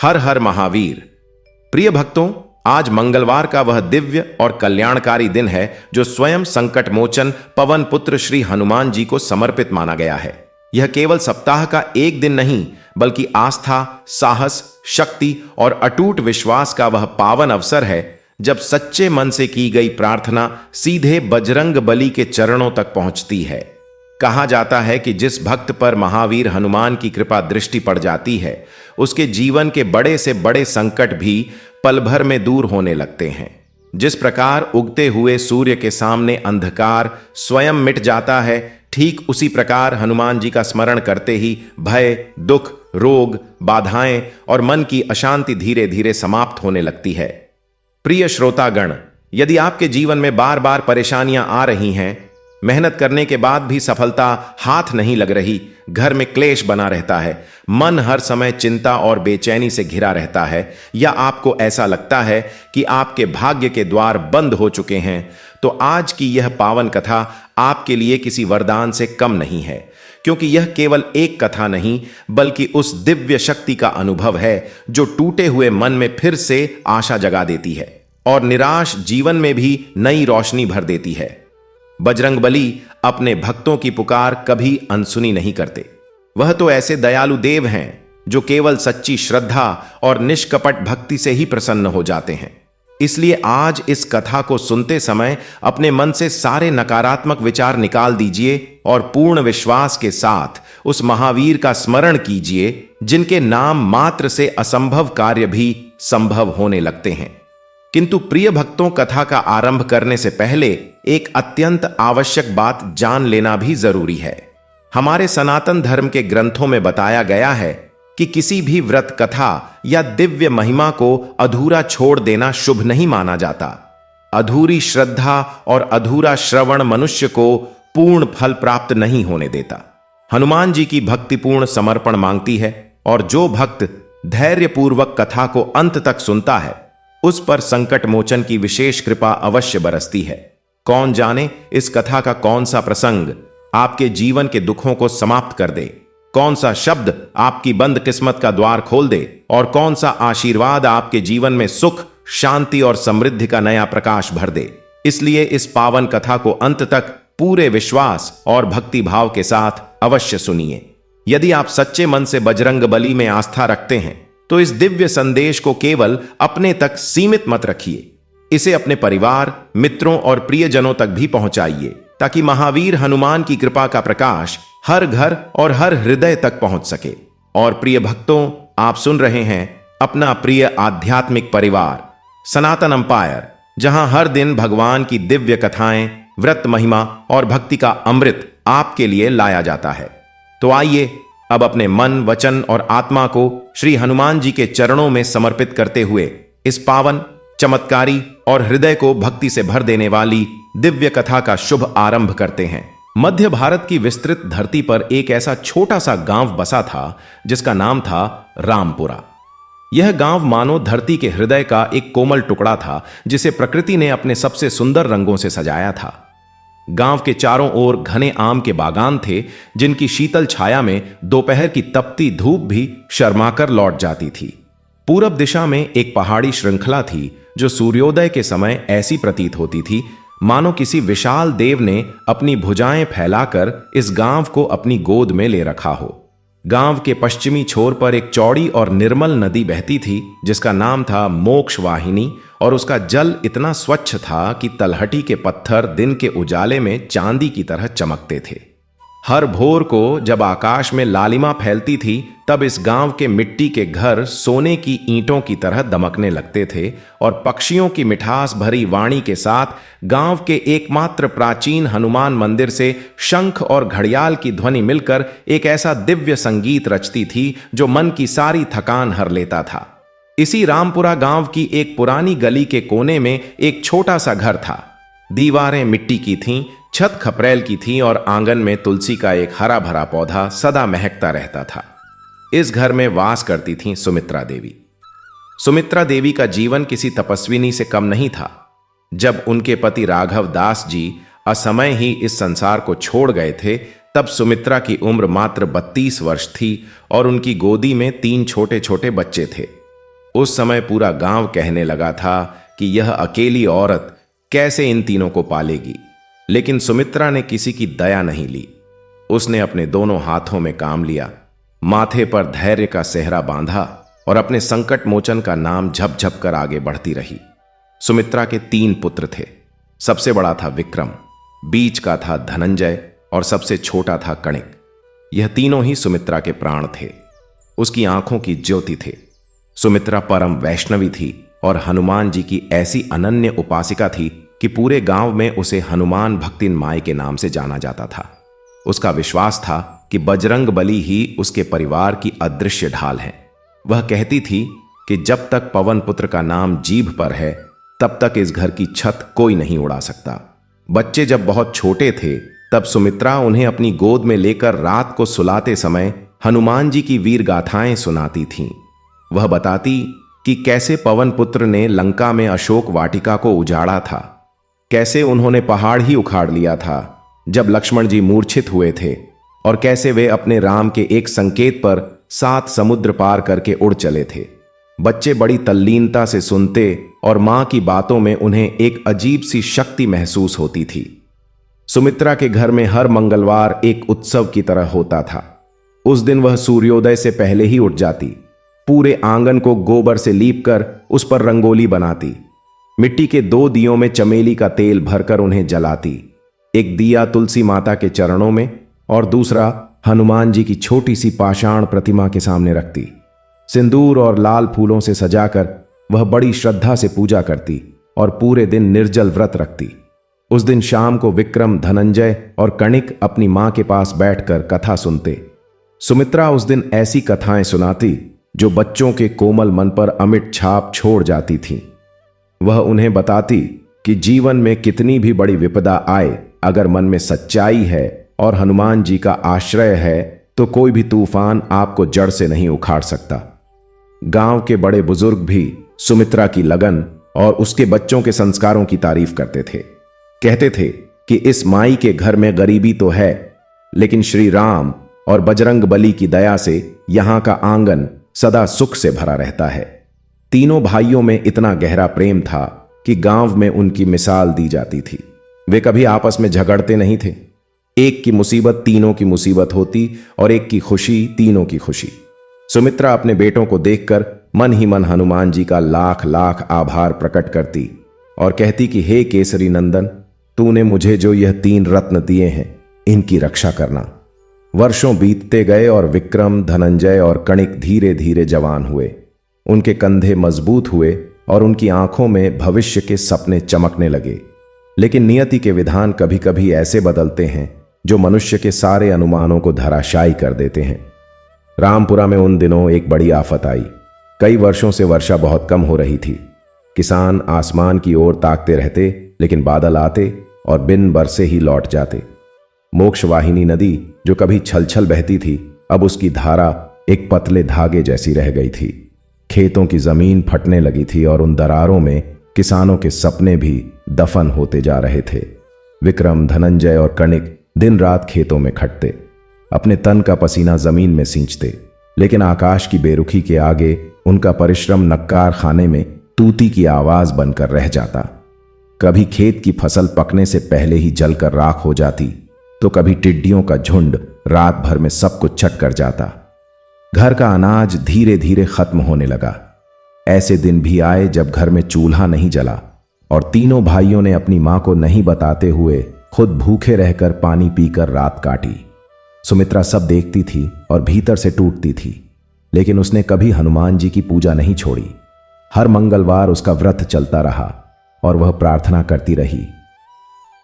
हर हर महावीर। प्रिय भक्तों, आज मंगलवार का वह दिव्य और कल्याणकारी दिन है जो स्वयं संकट मोचन पवन पुत्र श्री हनुमान जी को समर्पित माना गया है। यह केवल सप्ताह का एक दिन नहीं, बल्कि आस्था, साहस, शक्ति और अटूट विश्वास का वह पावन अवसर है जब सच्चे मन से की गई प्रार्थना सीधे बजरंग बली के चरणों तक पहुंचती है। कहा जाता है कि जिस भक्त पर महावीर हनुमान की कृपा दृष्टि पड़ जाती है, उसके जीवन के बड़े से बड़े संकट भी पल भर में दूर होने लगते हैं। जिस प्रकार उगते हुए सूर्य के सामने अंधकार स्वयं मिट जाता है, ठीक उसी प्रकार हनुमान जी का स्मरण करते ही भय, दुख, रोग, बाधाएं और मन की अशांति धीरे धीरे समाप्त होने लगती है। प्रिय श्रोतागण, यदि आपके जीवन में बार बार परेशानियां आ रही हैं, मेहनत करने के बाद भी सफलता हाथ नहीं लग रही, घर में क्लेश बना रहता है, मन हर समय चिंता और बेचैनी से घिरा रहता है, या आपको ऐसा लगता है कि आपके भाग्य के द्वार बंद हो चुके हैं, तो आज की यह पावन कथा आपके लिए किसी वरदान से कम नहीं है। क्योंकि यह केवल एक कथा नहीं, बल्कि उस दिव्य शक्ति का अनुभव है जो टूटे हुए मन में फिर से आशा जगा देती है और निराश जीवन में भी नई रोशनी भर देती है। बजरंगबली अपने भक्तों की पुकार कभी अनसुनी नहीं करते। वह तो ऐसे दयालु देव हैं जो केवल सच्ची श्रद्धा और निष्कपट भक्ति से ही प्रसन्न हो जाते हैं। इसलिए आज इस कथा को सुनते समय अपने मन से सारे नकारात्मक विचार निकाल दीजिए और पूर्ण विश्वास के साथ उस महावीर का स्मरण कीजिए जिनके नाम मात्र से असंभव कार्य भी संभव होने लगते हैं। किंतु प्रिय भक्तों, कथा का आरंभ करने से पहले एक अत्यंत आवश्यक बात जान लेना भी जरूरी है। हमारे सनातन धर्म के ग्रंथों में बताया गया है कि किसी भी व्रत कथा या दिव्य महिमा को अधूरा छोड़ देना शुभ नहीं माना जाता। अधूरी श्रद्धा और अधूरा श्रवण मनुष्य को पूर्ण फल प्राप्त नहीं होने देता। हनुमान जी की भक्तिपूर्ण समर्पण मांगती है और जो भक्त धैर्यपूर्वक कथा को अंत तक सुनता है, उस पर संकट मोचन की विशेष कृपा अवश्य बरसती है। कौन जाने इस कथा का कौन सा प्रसंग आपके जीवन के दुखों को समाप्त कर दे, कौन सा शब्द आपकी बंद किस्मत का द्वार खोल दे और कौन सा आशीर्वाद आपके जीवन में सुख, शांति और समृद्धि का नया प्रकाश भर दे। इसलिए इस पावन कथा को अंत तक पूरे विश्वास और भक्ति भाव के साथ अवश्य सुनिए। यदि आप सच्चे मन से बजरंग बली में आस्था रखते हैं, तो इस दिव्य संदेश को केवल अपने तक सीमित मत रखिए। इसे अपने परिवार, मित्रों और प्रियजनों तक भी पहुंचाइए, ताकि महावीर हनुमान की कृपा का प्रकाश हर घर और हर हृदय तक पहुंच सके। और प्रिय भक्तों, आप सुन रहे हैं अपना प्रिय आध्यात्मिक परिवार सनातन एम्पायर, जहां हर दिन भगवान की दिव्य कथाएं, व्रत महिमा और भक्ति का अमृत आपके लिए लाया जाता है। तो आइए अब अपने मन, वचन और आत्मा को श्री हनुमान जी के चरणों में समर्पित करते हुए इस पावन, चमत्कारी और हृदय को भक्ति से भर देने वाली दिव्य कथा का शुभ आरंभ करते हैं। मध्य भारत की विस्तृत धरती पर एक ऐसा छोटा सा गांव बसा था जिसका नाम था रामपुरा। यह गांव मानो धरती के हृदय का एक कोमल टुकड़ा था जिसे प्रकृति ने अपने सबसे सुंदर रंगों से सजाया था। गांव के चारों ओर घने आम के बागान थे, जिनकी शीतल छाया में दोपहर की तपती धूप भी शर्माकर लौट जाती थी। पूरब दिशा में एक पहाड़ी श्रृंखला थी जो सूर्योदय के समय ऐसी प्रतीत होती थी मानो किसी विशाल देव ने अपनी भुजाएं फैलाकर इस गांव को अपनी गोद में ले रखा हो। गांव के पश्चिमी छोर पर एक चौड़ी और निर्मल नदी बहती थी जिसका नाम था मोक्ष वाहिनी, और उसका जल इतना स्वच्छ था कि तलहटी के पत्थर दिन के उजाले में चांदी की तरह चमकते थे। हर भोर को जब आकाश में लालिमा फैलती थी, तब इस गांव के मिट्टी के घर सोने की ईंटों की तरह दमकने लगते थे और पक्षियों की मिठास भरी वाणी के साथ गांव के एकमात्र प्राचीन हनुमान मंदिर से शंख और घड़ियाल की ध्वनि मिलकर एक ऐसा दिव्य संगीत रचती थी जो मन की सारी थकान हर लेता था। इसी रामपुरा गांव की एक पुरानी गली के कोने में एक छोटा सा घर था। दीवारें मिट्टी की थीं, छत खपरेल की थी और आंगन में तुलसी का एक हरा भरा पौधा सदा महकता रहता था। इस घर में वास करती थीं सुमित्रा देवी। सुमित्रा देवी का जीवन किसी तपस्विनी से कम नहीं था। जब उनके पति राघव दास जी असमय ही इस संसार को छोड़ गए थे, तब सुमित्रा की उम्र मात्र 32 वर्ष थी और उनकी गोदी में 3 छोटे छोटे बच्चे थे। उस समय पूरा गांव कहने लगा था कि यह अकेली औरत कैसे इन तीनों को पालेगी, लेकिन सुमित्रा ने किसी की दया नहीं ली। उसने अपने दोनों हाथों में काम लिया, माथे पर धैर्य का सेहरा बांधा और अपने संकट मोचन का नाम झपझप कर आगे बढ़ती रही। सुमित्रा के 3 पुत्र थे। सबसे बड़ा था विक्रम, बीच का था धनंजय और सबसे छोटा था कणिक। यह तीनों ही सुमित्रा के प्राण थे, उसकी आंखों की ज्योति थे। सुमित्रा परम वैष्णवी थी और हनुमान जी की ऐसी अनन्य उपासिका थी कि पूरे गांव में उसे हनुमान भक्तिन माई के नाम से जाना जाता था। उसका विश्वास था कि बजरंग बली ही उसके परिवार की अदृश्य ढाल है। वह कहती थी कि जब तक पवन पुत्र का नाम जीभ पर है तब तक इस घर की छत कोई नहीं उड़ा सकता। बच्चे जब बहुत छोटे थे तब सुमित्रा उन्हें अपनी गोद में लेकर रात को सुलाते समय हनुमान जी की वीर गाथाएं सुनाती थीं। वह बताती कि कैसे पवन पुत्र ने लंका में अशोक वाटिका को उजाड़ा था, कैसे उन्होंने पहाड़ ही उखाड़ लिया था जब लक्ष्मण जी मूर्छित हुए थे, और कैसे वे अपने राम के एक संकेत पर 7 समुद्र पार करके उड़ चले थे। बच्चे बड़ी तल्लीनता से सुनते और मां की बातों में उन्हें एक अजीब सी शक्ति महसूस होती थी। सुमित्रा के घर में हर मंगलवार एक उत्सव की तरह होता था। उस दिन वह सूर्योदय से पहले ही उठ जाती, पूरे आंगन को गोबर से लीपकर उस पर रंगोली बनाती, मिट्टी के 2 दियों में चमेली का तेल भरकर उन्हें जलाती। एक दिया तुलसी माता के चरणों में और दूसरा हनुमान जी की छोटी सी पाषाण प्रतिमा के सामने रखती। सिंदूर और लाल फूलों से सजाकर वह बड़ी श्रद्धा से पूजा करती और पूरे दिन निर्जल व्रत रखती। उस दिन शाम को विक्रम, धनंजय और कणिक अपनी मां के पास बैठकर कथा सुनते। सुमित्रा उस दिन ऐसी कथाएं सुनाती जो बच्चों के कोमल मन पर अमिट छाप छोड़ जाती थीं। वह उन्हें बताती कि जीवन में कितनी भी बड़ी विपदा आए, अगर मन में सच्चाई है और हनुमान जी का आश्रय है तो कोई भी तूफान आपको जड़ से नहीं उखाड़ सकता। गांव के बड़े बुजुर्ग भी सुमित्रा की लगन और उसके बच्चों के संस्कारों की तारीफ करते थे। कहते थे कि इस माई के घर में गरीबी तो है, लेकिन श्री राम और बजरंग बली की दया से यहां का आंगन सदा सुख से भरा रहता है। तीनों भाइयों में इतना गहरा प्रेम था कि गांव में उनकी मिसाल दी जाती थी। वे कभी आपस में झगड़ते नहीं थे। एक की मुसीबत तीनों की मुसीबत होती और एक की खुशी तीनों की खुशी। सुमित्रा अपने बेटों को देखकर मन ही मन हनुमान जी का लाख लाख आभार प्रकट करती और कहती कि हे केसरी नंदन, तूने मुझे जो यह 3 रत्न दिए हैं, इनकी रक्षा करना। वर्षों बीतते गए और विक्रम, धनंजय और कणिक धीरे धीरे जवान हुए। उनके कंधे मजबूत हुए और उनकी आंखों में भविष्य के सपने चमकने लगे। लेकिन नियति के विधान कभी कभी ऐसे बदलते हैं जो मनुष्य के सारे अनुमानों को धराशायी कर देते हैं। रामपुरा में उन दिनों एक बड़ी आफत आई। कई वर्षों से वर्षा बहुत कम हो रही थी। किसान आसमान की ओर ताकते रहते, लेकिन बादल आते और बिन बरसे ही लौट जाते। मोक्षवाहिनी नदी जो कभी छल छल बहती थी, अब उसकी धारा एक पतले धागे जैसी रह गई थी। खेतों की जमीन फटने लगी थी और उन दरारों में किसानों के सपने भी दफन होते जा रहे थे। विक्रम, धनंजय और कणिक दिन रात खेतों में खटते, अपने तन का पसीना जमीन में सींचते, लेकिन आकाश की बेरुखी के आगे उनका परिश्रम नक्कार खाने में तूती की आवाज बनकर रह जाता। कभी खेत की फसल पकने से पहले ही जलकर राख हो जाती, तो कभी टिड्डियों का झुंड रात भर में सब कुछ चट कर जाता। घर का अनाज धीरे धीरे खत्म होने लगा। ऐसे दिन भी आए जब घर में चूल्हा नहीं जला और तीनों भाइयों ने अपनी मां को नहीं बताते हुए खुद भूखे रहकर पानी पीकर रात काटी। सुमित्रा सब देखती थी और भीतर से टूटती थी, लेकिन उसने कभी हनुमान जी की पूजा नहीं छोड़ी। हर मंगलवार उसका व्रत चलता रहा और वह प्रार्थना करती रही,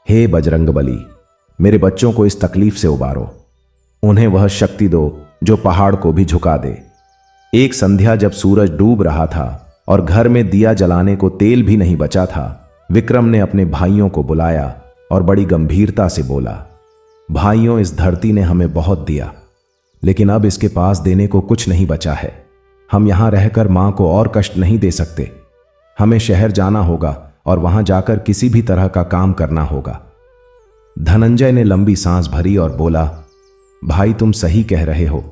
हे बजरंग बली, मेरे बच्चों को इस तकलीफ से उबारो। उन्हें वह शक्ति दो जो पहाड़ को भी झुका दे। एक संध्या जब सूरज डूब रहा था और घर में दिया जलाने को तेल भी नहीं बचा था, विक्रम ने अपने भाइयों को बुलाया और बड़ी गंभीरता से बोला, भाइयों, इस धरती ने हमें बहुत दिया, लेकिन अब इसके पास देने को कुछ नहीं बचा है। हम यहां रहकर मां को और कष्ट नहीं दे सकते। हमें शहर जाना होगा और वहां जाकर किसी भी तरह का काम करना होगा। धनंजय ने लंबी सांस भरी और बोला, भाई, तुम सही कह रहे हो।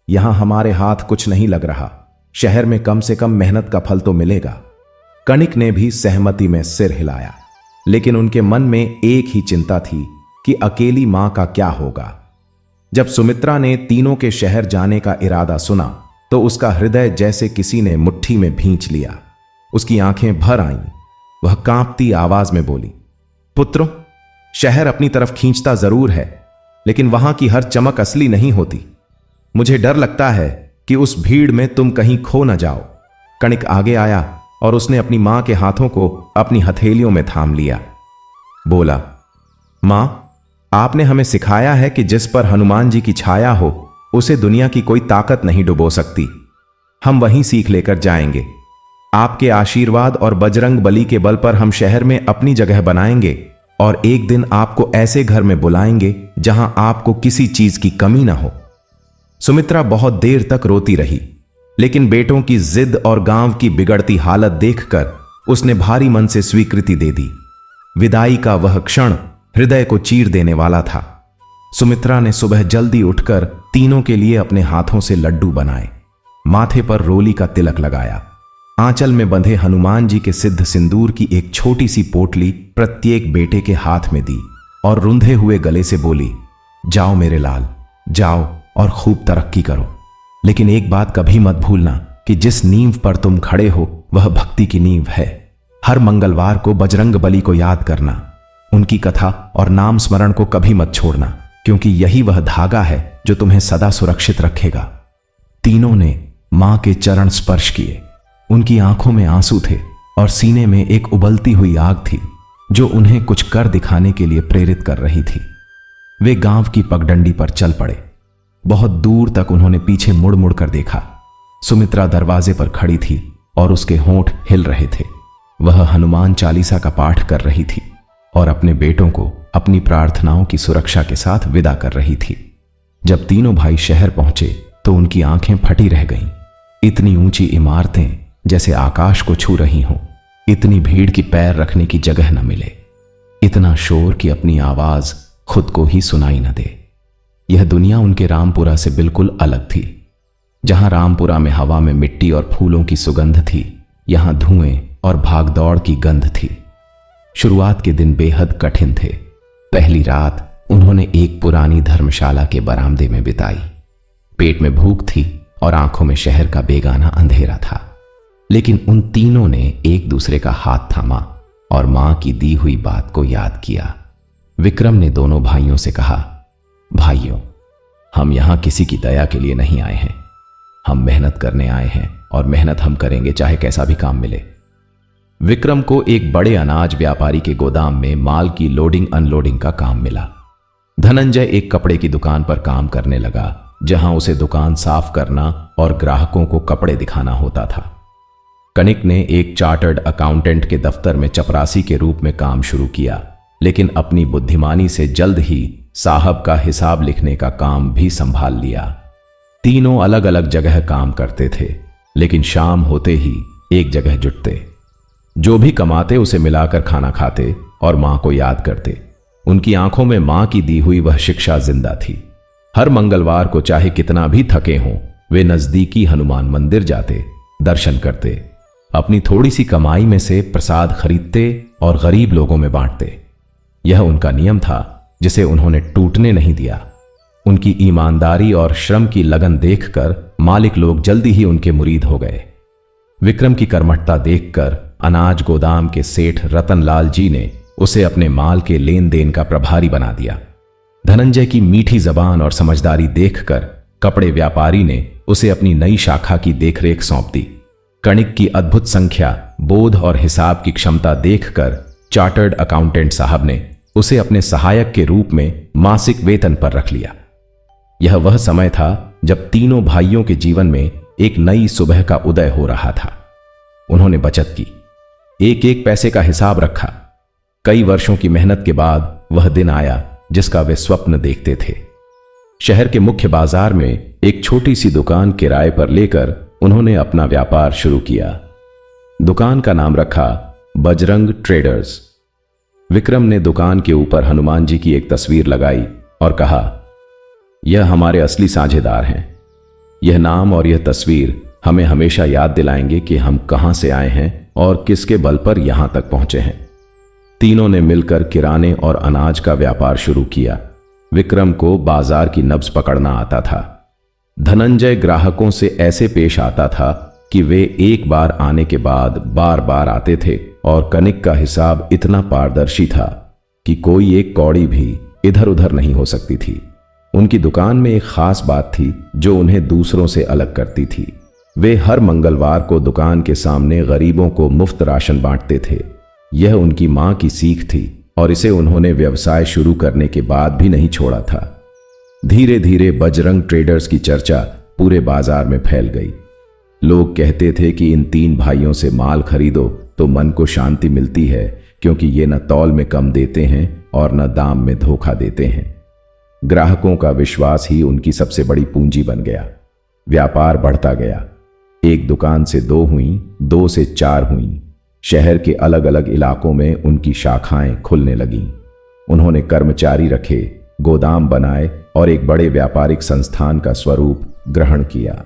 यहां हमारे हाथ कुछ नहीं लग रहा। शहर में कम से कम मेहनत का फल तो मिलेगा। कणिक ने भी सहमति में सिर हिलाया, लेकिन उनके मन में एक ही चिंता थी कि अकेली मां का क्या होगा। जब सुमित्रा ने तीनों के शहर जाने का इरादा सुना तो उसका हृदय जैसे किसी ने मुट्ठी में भींच लिया। उसकी आंखें भर आईं। वह कांपती आवाज में बोली, पुत्रों, शहर अपनी तरफ खींचता जरूर है, लेकिन वहां की हर चमक असली नहीं होती। मुझे डर लगता है कि उस भीड़ में तुम कहीं खो न जाओ। कणिक आगे आया और उसने अपनी मां के हाथों को अपनी हथेलियों में थाम लिया। बोला, मां, आपने हमें सिखाया है कि जिस पर हनुमान जी की छाया हो उसे दुनिया की कोई ताकत नहीं डुबो सकती। हम वहीं सीख लेकर जाएंगे। आपके आशीर्वाद और बजरंग बली के बल पर हम शहर में अपनी जगह बनाएंगे और एक दिन आपको ऐसे घर में बुलाएंगे जहां आपको किसी चीज की कमी ना हो। सुमित्रा बहुत देर तक रोती रही, लेकिन बेटों की जिद और गांव की बिगड़ती हालत देखकर उसने भारी मन से स्वीकृति दे दी। विदाई का वह क्षण हृदय को चीर देने वाला था। सुमित्रा ने सुबह जल्दी उठकर तीनों के लिए अपने हाथों से लड्डू बनाए, माथे पर रोली का तिलक लगाया, आंचल में बंधे हनुमान जी के सिद्ध सिंदूर की एक छोटी सी पोटली प्रत्येक बेटे के हाथ में दी और रुंधे हुए गले से बोली, जाओ मेरे लाल, जाओ और खूब तरक्की करो। लेकिन एक बात कभी मत भूलना कि जिस नींव पर तुम खड़े हो वह भक्ति की नींव है। हर मंगलवार को बजरंग बली को याद करना, उनकी कथा और नाम स्मरण को कभी मत छोड़ना, क्योंकि यही वह धागा है जो तुम्हें सदा सुरक्षित रखेगा। तीनों ने मां के चरण स्पर्श किए। उनकी आंखों में आंसू थे और सीने में एक उबलती हुई आग थी जो उन्हें कुछ कर दिखाने के लिए प्रेरित कर रही थी। वे गांव की पगडंडी पर चल पड़े। बहुत दूर तक उन्होंने पीछे मुड़ मुड़ कर देखा। सुमित्रा दरवाजे पर खड़ी थी और उसके होंठ हिल रहे थे। वह हनुमान चालीसा का पाठ कर रही थी और अपने बेटों को अपनी प्रार्थनाओं की सुरक्षा के साथ विदा कर रही थी। जब तीनों भाई शहर पहुंचे तो उनकी आंखें फटी रह गईं। इतनी ऊंची इमारतें जैसे आकाश को छू रही हों, इतनी भीड़ की पैर रखने की जगह न मिले, इतना शोर कि अपनी आवाज खुद को ही सुनाई न दे। यह दुनिया उनके रामपुरा से बिल्कुल अलग थी। जहां रामपुरा में हवा में मिट्टी और फूलों की सुगंध थी, यहां धुएं और भागदौड़ की गंध थी। शुरुआत के दिन बेहद कठिन थे। पहली रात उन्होंने एक पुरानी धर्मशाला के बरामदे में बिताई। पेट में भूख थी और आंखों में शहर का बेगाना अंधेरा था, लेकिन उन तीनों ने एक दूसरे का हाथ थामा और मां की दी हुई बात को याद किया। विक्रम ने दोनों भाइयों से कहा, भाइयों, हम यहां किसी की दया के लिए नहीं आए हैं। हम मेहनत करने आए हैं और मेहनत हम करेंगे चाहे कैसा भी काम मिले। विक्रम को एक बड़े अनाज व्यापारी के गोदाम में माल की लोडिंग अनलोडिंग का काम मिला। धनंजय एक कपड़े की दुकान पर काम करने लगा, जहां उसे दुकान साफ करना और ग्राहकों को कपड़े दिखाना होता था। कणिक ने एक चार्टर्ड अकाउंटेंट के दफ्तर में चपरासी के रूप में काम शुरू किया, लेकिन अपनी बुद्धिमानी से जल्द ही साहब का हिसाब लिखने का काम भी संभाल लिया। तीनों अलग अलग जगह काम करते थे, लेकिन शाम होते ही एक जगह जुटते। जो भी कमाते उसे मिलाकर खाना खाते और मां को याद करते। उनकी आंखों में मां की दी हुई वह शिक्षा जिंदा थी। हर मंगलवार को चाहे कितना भी थके हों, वे नजदीकी हनुमान मंदिर जाते, दर्शन करते, अपनी थोड़ी सी कमाई में से प्रसाद खरीदते और गरीब लोगों में बांटते। यह उनका नियम था जिसे उन्होंने टूटने नहीं दिया। उनकी ईमानदारी और श्रम की लगन देखकर मालिक लोग जल्दी ही उनके मुरीद हो गए। विक्रम की कर्मठता देखकर अनाज गोदाम के सेठ रतनलाल जी ने उसे अपने माल के लेन देन का प्रभारी बना दिया। धनंजय की मीठी जबान और समझदारी देखकर कपड़े व्यापारी ने उसे अपनी नई शाखा की देखरेख सौंप दी। कणिक की अद्भुत संख्या, बोध और हिसाब की क्षमता देखकर चार्टर्ड अकाउंटेंट साहब ने उसे अपने सहायक के रूप में मासिक वेतन पर रख लिया। यह वह समय था जब तीनों भाइयों के जीवन में एक नई सुबह का उदय हो रहा था। उन्होंने बचत की, एक एक पैसे का हिसाब रखा। कई वर्षों की मेहनत के बाद वह दिन आया जिसका वे स्वप्न देखते थे। शहर के मुख्य बाजार में एक छोटी सी दुकान किराए पर लेकर उन्होंने अपना व्यापार शुरू किया। दुकान का नाम रखा बजरंग ट्रेडर्स। विक्रम ने दुकान के ऊपर हनुमान जी की एक तस्वीर लगाई और कहा, यह हमारे असली साझेदार हैं। यह नाम और यह तस्वीर हमें हमेशा याद दिलाएंगे कि हम कहां से आए हैं और किसके बल पर यहां तक पहुंचे हैं। तीनों ने मिलकर किराने और अनाज का व्यापार शुरू किया। विक्रम को बाजार की नब्ज पकड़ना आता था। धनंजय ग्राहकों से ऐसे पेश आता था कि वे एक बार आने के बाद बार बार आते थे और कनिक का हिसाब इतना पारदर्शी था कि कोई एक कौड़ी भी इधर उधर नहीं हो सकती थी। उनकी दुकान में एक खास बात थी जो उन्हें दूसरों से अलग करती थी। वे हर मंगलवार को दुकान के सामने गरीबों को मुफ्त राशन बांटते थे। यह उनकी मां की सीख थी और इसे उन्होंने व्यवसाय शुरू करने के बाद भी नहीं छोड़ा था। धीरे धीरे बजरंग ट्रेडर्स की चर्चा पूरे बाजार में फैल गई। लोग कहते थे कि इन तीन भाइयों से माल खरीदो तो मन को शांति मिलती है, क्योंकि ये न तौल में कम देते हैं और न दाम में धोखा देते हैं। ग्राहकों का विश्वास ही उनकी सबसे बड़ी पूंजी बन गया। व्यापार बढ़ता गया। एक दुकान से 2 हुई, 2 से 4 हुई। शहर के अलग अलग इलाकों में उनकी शाखाएं खुलने लगीं। उन्होंने कर्मचारी रखे, गोदाम बनाए और एक बड़े व्यापारिक संस्थान का स्वरूप ग्रहण किया।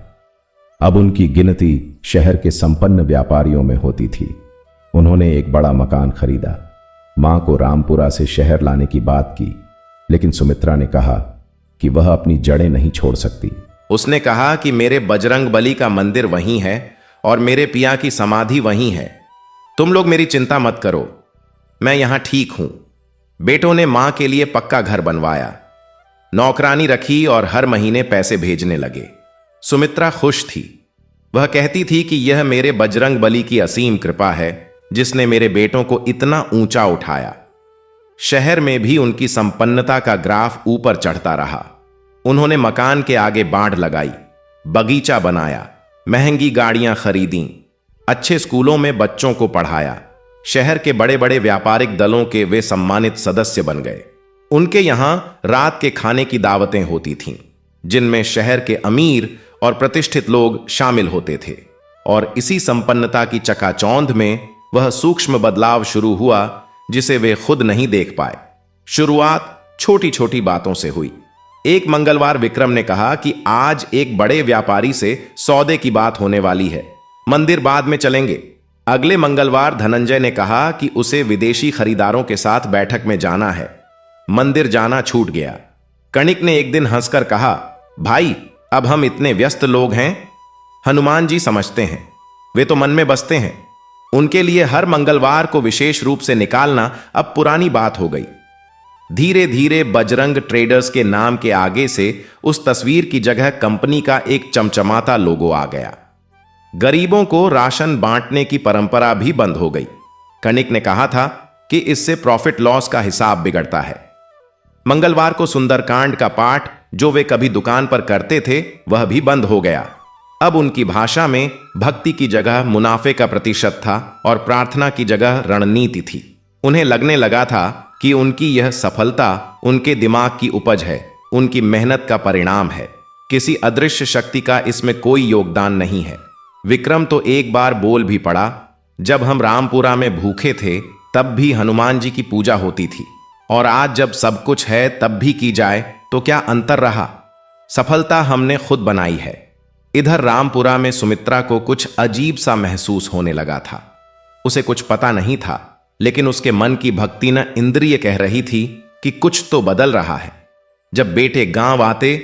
अब उनकी गिनती शहर के संपन्न व्यापारियों में होती थी। उन्होंने एक बड़ा मकान खरीदा। मां को रामपुरा से शहर लाने की बात की, लेकिन सुमित्रा ने कहा कि वह अपनी जड़ें नहीं छोड़ सकती। उसने कहा कि मेरे बजरंग बली का मंदिर वहीं है और मेरे पिया की समाधि वहीं है। तुम लोग मेरी चिंता मत करो, मैं यहां ठीक हूं। बेटों ने मां के लिए पक्का घर बनवाया, नौकरानी रखी और हर महीने पैसे भेजने लगे। सुमित्रा खुश थी। वह कहती थी कि यह मेरे बजरंग बली की असीम कृपा है जिसने मेरे बेटों को इतना ऊंचा उठाया। शहर में भी उनकी संपन्नता का ग्राफ ऊपर चढ़ता रहा। उन्होंने मकान के आगे बाड़ लगाई, बगीचा बनाया, महंगी गाड़ियां खरीदी, अच्छे स्कूलों में बच्चों को पढ़ाया। शहर के बड़े बड़े व्यापारिक दलों के वे सम्मानित सदस्य बन गए। उनके यहां रात के खाने की दावतें होती थीं, जिनमें शहर के अमीर और प्रतिष्ठित लोग शामिल होते थे। और इसी संपन्नता की चकाचौंध में वह सूक्ष्म बदलाव शुरू हुआ जिसे वे खुद नहीं देख पाए। शुरुआत छोटी छोटी बातों से हुई। एक मंगलवार विक्रम ने कहा कि आज एक बड़े व्यापारी से सौदे की बात होने वाली है, मंदिर बाद में चलेंगे। अगले मंगलवार धनंजय ने कहा कि उसे विदेशी खरीदारों के साथ बैठक में जाना है। मंदिर जाना छूट गया। कणिक ने एक दिन हंसकर कहा, भाई अब हम इतने व्यस्त लोग हैं, हनुमान जी समझते हैं, वे तो मन में बसते हैं। उनके लिए हर मंगलवार को विशेष रूप से निकालना अब पुरानी बात हो गई। धीरे धीरे बजरंग ट्रेडर्स के नाम के आगे से उस तस्वीर की जगह कंपनी का एक चमचमाता लोगो आ गया। गरीबों को राशन बांटने की परंपरा भी बंद हो गई। कणिक ने कहा था कि इससे प्रॉफिट लॉस का हिसाब बिगड़ता है। मंगलवार को सुंदरकांड का पाठ जो वे कभी दुकान पर करते थे वह भी बंद हो गया। अब उनकी भाषा में भक्ति की जगह मुनाफे का प्रतिशत था और प्रार्थना की जगह रणनीति थी। उन्हें लगने लगा था कि उनकी यह सफलता उनके दिमाग की उपज है, उनकी मेहनत का परिणाम है। किसी अदृश्य शक्ति का इसमें कोई योगदान नहीं है। विक्रम तो एक बार बोल भी पड़ा, जब हम रामपुरा में भूखे थे तब भी हनुमान जी की पूजा होती थी, और आज जब सब कुछ है तब भी की जाए तो क्या अंतर रहा। सफलता हमने खुद बनाई है। इधर रामपुरा में सुमित्रा को कुछ अजीब सा महसूस होने लगा था। उसे कुछ पता नहीं था, लेकिन उसके मन की भक्ति न इंद्रिय कह रही थी कि कुछ तो बदल रहा है। जब बेटे गांव आते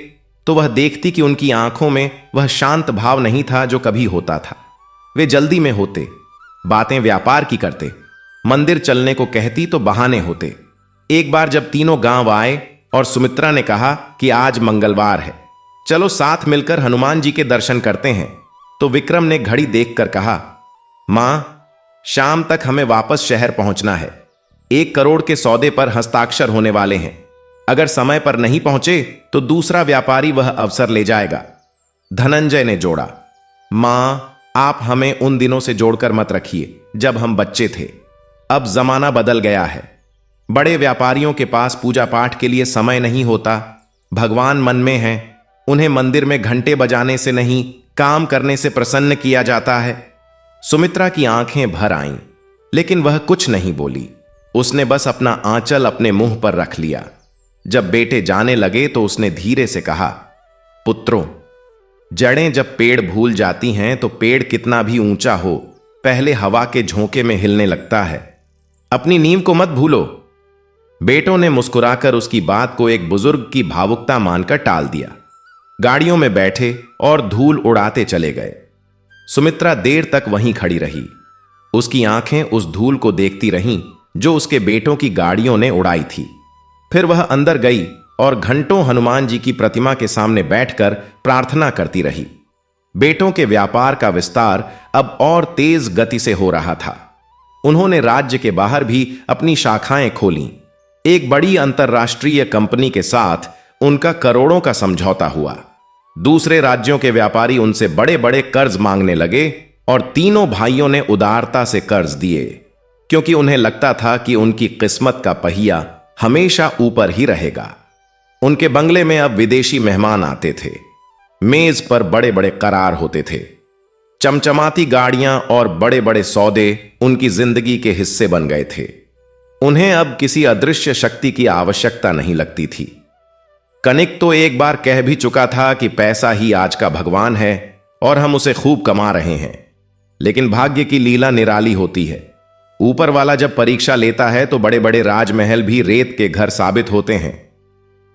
तो वह देखती कि उनकी आंखों में वह शांत भाव नहीं था जो कभी होता था। वे जल्दी में होते, बातें व्यापार की करते, मंदिर चलने को कहती तो बहाने होते। एक बार जब तीनों गांव आए और सुमित्रा ने कहा कि आज मंगलवार है, चलो साथ मिलकर हनुमान जी के दर्शन करते हैं, तो विक्रम ने घड़ी देखकर कहा, मां शाम तक हमें वापस शहर पहुंचना है। 1 करोड़ के सौदे पर हस्ताक्षर होने वाले हैं। अगर समय पर नहीं पहुंचे तो दूसरा व्यापारी वह अवसर ले जाएगा। धनंजय ने जोड़ा, मां आप हमें उन दिनों से जोड़कर मत रखिए जब हम बच्चे थे। अब जमाना बदल गया है। बड़े व्यापारियों के पास पूजा पाठ के लिए समय नहीं होता। भगवान मन में है, उन्हें मंदिर में घंटे बजाने से नहीं, काम करने से प्रसन्न किया जाता है। सुमित्रा की आंखें भर आईं, लेकिन वह कुछ नहीं बोली। उसने बस अपना आंचल अपने मुंह पर रख लिया। जब बेटे जाने लगे तो उसने धीरे से कहा, पुत्रों जड़ें जब पेड़ भूल जाती हैं तो पेड़ कितना भी ऊंचा हो पहले हवा के झोंके में हिलने लगता है। अपनी नींव को मत भूलो। बेटों ने मुस्कुराकर उसकी बात को एक बुजुर्ग की भावुकता मानकर टाल दिया। गाड़ियों में बैठे और धूल उड़ाते चले गए। सुमित्रा देर तक वहीं खड़ी रही। उसकी आंखें उस धूल को देखती रहीं जो उसके बेटों की गाड़ियों ने उड़ाई थी। फिर वह अंदर गई और घंटों हनुमान जी की प्रतिमा के सामने बैठकर प्रार्थना करती रही। बेटों के व्यापार का विस्तार अब और तेज गति से हो रहा था। उन्होंने राज्य के बाहर भी अपनी शाखाएं खोलीं। एक बड़ी अंतर्राष्ट्रीय कंपनी के साथ उनका करोड़ों का समझौता हुआ। दूसरे राज्यों के व्यापारी उनसे बड़े बड़े कर्ज मांगने लगे और तीनों भाइयों ने उदारता से कर्ज दिए, क्योंकि उन्हें लगता था कि उनकी किस्मत का पहिया हमेशा ऊपर ही रहेगा। उनके बंगले में अब विदेशी मेहमान आते थे। मेज पर बड़े बड़े करार होते थे। चमचमाती गाड़ियां और बड़े बड़े सौदे उनकी जिंदगी के हिस्से बन गए थे। उन्हें अब किसी अदृश्य शक्ति की आवश्यकता नहीं लगती थी। कनिक तो एक बार कह भी चुका था कि पैसा ही आज का भगवान है और हम उसे खूब कमा रहे हैं। लेकिन भाग्य की लीला निराली होती है। ऊपर वाला जब परीक्षा लेता है तो बड़े बड़े राजमहल भी रेत के घर साबित होते हैं।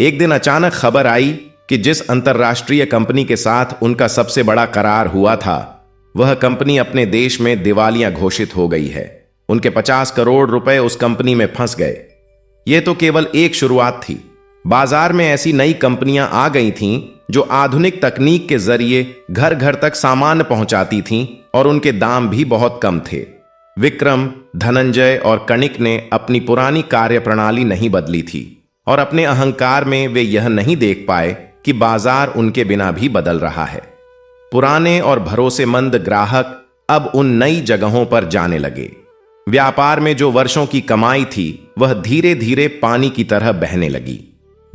एक दिन अचानक खबर आई कि जिस अंतर्राष्ट्रीय कंपनी के साथ उनका सबसे बड़ा करार हुआ था, वह कंपनी अपने देश में दिवालिया घोषित हो गई है। उनके 50 करोड़ रुपए उस कंपनी में फंस गए। यह तो केवल एक शुरुआत थी। बाजार में ऐसी नई कंपनियां आ गई थीं जो आधुनिक तकनीक के जरिए घर घर तक सामान पहुंचाती थीं और उनके दाम भी बहुत कम थे। विक्रम, धनंजय और कणिक ने अपनी पुरानी कार्यप्रणाली नहीं बदली थी और अपने अहंकार में वे यह नहीं देख पाए कि बाजार उनके बिना भी बदल रहा है। पुराने और भरोसेमंद ग्राहक अब उन नई जगहों पर जाने लगे। व्यापार में जो वर्षों की कमाई थी वह धीरे धीरे पानी की तरह बहने लगी।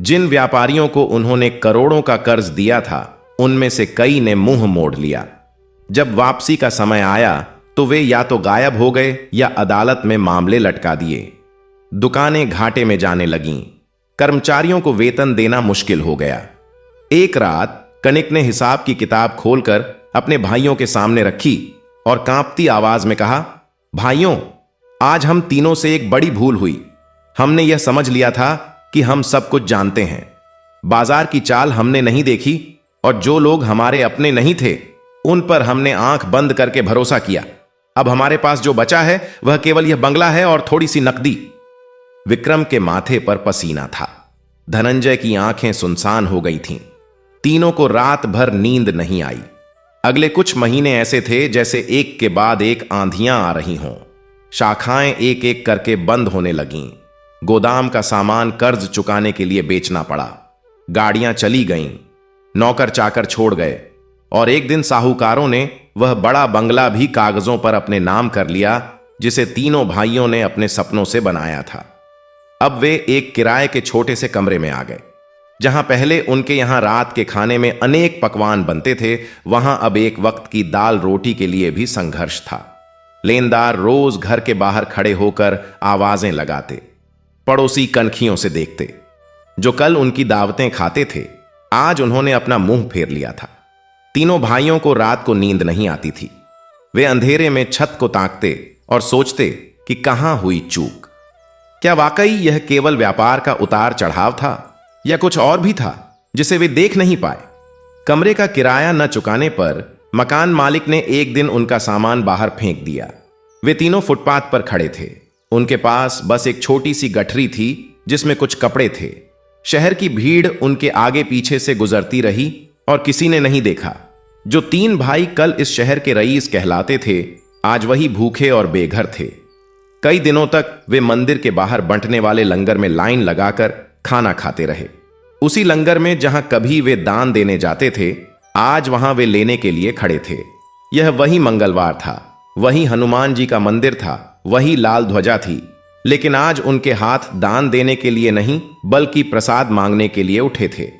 जिन व्यापारियों को उन्होंने करोड़ों का कर्ज दिया था, उनमें से कई ने मुंह मोड़ लिया। जब वापसी का समय आया तो वे या तो गायब हो गए या अदालत में मामले लटका दिए। दुकानें घाटे में जाने लगीं। कर्मचारियों को वेतन देना मुश्किल हो गया। एक रात कनिक ने हिसाब की किताब खोलकर अपने भाइयों के सामने रखी और कांपती आवाज में कहा, भाइयों, आज हम तीनों से एक बड़ी भूल हुई। हमने यह समझ लिया था कि हम सब कुछ जानते हैं। बाजार की चाल हमने नहीं देखी और जो लोग हमारे अपने नहीं थे उन पर हमने आंख बंद करके भरोसा किया। अब हमारे पास जो बचा है वह केवल यह बंगला है और थोड़ी सी नकदी। विक्रम के माथे पर पसीना था। धनंजय की आंखें सुनसान हो गई थीं। तीनों को रात भर नींद नहीं आई। अगले कुछ महीने ऐसे थे जैसे एक के बाद एक आंधियां आ रही हों। शाखाएं एक एक करके बंद होने लगीं। गोदाम का सामान कर्ज चुकाने के लिए बेचना पड़ा। गाड़ियां चली गईं। नौकर चाकर छोड़ गए और एक दिन साहूकारों ने वह बड़ा बंगला भी कागजों पर अपने नाम कर लिया जिसे तीनों भाइयों ने अपने सपनों से बनाया था। अब वे एक किराए के छोटे से कमरे में आ गए। जहां पहले उनके यहां रात के खाने में अनेक पकवान बनते थे, वहां अब एक वक्त की दाल रोटी के लिए भी संघर्ष था। लेनदार रोज घर के बाहर खड़े होकर आवाजें लगाते। पड़ोसी कनखियों से देखते। जो कल उनकी दावतें खाते थे, आज उन्होंने अपना मुंह फेर लिया था। तीनों भाइयों को रात को नींद नहीं आती थी। वे अंधेरे में छत को ताकते और सोचते कि कहां हुई चूक। क्या वाकई यह केवल व्यापार का उतार चढ़ाव था या कुछ और भी था जिसे वे देख नहीं पाए? कमरे का किराया न चुकाने पर मकान मालिक ने एक दिन उनका सामान बाहर फेंक दिया। वे तीनों फुटपाथ पर खड़े थे। उनके पास बस एक छोटी सी गठरी थी जिसमें कुछ कपड़े थे। शहर की भीड़ उनके आगे पीछे से गुजरती रही और किसी ने नहीं देखा। जो तीन भाई कल इस शहर के रईस कहलाते थे, आज वही भूखे और बेघर थे। कई दिनों तक वे मंदिर के बाहर बंटने वाले लंगर में लाइन लगाकर खाना खाते रहे। उसी लंगर में जहां कभी वे दान देने जाते थे, आज वहां वे लेने के लिए खड़े थे। यह वही मंगलवार था, वही हनुमान जी का मंदिर था, वही लाल ध्वजा थी। लेकिन आज उनके हाथ दान देने के लिए नहीं बल्कि प्रसाद मांगने के लिए उठे थे।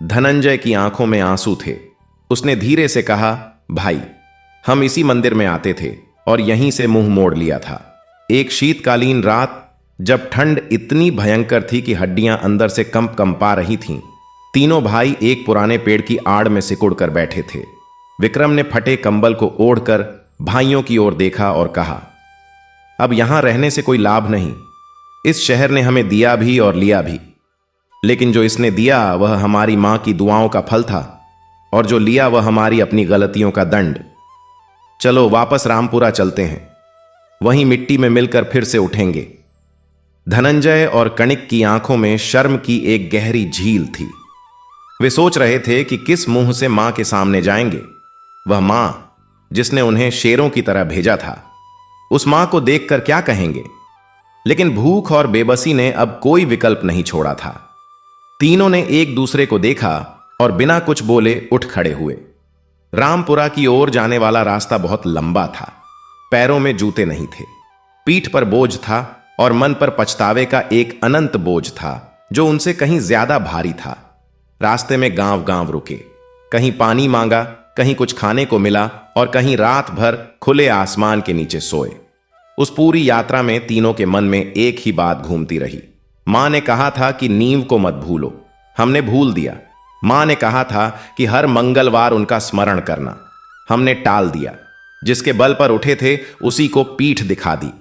धनंजय की आंखों में आंसू थे। उसने धीरे से कहा, भाई, हम इसी मंदिर में आते थे और यहीं से मुंह मोड़ लिया था। एक शीतकालीन रात, जब ठंड इतनी भयंकर थी कि हड्डियां अंदर से कंपा रही थीं, तीनों भाई एक पुराने पेड़ की आड़ में सिकुड़ कर बैठे थे। विक्रम ने फटे कंबल को ओढ़कर भाइयों की ओर देखा और कहा, अब यहां रहने से कोई लाभ नहीं। इस शहर ने हमें दिया भी और लिया भी, लेकिन जो इसने दिया वह हमारी मां की दुआओं का फल था, और जो लिया वह हमारी अपनी गलतियों का दंड। चलो वापस रामपुरा चलते हैं, वहीं मिट्टी में मिलकर फिर से उठेंगे। धनंजय और कणिक की आंखों में शर्म की एक गहरी झील थी। वे सोच रहे थे कि किस मुंह से मां के सामने जाएंगे। वह मां जिसने उन्हें शेरों की तरह भेजा था, उस मां को देखकर क्या कहेंगे। लेकिन भूख और बेबसी ने अब कोई विकल्प नहीं छोड़ा था। तीनों ने एक दूसरे को देखा और बिना कुछ बोले उठ खड़े हुए। रामपुरा की ओर जाने वाला रास्ता बहुत लंबा था। पैरों में जूते नहीं थे, पीठ पर बोझ था और मन पर पछतावे का एक अनंत बोझ था जो उनसे कहीं ज्यादा भारी था। रास्ते में गांव गांव रुके, कहीं पानी मांगा, कहीं कुछ खाने को मिला और कहीं रात भर खुले आसमान के नीचे सोए। उस पूरी यात्रा में तीनों के मन में एक ही बात घूमती रही। मां ने कहा था कि नींव को मत भूलो, हमने भूल दिया। मां ने कहा था कि हर मंगलवार उनका स्मरण करना, हमने टाल दिया। जिसके बल पर उठे थे उसी को पीठ दिखा दी।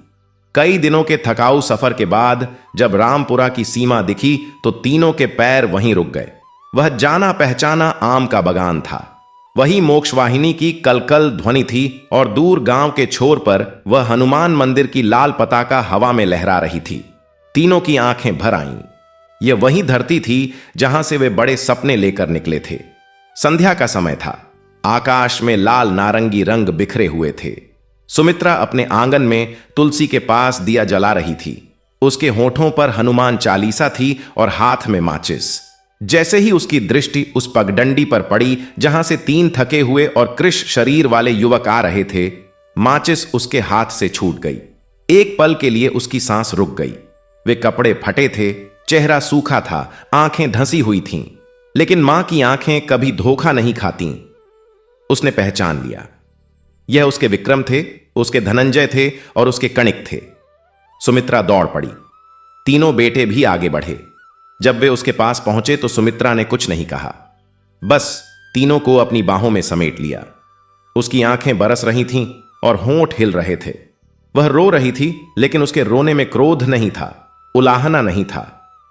कई दिनों के थकाऊ सफर के बाद जब रामपुरा की सीमा दिखी तो तीनों के पैर वहीं रुक गए। वह जाना पहचाना आम का बगान था, वही मोक्षवाहिनी की कलकल ध्वनि थी और दूर गांव के छोर पर वह हनुमान मंदिर की लाल पताका हवा में लहरा रही थी। तीनों की आंखें भर आईं। यह वही धरती थी जहां से वे बड़े सपने लेकर निकले थे। संध्या का समय था, आकाश में लाल नारंगी रंग बिखरे हुए थे। सुमित्रा अपने आंगन में तुलसी के पास दिया जला रही थी। उसके होठों पर हनुमान चालीसा थी और हाथ में माचिस। जैसे ही उसकी दृष्टि उस पगडंडी पर पड़ी जहां से 3 थके हुए और कृश शरीर वाले युवक आ रहे थे, माचिस उसके हाथ से छूट गई। एक पल के लिए उसकी सांस रुक गई। वे कपड़े फटे थे, चेहरा सूखा था, आंखें धंसी हुई थीं, लेकिन मां की आंखें कभी धोखा नहीं खातीं। उसने पहचान लिया, यह उसके विक्रम थे, उसके धनंजय थे और उसके कणिक थे। सुमित्रा दौड़ पड़ी। तीनों बेटे भी आगे बढ़े। जब वे उसके पास पहुंचे तो सुमित्रा ने कुछ नहीं कहा, बस तीनों को अपनी बाहों में समेट लिया। उसकी आंखें बरस रही थीं और होंठ हिल रहे थे। वह रो रही थी, लेकिन उसके रोने में क्रोध नहीं था, उलाहना नहीं था।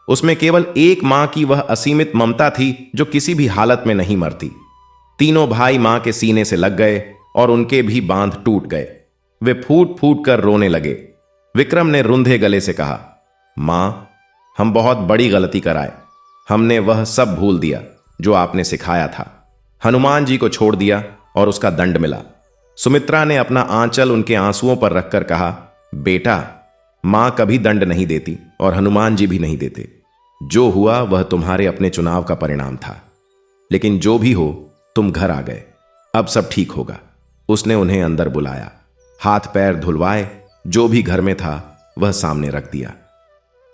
उसमें केवल एक मां की वह असीमित ममता थी जो किसी भी हालत में नहीं मरती। तीनों भाई मां के सीने से लग गए और उनके भी बांध टूट गए। वे फूट फूट कर रोने लगे। विक्रम ने रुंधे गले से कहा, मां, हम बहुत बड़ी गलती कराए। हमने वह सब भूल दिया जो आपने सिखाया था। हनुमान जी को छोड़ दिया और उसका दंड मिला। सुमित्रा ने अपना आंचल उनके आंसुओं पर रखकर कहा, बेटा, मां कभी दंड नहीं देती और हनुमान जी भी नहीं देते। जो हुआ वह तुम्हारे अपने चुनाव का परिणाम था, लेकिन जो भी हो तुम घर आ गए, अब सब ठीक होगा। उसने उन्हें अंदर बुलाया, हाथ पैर धुलवाए, जो भी घर में था वह सामने रख दिया।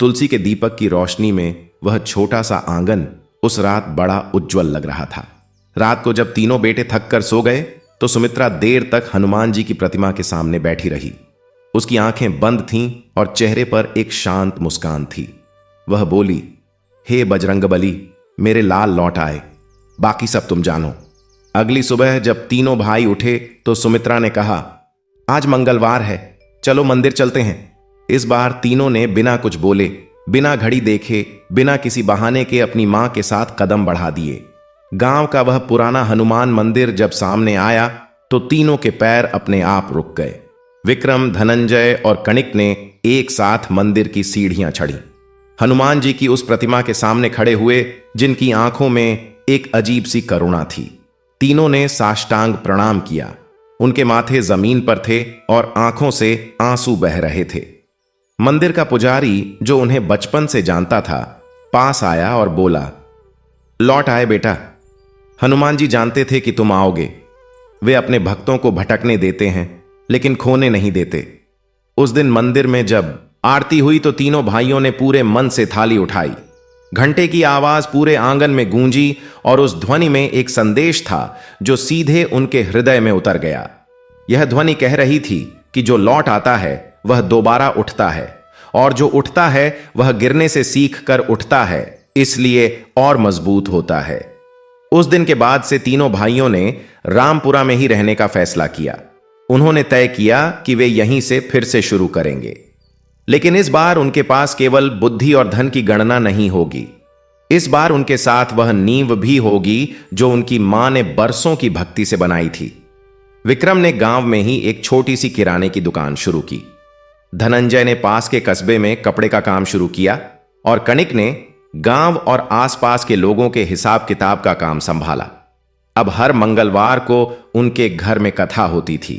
तुलसी के दीपक की रोशनी में वह छोटा सा आंगन उस रात बड़ा उज्जवल लग रहा था। रात को जब तीनों बेटे थक कर सो गए तो सुमित्रा देर तक हनुमान जी की प्रतिमा के सामने बैठी रही। उसकी आंखें बंद थीं और चेहरे पर एक शांत मुस्कान थी। वह बोली, हे बजरंगबली, मेरे लाल लौट आए, बाकी सब तुम जानो। अगली सुबह जब तीनों भाई उठे तो सुमित्रा ने कहा, आज मंगलवार है, चलो मंदिर चलते हैं। इस बार तीनों ने बिना कुछ बोले, बिना घड़ी देखे, बिना किसी बहाने के अपनी मां के साथ कदम बढ़ा दिए। गांव का वह पुराना हनुमान मंदिर जब सामने आया तो तीनों के पैर अपने आप रुक गए। विक्रम, धनंजय और कणिक ने एक साथ मंदिर की सीढ़ियां चढ़ी। हनुमान जी की उस प्रतिमा के सामने खड़े हुए जिनकी आंखों में एक अजीब सी करुणा थी। तीनों ने साष्टांग प्रणाम किया। उनके माथे जमीन पर थे और आंखों से आंसू बह रहे थे। मंदिर का पुजारी, जो उन्हें बचपन से जानता था, पास आया और बोला, लौट आए बेटा। हनुमान जी जानते थे कि तुम आओगे। वे अपने भक्तों को भटकने देते हैं लेकिन खोने नहीं देते। उस दिन मंदिर में जब आरती हुई तो तीनों भाइयों ने पूरे मन से थाली उठाई। घंटे की आवाज पूरे आंगन में गूंजी और उस ध्वनि में एक संदेश था जो सीधे उनके हृदय में उतर गया। यह ध्वनि कह रही थी कि जो लौट आता है वह दोबारा उठता है, और जो उठता है वह गिरने से सीख कर उठता है, इसलिए और मजबूत होता है। उस दिन के बाद से तीनों भाइयों ने रामपुरा में ही रहने का फैसला किया। उन्होंने तय किया कि वे यहीं से फिर से शुरू करेंगे। लेकिन इस बार उनके पास केवल बुद्धि और धन की गणना नहीं होगी। इस बार उनके साथ वह नींव भी होगी जो उनकी मां ने बरसों की भक्ति से बनाई थी। विक्रम ने गांव में ही एक छोटी सी किराने की दुकान शुरू की। धनंजय ने पास के कस्बे में कपड़े का काम शुरू किया और कणिक ने गांव और आसपास के लोगों के हिसाब किताब का काम संभाला। अब हर मंगलवार को उनके घर में कथा होती थी।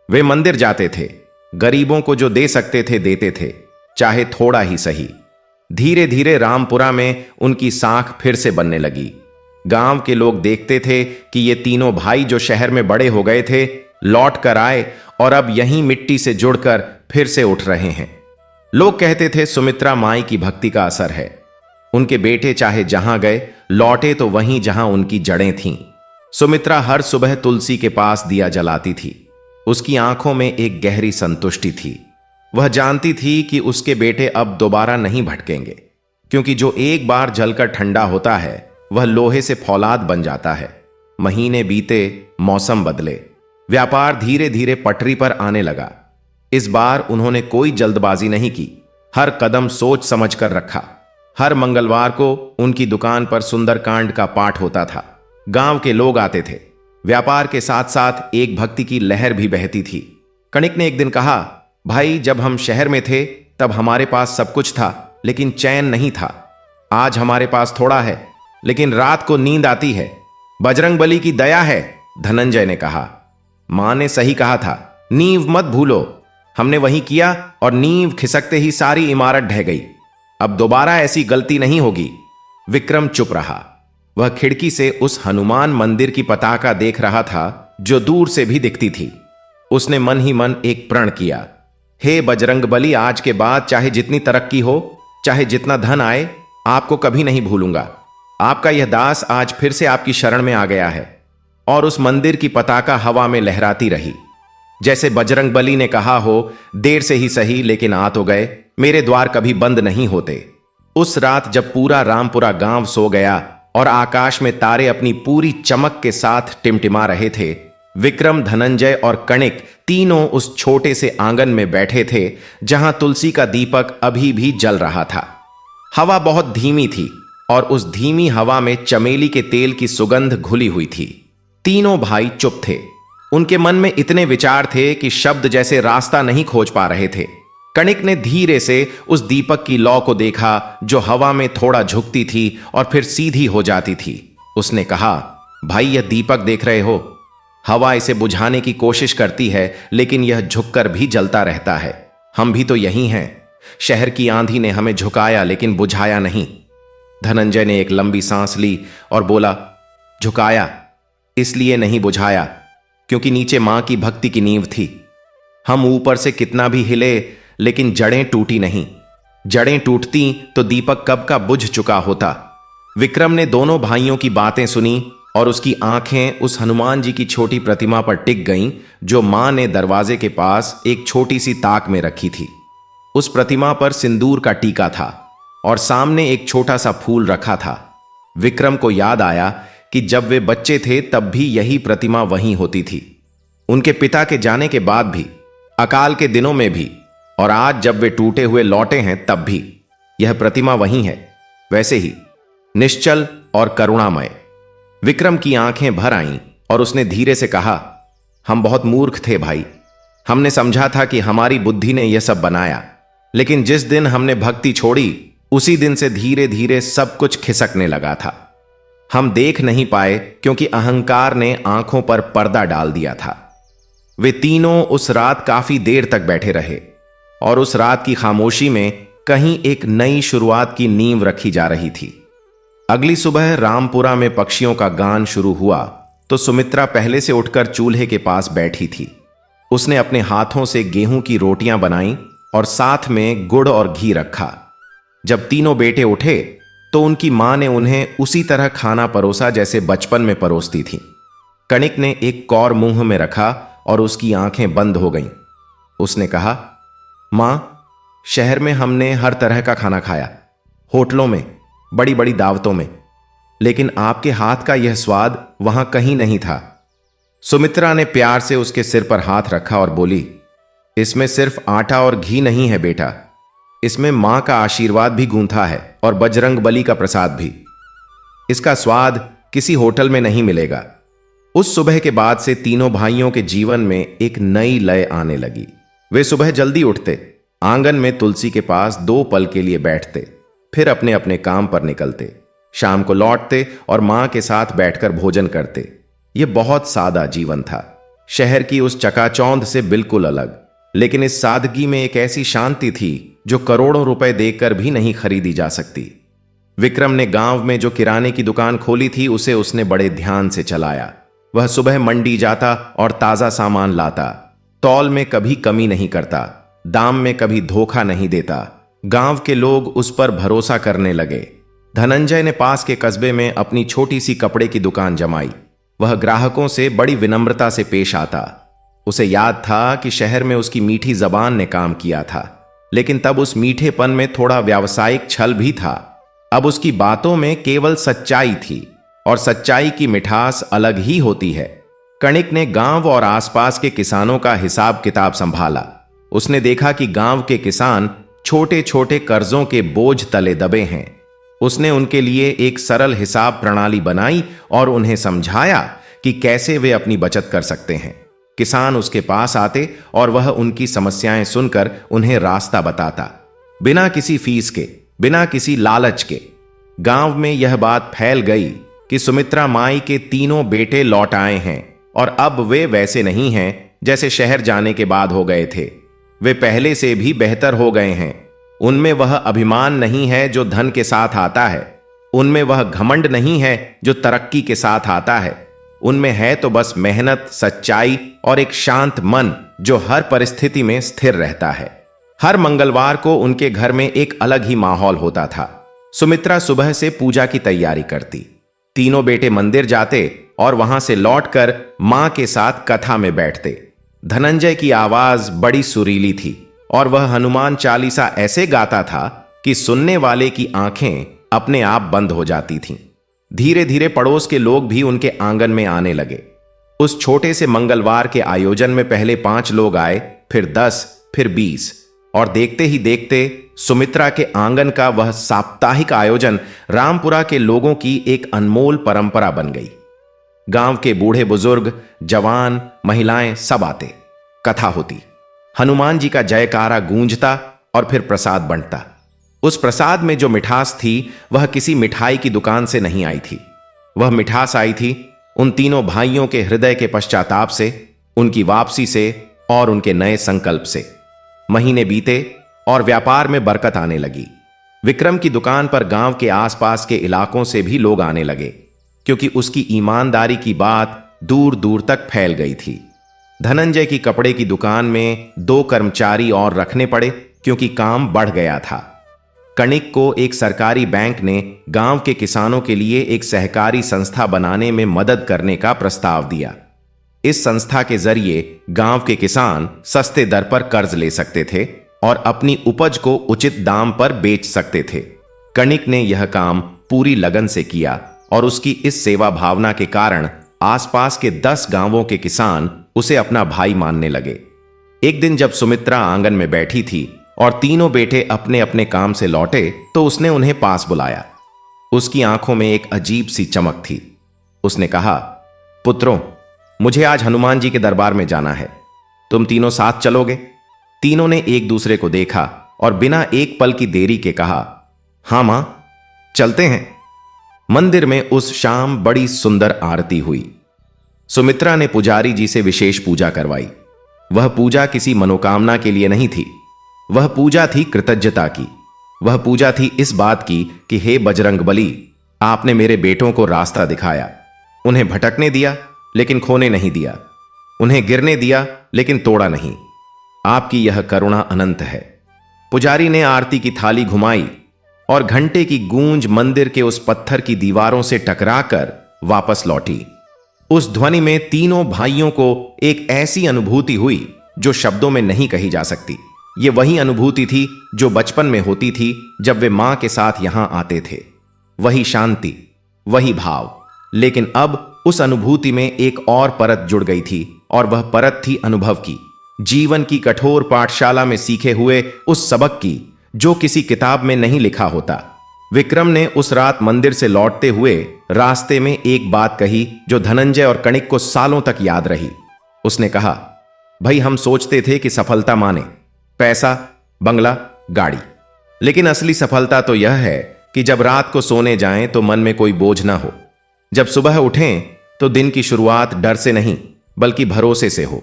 वे मंदिर जाते थे, गरीबों को जो दे सकते थे देते थे, चाहे थोड़ा ही सही। धीरे धीरे रामपुरा में उनकी साख फिर से बनने लगी। गांव के लोग देखते थे कि ये तीनों भाई जो शहर में बड़े हो गए थे लौट कर आए और अब यहीं मिट्टी से जुड़कर फिर से उठ रहे हैं। लोग कहते थे सुमित्रा माई की भक्ति का असर है। उनके बेटे चाहे जहां गए लौटे तो वहीं जहां उनकी जड़ें थीं। सुमित्रा हर सुबह तुलसी के पास दिया जलाती थी। उसकी आंखों में एक गहरी संतुष्टि थी। वह जानती थी कि उसके बेटे अब दोबारा नहीं भटकेंगे, क्योंकि जो एक बार जलकर ठंडा होता है वह लोहे से फौलाद बन जाता है। महीने बीते, मौसम बदले, व्यापार धीरे धीरे पटरी पर आने लगा। इस बार उन्होंने कोई जल्दबाजी नहीं की, हर कदम सोच समझ कर रखा। हर मंगलवार को उनकी दुकान पर सुंदरकांड का पाठ होता था। गांव के लोग आते थे। व्यापार के साथ साथ एक भक्ति की लहर भी बहती थी। कणिक ने एक दिन कहा, भाई जब हम शहर में थे तब हमारे पास सब कुछ था, लेकिन चैन नहीं था। आज हमारे पास थोड़ा है, लेकिन रात को नींद आती है। बजरंगबली की दया है। धनंजय ने कहा, मां ने सही कहा था, नींव मत भूलो। हमने वही किया और नींव खिसकते ही सारी इमारत ढह गई। अब दोबारा ऐसी गलती नहीं होगी। विक्रम चुप रहा। वह खिड़की से उस हनुमान मंदिर की पताका देख रहा था जो दूर से भी दिखती थी। उसने मन ही मन एक प्रण किया, हे बजरंगबली, आज के बाद चाहे जितनी तरक्की हो, चाहे जितना धन आए, आपको कभी नहीं भूलूंगा। आपका यह दास आज फिर से आपकी शरण में आ गया है। और उस मंदिर की पताका हवा में लहराती रही। जैसे बजरंगबली ने कहा हो, देर से ही सही लेकिन आ तो गए, मेरे द्वार कभी बंद नहीं होते। उस रात जब पूरा रामपुरा गांव सो गया और आकाश में तारे अपनी पूरी चमक के साथ टिमटिमा रहे थे, विक्रम, धनंजय और कणिक तीनों उस छोटे से आंगन में बैठे थे जहां तुलसी का दीपक अभी भी जल रहा था। हवा बहुत धीमी थी और उस धीमी हवा में चमेली के तेल की सुगंध घुली हुई थी। तीनों भाई चुप थे। उनके मन में इतने विचार थे कि शब्द जैसे रास्ता नहीं खोज पा रहे थे। कणिक ने धीरे से उस दीपक की लौ को देखा जो हवा में थोड़ा झुकती थी और फिर सीधी हो जाती थी। उसने कहा, भाई यह दीपक देख रहे हो? हवा इसे बुझाने की कोशिश करती है लेकिन यह झुककर भी जलता रहता है। हम भी तो यही हैं। शहर की आंधी ने हमें झुकाया लेकिन बुझाया नहीं। धनंजय ने एक लंबी सांस ली और बोला, झुकाया इसलिए नहीं बुझाया क्योंकि नीचे मां की भक्ति की नींव थी। हम ऊपर से कितना भी हिले लेकिन जड़ें टूटी नहीं। जड़ें टूटती तो दीपक कब का बुझ चुका होता। विक्रम ने दोनों भाइयों की बातें सुनी और उसकी आंखें उस हनुमान जी की छोटी प्रतिमा पर टिक गईं जो मां ने दरवाजे के पास एक छोटी सी ताक में रखी थी। उस प्रतिमा पर सिंदूर का टीका था और सामने एक छोटा सा फूल रखा था। विक्रम को याद आया कि जब वे बच्चे थे तब भी यही प्रतिमा वहीं होती थी। उनके पिता के जाने के बाद भी, अकाल के दिनों में भी, और आज जब वे टूटे हुए लौटे हैं तब भी यह प्रतिमा वहीं है, वैसे ही निश्चल और करुणामय। विक्रम की आंखें भर आईं और उसने धीरे से कहा, हम बहुत मूर्ख थे भाई। हमने समझा था कि हमारी बुद्धि ने यह सब बनाया, लेकिन जिस दिन हमने भक्ति छोड़ी उसी दिन से धीरे धीरे सब कुछ खिसकने लगा था। हम देख नहीं पाए क्योंकि अहंकार ने आंखों पर पर्दा डाल दिया था। वे तीनों उस रात काफी देर तक बैठे रहे और उस रात की खामोशी में कहीं एक नई शुरुआत की नींव रखी जा रही थी। अगली सुबह रामपुरा में पक्षियों का गान शुरू हुआ तो सुमित्रा पहले से उठकर चूल्हे के पास बैठी थी। उसने अपने हाथों से गेहूं की रोटियां बनाई और साथ में गुड़ और घी रखा। जब तीनों बेटे उठे तो उनकी मां ने उन्हें उसी तरह खाना परोसा जैसे बचपन में परोसती थी। कणिक ने एक कौर मुंह में रखा और उसकी आंखें बंद हो गईं। उसने कहा, मां, शहर में हमने हर तरह का खाना खाया, होटलों में, बड़ी बड़ी दावतों में, लेकिन आपके हाथ का यह स्वाद वहां कहीं नहीं था। सुमित्रा ने प्यार से उसके सिर पर हाथ रखा और बोली, इसमें सिर्फ आटा और घी नहीं है बेटा, इसमें मां का आशीर्वाद भी गूंथा है और बजरंग बली का प्रसाद भी। इसका स्वाद किसी होटल में नहीं मिलेगा। उस सुबह के बाद से तीनों भाइयों के जीवन में एक नई लय आने लगी। वे सुबह जल्दी उठते, आंगन में तुलसी के पास 2 पल के लिए बैठते, फिर अपने अपने काम पर निकलते, शाम को लौटते और मां के साथ बैठकर भोजन करते। यह बहुत सादा जीवन था, शहर की उस चकाचौंध से बिल्कुल अलग। लेकिन इस सादगी में एक ऐसी शांति थी जो करोड़ों रुपए देकर भी नहीं खरीदी जा सकती। विक्रम ने गांव में जो किराने की दुकान खोली थी उसे उसने बड़े ध्यान से चलाया। वह सुबह मंडी जाता और ताजा सामान लाता, तौल में कभी कमी नहीं करता, दाम में कभी धोखा नहीं देता। गांव के लोग उस पर भरोसा करने लगे। धनंजय ने पास के कस्बे में अपनी छोटी सी कपड़े की दुकान जमाई। वह ग्राहकों से बड़ी विनम्रता से पेश आता। उसे याद था कि शहर में उसकी मीठी जबान ने काम किया था, लेकिन तब उस मीठेपन में थोड़ा व्यावसायिक छल भी था। अब उसकी बातों में केवल सच्चाई थी, और सच्चाई की मिठास अलग ही होती है। कणिक ने गांव और आसपास के किसानों का हिसाब किताब संभाला। उसने देखा कि गांव के किसान छोटे छोटे कर्जों के बोझ तले दबे हैं। उसने उनके लिए एक सरल हिसाब प्रणाली बनाई और उन्हें समझाया कि कैसे वे अपनी बचत कर सकते हैं। किसान उसके पास आते और वह उनकी समस्याएं सुनकर उन्हें रास्ता बताता, बिना किसी फीस के, बिना किसी लालच के। गांव में यह बात फैल गई कि सुमित्रा माई के तीनों बेटे लौट आए हैं, और अब वे वैसे नहीं हैं जैसे शहर जाने के बाद हो गए थे। वे पहले से भी बेहतर हो गए हैं। उनमें वह अभिमान नहीं है जो धन के साथ आता है, उनमें वह घमंड नहीं है जो तरक्की के साथ आता है। उनमें है तो बस मेहनत, सच्चाई और एक शांत मन जो हर परिस्थिति में स्थिर रहता है। हर मंगलवार को उनके घर में एक अलग ही माहौल होता था। सुमित्रा सुबह से पूजा की तैयारी करती, तीनों बेटे मंदिर जाते और वहां से लौटकर मां के साथ कथा में बैठते। धनंजय की आवाज बड़ी सुरीली थी और वह हनुमान चालीसा ऐसे गाता था कि सुनने वाले की आंखें अपने आप बंद हो जाती थीं। धीरे धीरे पड़ोस के लोग भी उनके आंगन में आने लगे। उस छोटे से मंगलवार के आयोजन में पहले 5 लोग आए, फिर 10, फिर 20, और देखते ही देखते सुमित्रा के आंगन का वह साप्ताहिक आयोजन रामपुरा के लोगों की एक अनमोल परंपरा बन गई। गांव के बूढ़े बुजुर्ग, जवान, महिलाएं सब आते, कथा होती, हनुमान जी का जयकारा गूंजता और फिर प्रसाद बंटता। उस प्रसाद में जो मिठास थी वह किसी मिठाई की दुकान से नहीं आई थी। वह मिठास आई थी उन तीनों भाइयों के हृदय के पश्चाताप से, उनकी वापसी से और उनके नए संकल्प से। महीने बीते और व्यापार में बरकत आने लगी। विक्रम की दुकान पर गांव के आसपास के इलाकों से भी लोग आने लगे, क्योंकि उसकी ईमानदारी की बात दूर दूर तक फैल गई थी। धनंजय की कपड़े की दुकान में 2 कर्मचारी और रखने पड़े क्योंकि काम बढ़ गया था। कणिक को एक सरकारी बैंक ने गांव के किसानों के लिए एक सहकारी संस्था बनाने में मदद करने का प्रस्ताव दिया। इस संस्था के जरिए गांव के किसान सस्ते दर पर कर्ज ले सकते थे और अपनी उपज को उचित दाम पर बेच सकते थे। कणिक ने यह काम पूरी लगन से किया और उसकी इस सेवा भावना के कारण आसपास के 10 गांवों के किसान उसे अपना भाई मानने लगे। एक दिन जब सुमित्रा आंगन में बैठी थी और तीनों बेटे अपने अपने काम से लौटे तो उसने उन्हें पास बुलाया। उसकी आंखों में एक अजीब सी चमक थी। उसने कहा, पुत्रों, मुझे आज हनुमान जी के दरबार में जाना है, तुम तीनों साथ चलोगे? तीनों ने एक दूसरे को देखा और बिना एक पल की देरी के कहा, हां मां, चलते हैं। मंदिर में उस शाम बड़ी सुंदर आरती हुई। सुमित्रा ने पुजारी जी से विशेष पूजा करवाई। वह पूजा किसी मनोकामना के लिए नहीं थी, वह पूजा थी कृतज्ञता की। वह पूजा थी इस बात की कि हे बजरंग बली, आपने मेरे बेटों को रास्ता दिखाया, उन्हें भटकने दिया लेकिन खोने नहीं दिया, उन्हें गिरने दिया लेकिन तोड़ा नहीं। आपकी यह करुणा अनंत है। पुजारी ने आरती की थाली घुमाई और घंटे की गूंज मंदिर के उस पत्थर की दीवारों से टकराकर वापस लौटी। उस ध्वनि में तीनों भाइयों को एक ऐसी अनुभूति हुई जो शब्दों में नहीं कही जा सकती। ये वही अनुभूति थी जो बचपन में होती थी जब वे मां के साथ यहां आते थे। वही शांति, वही भाव। लेकिन अब उस अनुभूति में एक और परत जुड़ गई थी, और वह परत थी अनुभव की, जीवन की कठोर पाठशाला में सीखे हुए उस सबक की जो किसी किताब में नहीं लिखा होता। विक्रम ने उस रात मंदिर से लौटते हुए रास्ते में एक बात कही जो धनंजय और कणिक को सालों तक याद रही। उसने कहा, भाई, हम सोचते थे कि सफलता माने पैसा, बंगला, गाड़ी, लेकिन असली सफलता तो यह है कि जब रात को सोने जाएं तो मन में कोई बोझ ना हो, जब सुबह उठें तो दिन की शुरुआत डर से नहीं बल्कि भरोसे से हो।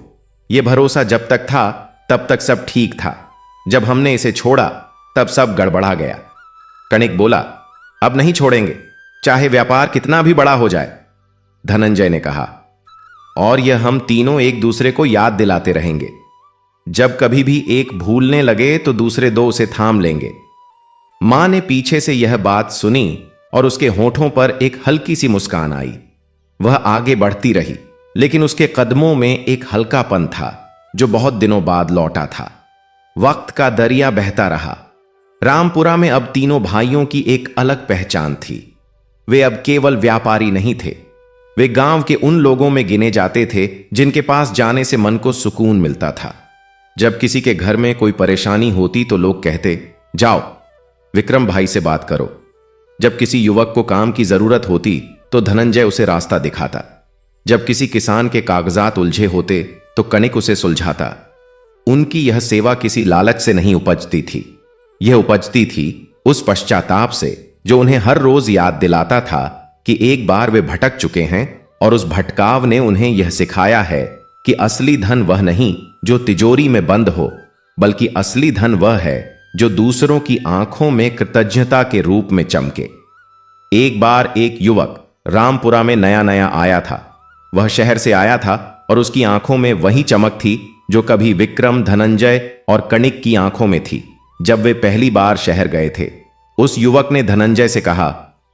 यह भरोसा जब तक था तब तक सब ठीक था, जब हमने इसे छोड़ा तब सब गड़बड़ा गया। कणिक बोला, अब नहीं छोड़ेंगे, चाहे व्यापार कितना भी बड़ा हो जाए। धनंजय ने कहा, और यह हम तीनों एक दूसरे को याद दिलाते रहेंगे। जब कभी भी एक भूलने लगे तो दूसरे दो उसे थाम लेंगे। मां ने पीछे से यह बात सुनी और उसके होठों पर एक हल्की सी मुस्कान आई। वह आगे बढ़ती रही, लेकिन उसके कदमों में एक हल्कापन था जो बहुत दिनों बाद लौटा था। वक्त का दरिया बहता रहा। रामपुरा में अब तीनों भाइयों की एक अलग पहचान थी। वे अब केवल व्यापारी नहीं थे, वे गांव के उन लोगों में गिने जाते थे जिनके पास जाने से मन को सुकून मिलता था। जब किसी के घर में कोई परेशानी होती तो लोग कहते, जाओ विक्रम भाई से बात करो। जब किसी युवक को काम की जरूरत होती तो धनंजय उसे रास्ता दिखाता। जब किसी किसान के कागजात उलझे होते तो कणिक उसे सुलझाता। उनकी यह सेवा किसी लालच से नहीं उपजती थी, यह उपजती थी उस पश्चाताप से जो उन्हें हर रोज याद दिलाता था कि एक बार वे भटक चुके हैं, और उस भटकाव ने उन्हें यह सिखाया है कि असली धन वह नहीं जो तिजोरी में बंद हो, बल्कि असली धन वह है जो दूसरों की आंखों में कृतज्ञता के रूप में चमके। एक बार एक युवक रामपुरा में नया नया आया था। वह शहर से आया था और उसकी आंखों में वही चमक थी जो कभी विक्रम, धनंजय और कणिक की आंखों में थी जब वे पहली बार शहर गए थे। उस युवक ने धनंजय से कहा,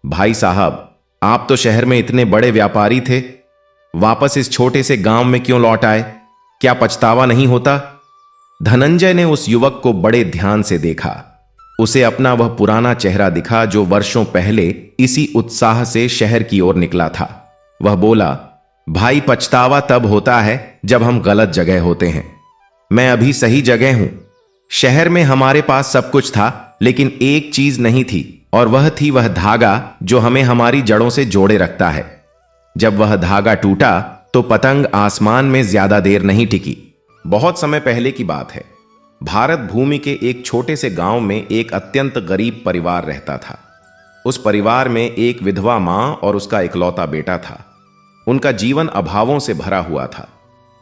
भाई साहब, आप तो शहर में इतने बड़े व्यापारी थे, वापस इस छोटे से गांव में क्यों लौट आए? क्या पछतावा नहीं होता? धनंजय ने उस युवक को बड़े ध्यान से देखा। उसे अपना वह पुराना चेहरा दिखा जो वर्षों पहले इसी उत्साह से शहर की ओर निकला था। वह बोला, भाई, पछतावा तब होता है जब हम गलत जगह होते हैं। मैं अभी सही जगह हूं। शहर में हमारे पास सब कुछ था, लेकिन एक चीज नहीं थी, और वह थी वह धागा जो हमें हमारी जड़ों से जोड़े रखता है। जब वह धागा टूटा तो पतंग आसमान में ज्यादा देर नहीं टिकी। बहुत समय पहले की बात है। भारत भूमि के एक छोटे से गांव में एक अत्यंत गरीब परिवार रहता था। उस परिवार में एक विधवा मां और उसका इकलौता बेटा था। उनका जीवन अभावों से भरा हुआ था।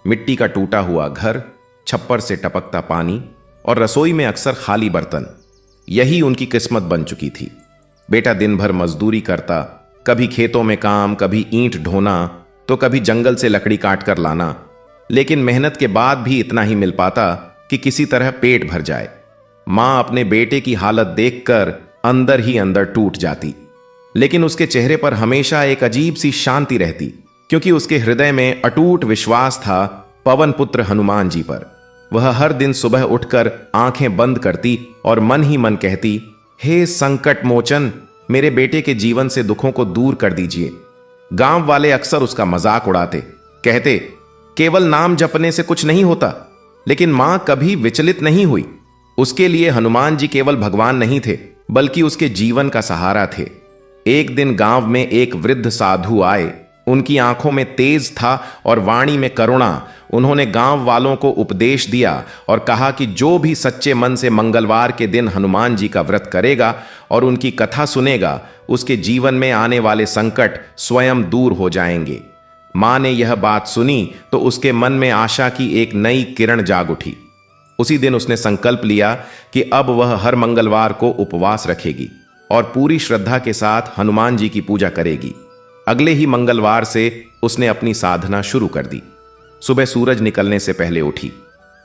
मिट्टी का टूटा हुआ घर, छप्पर से टपकता पानी और रसोई में अक्सर खाली बर्तन, यही उनकी किस्मत बन चुकी थी। बेटा दिन भर मजदूरी करता, कभी खेतों में काम, कभी ईंट ढोना, तो कभी जंगल से लकड़ी काट कर लाना, लेकिन मेहनत के बाद भी इतना ही मिल पाता कि किसी तरह पेट भर जाए। मां अपने बेटे की हालत देखकर अंदर ही अंदर टूट जाती, लेकिन उसके चेहरे पर हमेशा एक अजीब सी शांति रहती, क्योंकि उसके हृदय में अटूट विश्वास था पवन पुत्र हनुमान जी पर। वह हर दिन सुबह उठकर आंखें बंद करती और मन ही मन कहती, हे संकट मोचन, मेरे बेटे के जीवन से दुखों को दूर कर दीजिए। गांव वाले अक्सर उसका मजाक उड़ाते, कहते, केवल नाम जपने से कुछ नहीं होता। लेकिन मां कभी विचलित नहीं हुई। उसके लिए हनुमान जी केवल भगवान नहीं थे, बल्कि उसके जीवन का सहारा थे। एक दिन गांव में एक वृद्ध साधु आए। उनकी आंखों में तेज था और वाणी में करुणा। उन्होंने गांव वालों को उपदेश दिया और कहा कि जो भी सच्चे मन से मंगलवार के दिन हनुमान जी का व्रत करेगा और उनकी कथा सुनेगा, उसके जीवन में आने वाले संकट स्वयं दूर हो जाएंगे। मां ने यह बात सुनी तो उसके मन में आशा की एक नई किरण जाग उठी। उसी दिन उसने संकल्प लिया कि अब वह हर मंगलवार को उपवास रखेगी और पूरी श्रद्धा के साथ हनुमान जी की पूजा करेगी। अगले ही मंगलवार से उसने अपनी साधना शुरू कर दी। सुबह सूरज निकलने से पहले उठी,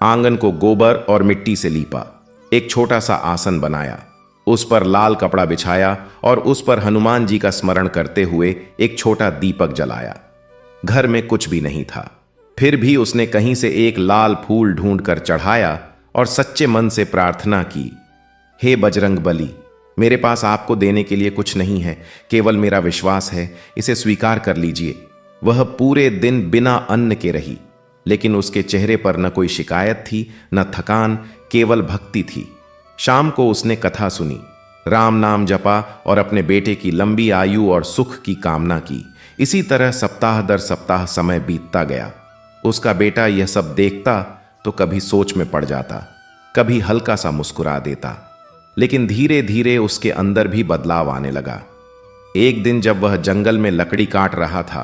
आंगन को गोबर और मिट्टी से लीपा, एक छोटा सा आसन बनाया, उस पर लाल कपड़ा बिछाया और उस पर हनुमान जी का स्मरण करते हुए एक छोटा दीपक जलाया। घर में कुछ भी नहीं था, फिर भी उसने कहीं से एक लाल फूल ढूंढकर चढ़ाया और सच्चे मन से प्रार्थना की, हे बजरंग बली, मेरे पास आपको देने के लिए कुछ नहीं है, केवल मेरा विश्वास है, इसे स्वीकार कर लीजिए। वह पूरे दिन बिना अन्न के रही, लेकिन उसके चेहरे पर न कोई शिकायत थी, न थकान, केवल भक्ति थी। शाम को उसने कथा सुनी, राम नाम जपा और अपने बेटे की लंबी आयु और सुख की कामना की। इसी तरह सप्ताह दर सप्ताह समय बीतता गया। उसका बेटा यह सब देखता तो कभी सोच में पड़ जाता, कभी हल्का सा मुस्कुरा देता, लेकिन धीरे धीरे उसके अंदर भी बदलाव आने लगा। एक दिन जब वह जंगल में लकड़ी काट रहा था,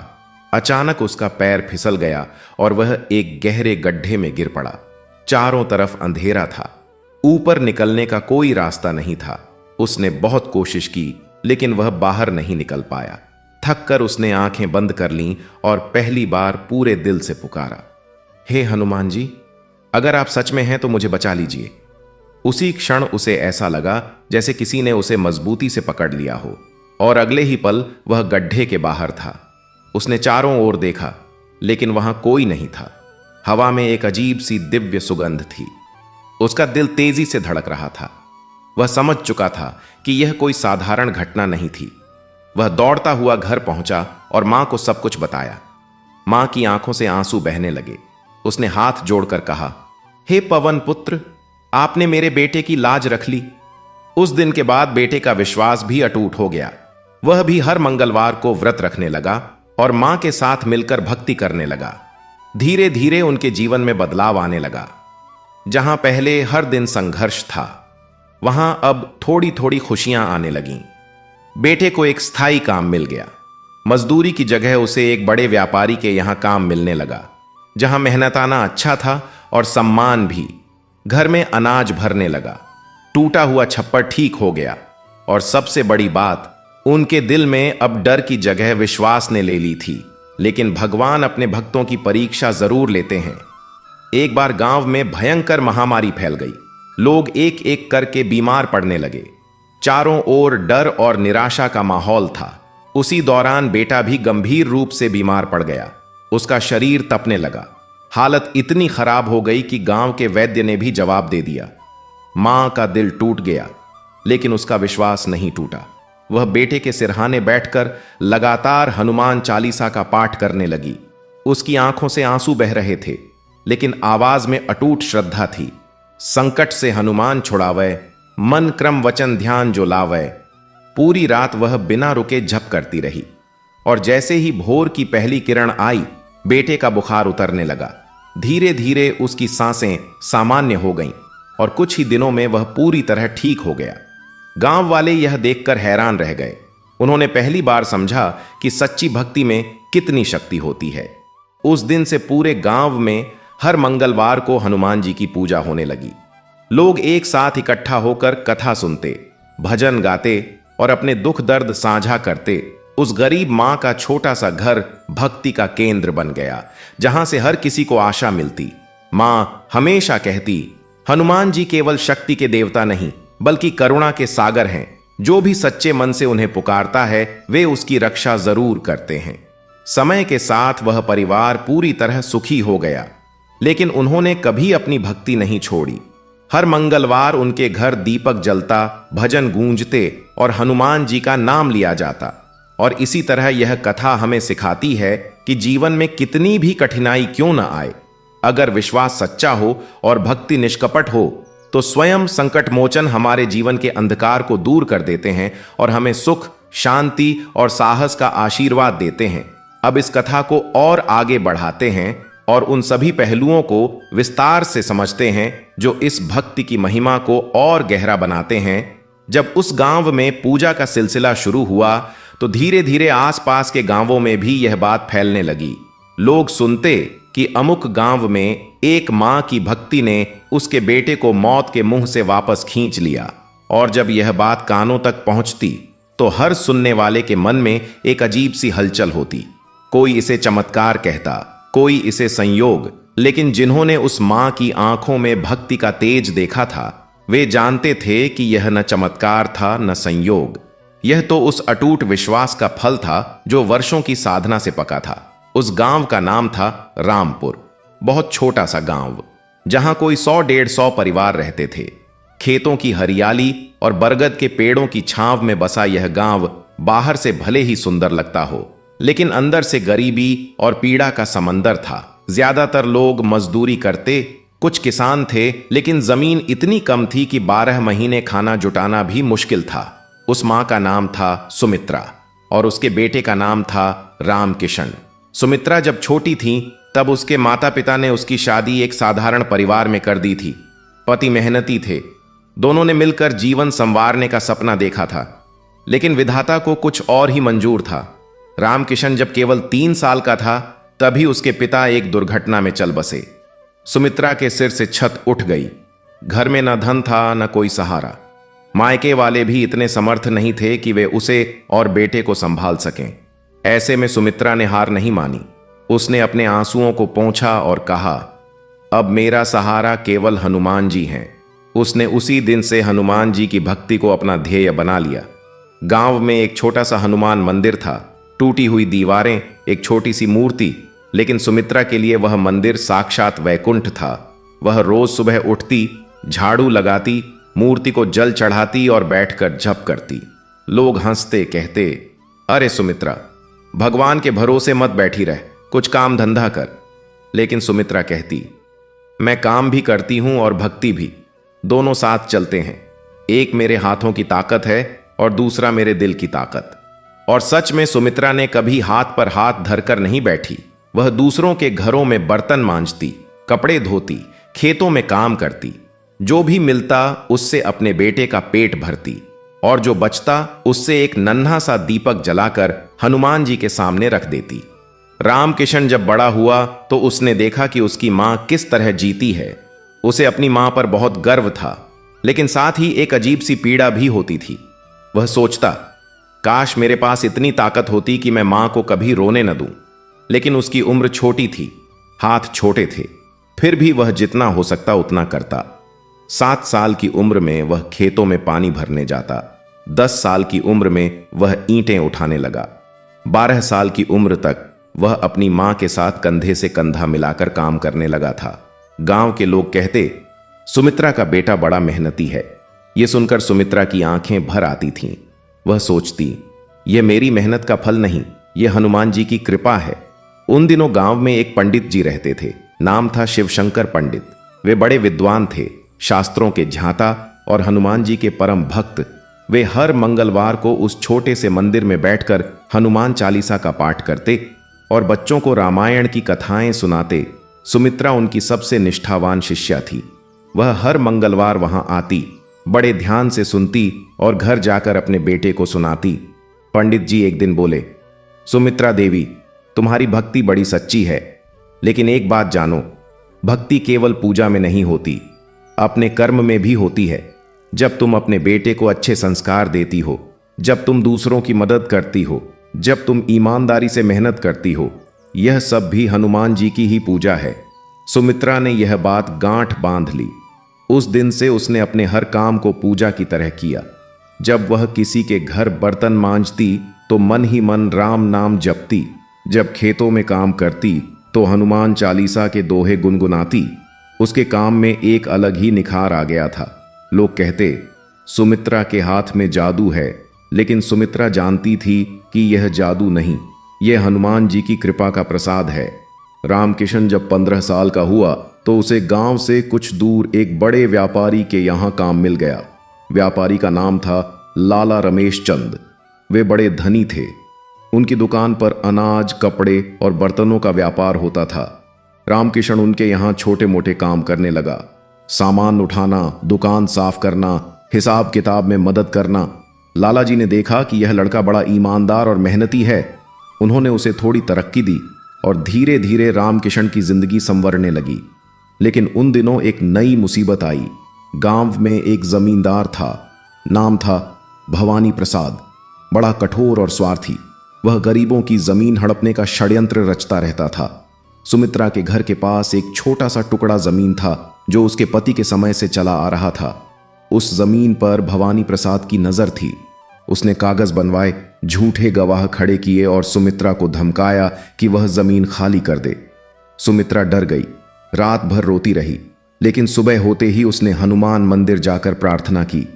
अचानक उसका पैर फिसल गया और वह एक गहरे गड्ढे में गिर पड़ा। चारों तरफ अंधेरा था, ऊपर निकलने का कोई रास्ता नहीं था। उसने बहुत कोशिश की, लेकिन वह बाहर नहीं निकल पाया। थक कर उसने आंखें बंद कर लीं और पहली बार पूरे दिल से पुकारा, हे हनुमान जी, अगर आप सच में हैं तो मुझे बचा लीजिए। उसी क्षण उसे ऐसा लगा जैसे किसी ने उसे मजबूती से पकड़ लिया हो, और अगले ही पल वह गड्ढे के बाहर था। उसने चारों ओर देखा, लेकिन वहां कोई नहीं था। हवा में एक अजीब सी दिव्य सुगंध थी। उसका दिल तेजी से धड़क रहा था। वह समझ चुका था कि यह कोई साधारण घटना नहीं थी। वह दौड़ता हुआ घर पहुंचा और मां को सब कुछ बताया। मां की आंखों से आंसू बहने लगे। उसने हाथ जोड़कर कहा, हे पवन पुत्र, आपने मेरे बेटे की लाज रख ली। उस दिन के बाद बेटे का विश्वास भी अटूट हो गया। वह भी हर मंगलवार को व्रत रखने लगा और मां के साथ मिलकर भक्ति करने लगा। धीरे धीरे उनके जीवन में बदलाव आने लगा। जहां पहले हर दिन संघर्ष था, वहां अब थोड़ी थोड़ी खुशियां आने लगीं। बेटे को एक स्थायी काम मिल गया। मजदूरी की जगह उसे एक बड़े व्यापारी के यहां काम मिलने लगा, जहां मेहनताना अच्छा था और सम्मान भी। घर में अनाज भरने लगा, टूटा हुआ छप्पर ठीक हो गया, और सबसे बड़ी बात, उनके दिल में अब डर की जगह विश्वास ने ले ली थी। लेकिन भगवान अपने भक्तों की परीक्षा जरूर लेते हैं। एक बार गांव में भयंकर महामारी फैल गई। लोग एक एक करके बीमार पड़ने लगे। चारों ओर डर और निराशा का माहौल था। उसी दौरान बेटा भी गंभीर रूप से बीमार पड़ गया। उसका शरीर तपने लगा। हालत इतनी खराब हो गई कि गांव के वैद्य ने भी जवाब दे दिया। मां का दिल टूट गया, लेकिन उसका विश्वास नहीं टूटा। वह बेटे के सिरहाने बैठकर लगातार हनुमान चालीसा का पाठ करने लगी। उसकी आंखों से आंसू बह रहे थे, लेकिन आवाज में अटूट श्रद्धा थी। संकट से हनुमान छुड़ावे, मन क्रम वचन ध्यान जो लावे। पूरी रात वह बिना रुके जप करती रही, और जैसे ही भोर की पहली किरण आई, बेटे का बुखार उतरने लगा। धीरे धीरे उसकी सांसें सामान्य हो गईं, और कुछ ही दिनों में वह पूरी तरह ठीक हो गया। गांव वाले यह देखकर हैरान रह गए। उन्होंने पहली बार समझा कि सच्ची भक्ति में कितनी शक्ति होती है। उस दिन से पूरे गांव में हर मंगलवार को हनुमान जी की पूजा होने लगी। लोग एक साथ इकट्ठा होकर कथा सुनते, भजन गाते और अपने दुख दर्द साझा करते। उस गरीब मां का छोटा सा घर भक्ति का केंद्र बन गया, जहां से हर किसी को आशा मिलती। मां हमेशा कहती, हनुमान जी केवल शक्ति के देवता नहीं, बल्कि करुणा के सागर हैं। जो भी सच्चे मन से उन्हें पुकारता है, वे उसकी रक्षा जरूर करते हैं। समय के साथ वह परिवार पूरी तरह सुखी हो गया, लेकिन उन्होंने कभी अपनी भक्ति नहीं छोड़ी। हर मंगलवार उनके घर दीपक जलता, भजन गूंजते और हनुमान जी का नाम लिया जाता। और इसी तरह यह कथा हमें सिखाती है कि जीवन में कितनी भी कठिनाई क्यों न आए, अगर विश्वास सच्चा हो और भक्ति निष्कपट हो, तो स्वयं संकट मोचन हमारे जीवन के अंधकार को दूर कर देते हैं और हमें सुख, शांति और साहस का आशीर्वाद देते हैं। अब इस कथा को और आगे बढ़ाते हैं और उन सभी पहलुओं को विस्तार से समझते हैं जो इस भक्ति की महिमा को और गहरा बनाते हैं। जब उस गांव में पूजा का सिलसिला शुरू हुआ, तो धीरे धीरे आसपास के गांवों में भी यह बात फैलने लगी। लोग सुनते कि अमुक गांव में एक मां की भक्ति ने उसके बेटे को मौत के मुंह से वापस खींच लिया। और जब यह बात कानों तक पहुंचती, तो हर सुनने वाले के मन में एक अजीब सी हलचल होती। कोई इसे चमत्कार कहता, कोई इसे संयोग, लेकिन जिन्होंने उस मां की आंखों में भक्ति का तेज देखा था, वे जानते थे कि यह न चमत्कार था न संयोग। यह तो उस अटूट विश्वास का फल था जो वर्षों की साधना से पका था। उस गांव का नाम था रामपुर। बहुत छोटा सा गांव, जहां कोई 100-150 परिवार रहते थे। खेतों की हरियाली और बरगद के पेड़ों की छांव में बसा यह गांव बाहर से भले ही सुंदर लगता हो, लेकिन अंदर से गरीबी और पीड़ा का समंदर था। ज्यादातर लोग मजदूरी करते, कुछ किसान थे, लेकिन जमीन इतनी कम थी कि 12 महीने खाना जुटाना भी मुश्किल था। उस मां का नाम था सुमित्रा और उसके बेटे का नाम था रामकिशन। सुमित्रा जब छोटी थी तब उसके माता पिता ने उसकी शादी एक साधारण परिवार में कर दी थी। पति मेहनती थे, दोनों ने मिलकर जीवन संवारने का सपना देखा था, लेकिन विधाता को कुछ और ही मंजूर था। रामकिशन जब केवल 3 साल का था तभी उसके पिता एक दुर्घटना में चल बसे। सुमित्रा के सिर से छत उठ गई। घर में न धन था न कोई सहारा। मायके वाले भी इतने समर्थ नहीं थे कि वे उसे और बेटे को संभाल सकें। ऐसे में सुमित्रा ने हार नहीं मानी। उसने अपने आंसुओं को पोंछा और कहा, अब मेरा सहारा केवल हनुमान जी हैं। उसने उसी दिन से हनुमान जी की भक्ति को अपना ध्येय बना लिया। गांव में एक छोटा सा हनुमान मंदिर था, टूटी हुई दीवारें, एक छोटी सी मूर्ति, लेकिन सुमित्रा के लिए वह मंदिर साक्षात वैकुंठ था। वह रोज सुबह उठती, झाड़ू लगाती, मूर्ति को जल चढ़ाती और बैठकर जप करती। लोग हंसते, कहते, अरे सुमित्रा, भगवान के भरोसे मत बैठी रह, कुछ काम धंधा कर। लेकिन सुमित्रा कहती, मैं काम भी करती हूं और भक्ति भी, दोनों साथ चलते हैं। एक मेरे हाथों की ताकत है और दूसरा मेरे दिल की ताकत। और सच में सुमित्रा ने कभी हाथ पर हाथ धरकर नहीं बैठी। वह दूसरों के घरों में बर्तन मांजती, कपड़े धोती, खेतों में काम करती। जो भी मिलता उससे अपने बेटे का पेट भरती और जो बचता उससे एक नन्हा सा दीपक जलाकर हनुमान जी के सामने रख देती। रामकिशन जब बड़ा हुआ तो उसने देखा कि उसकी मां किस तरह जीती है। उसे अपनी मां पर बहुत गर्व था, लेकिन साथ ही एक अजीब सी पीड़ा भी होती थी। वह सोचता, काश मेरे पास इतनी ताकत होती कि मैं मां को कभी रोने न दूं। लेकिन उसकी उम्र छोटी थी, हाथ छोटे थे, फिर भी वह जितना हो सकता उतना करता। 7 साल की उम्र में वह खेतों में पानी भरने जाता। 10 साल की उम्र में वह ईंटें उठाने लगा। 12 साल की उम्र तक वह अपनी मां के साथ कंधे से कंधा मिलाकर काम करने लगा था। गांव के लोग कहते, सुमित्रा का बेटा बड़ा मेहनती है। यह सुनकर सुमित्रा की आंखें भर आती थीं। वह सोचती, यह मेरी मेहनत का फल नहीं, यह हनुमान जी की कृपा है। उन दिनों गांव में एक पंडित जी रहते थे, नाम था शिवशंकर पंडित। वे बड़े विद्वान थे, शास्त्रों के झांता और हनुमान जी के परम भक्त। वे हर मंगलवार को उस छोटे से मंदिर में बैठकर हनुमान चालीसा का पाठ करते और बच्चों को रामायण की कथाएं सुनाते। सुमित्रा उनकी सबसे निष्ठावान शिष्या थी। वह हर मंगलवार वहां आती, बड़े ध्यान से सुनती और घर जाकर अपने बेटे को सुनाती। पंडित जी एक दिन बोले, सुमित्रा देवी, तुम्हारी भक्ति बड़ी सच्ची है, लेकिन एक बात जानो, भक्ति केवल पूजा में नहीं होती, अपने कर्म में भी होती है। जब तुम अपने बेटे को अच्छे संस्कार देती हो, जब तुम दूसरों की मदद करती हो, जब तुम ईमानदारी से मेहनत करती हो, यह सब भी हनुमान जी की ही पूजा है। सुमित्रा ने यह बात गांठ बांध ली। उस दिन से उसने अपने हर काम को पूजा की तरह किया। जब वह किसी के घर बर्तन मांजती तो मन ही मन राम नाम जपती। जब खेतों में काम करती तो हनुमान चालीसा के दोहे गुनगुनाती। उसके काम में एक अलग ही निखार आ गया था। लोग कहते, सुमित्रा के हाथ में जादू है, लेकिन सुमित्रा जानती थी कि यह जादू नहीं, यह हनुमान जी की कृपा का प्रसाद है। रामकिशन जब 15 साल का हुआ तो उसे गांव से कुछ दूर एक बड़े व्यापारी के यहां काम मिल गया। व्यापारी का नाम था लाला रमेश चंद। वे बड़े धनी थे। उनकी दुकान पर अनाज, कपड़े और बर्तनों का व्यापार होता था। रामकिशन उनके यहां छोटे मोटे काम करने लगा, सामान उठाना, दुकान साफ करना, हिसाब किताब में मदद करना। लाला जी ने देखा कि यह लड़का बड़ा ईमानदार और मेहनती है। उन्होंने उसे थोड़ी तरक्की दी और धीरे धीरे रामकिशन की जिंदगी संवरने लगी। लेकिन उन दिनों एक नई मुसीबत आई। गांव में एक जमींदार था, नाम था भवानी प्रसाद। बड़ा कठोर और स्वार्थी। वह गरीबों की जमीन हड़पने का षड्यंत्र रचता रहता था। सुमित्रा के घर के पास एक छोटा सा टुकड़ा जमीन था जो उसके पति के समय से चला आ रहा था। उस जमीन पर भवानी प्रसाद की नजर थी। उसने कागज बनवाए, झूठे गवाह खड़े किए और सुमित्रा को धमकाया कि वह जमीन खाली कर दे। सुमित्रा डर गई, रात भर रोती रही, लेकिन सुबह होते ही उसने हनुमान मंदिर जाकर प्रार्थना की,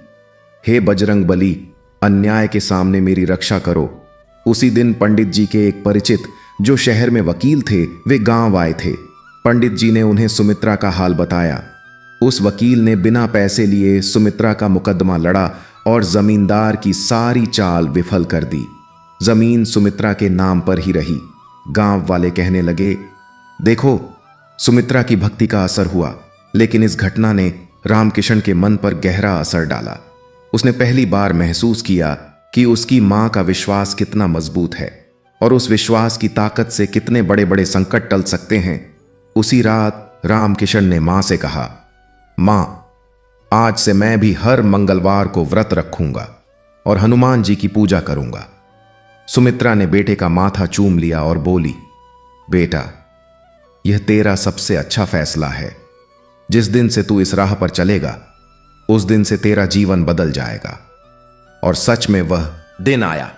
हे बजरंग बली, अन्याय के सामने मेरी रक्षा करो। उसी दिन पंडित जी के एक परिचित जो शहर में वकील थे, वे गांव आए थे। पंडित जी ने उन्हें सुमित्रा का हाल बताया। उस वकील ने बिना पैसे लिए सुमित्रा का मुकदमा लड़ा और जमींदार की सारी चाल विफल कर दी। जमीन सुमित्रा के नाम पर ही रही। गांव वाले कहने लगे, देखो, सुमित्रा की भक्ति का असर हुआ। लेकिन इस घटना ने रामकिशन के मन पर गहरा असर डाला। उसने पहली बार महसूस किया कि उसकी मां का विश्वास कितना मजबूत है और उस विश्वास की ताकत से कितने बड़े बड़े संकट टल सकते हैं। उसी रात रामकिशन ने मां से कहा, मां, आज से मैं भी हर मंगलवार को व्रत रखूंगा और हनुमान जी की पूजा करूंगा। सुमित्रा ने बेटे का माथा चूम लिया और बोली, बेटा, यह तेरा सबसे अच्छा फैसला है। जिस दिन से तू इस राह पर चलेगा, उस दिन से तेरा जीवन बदल जाएगा। और सच में वह दिन आया।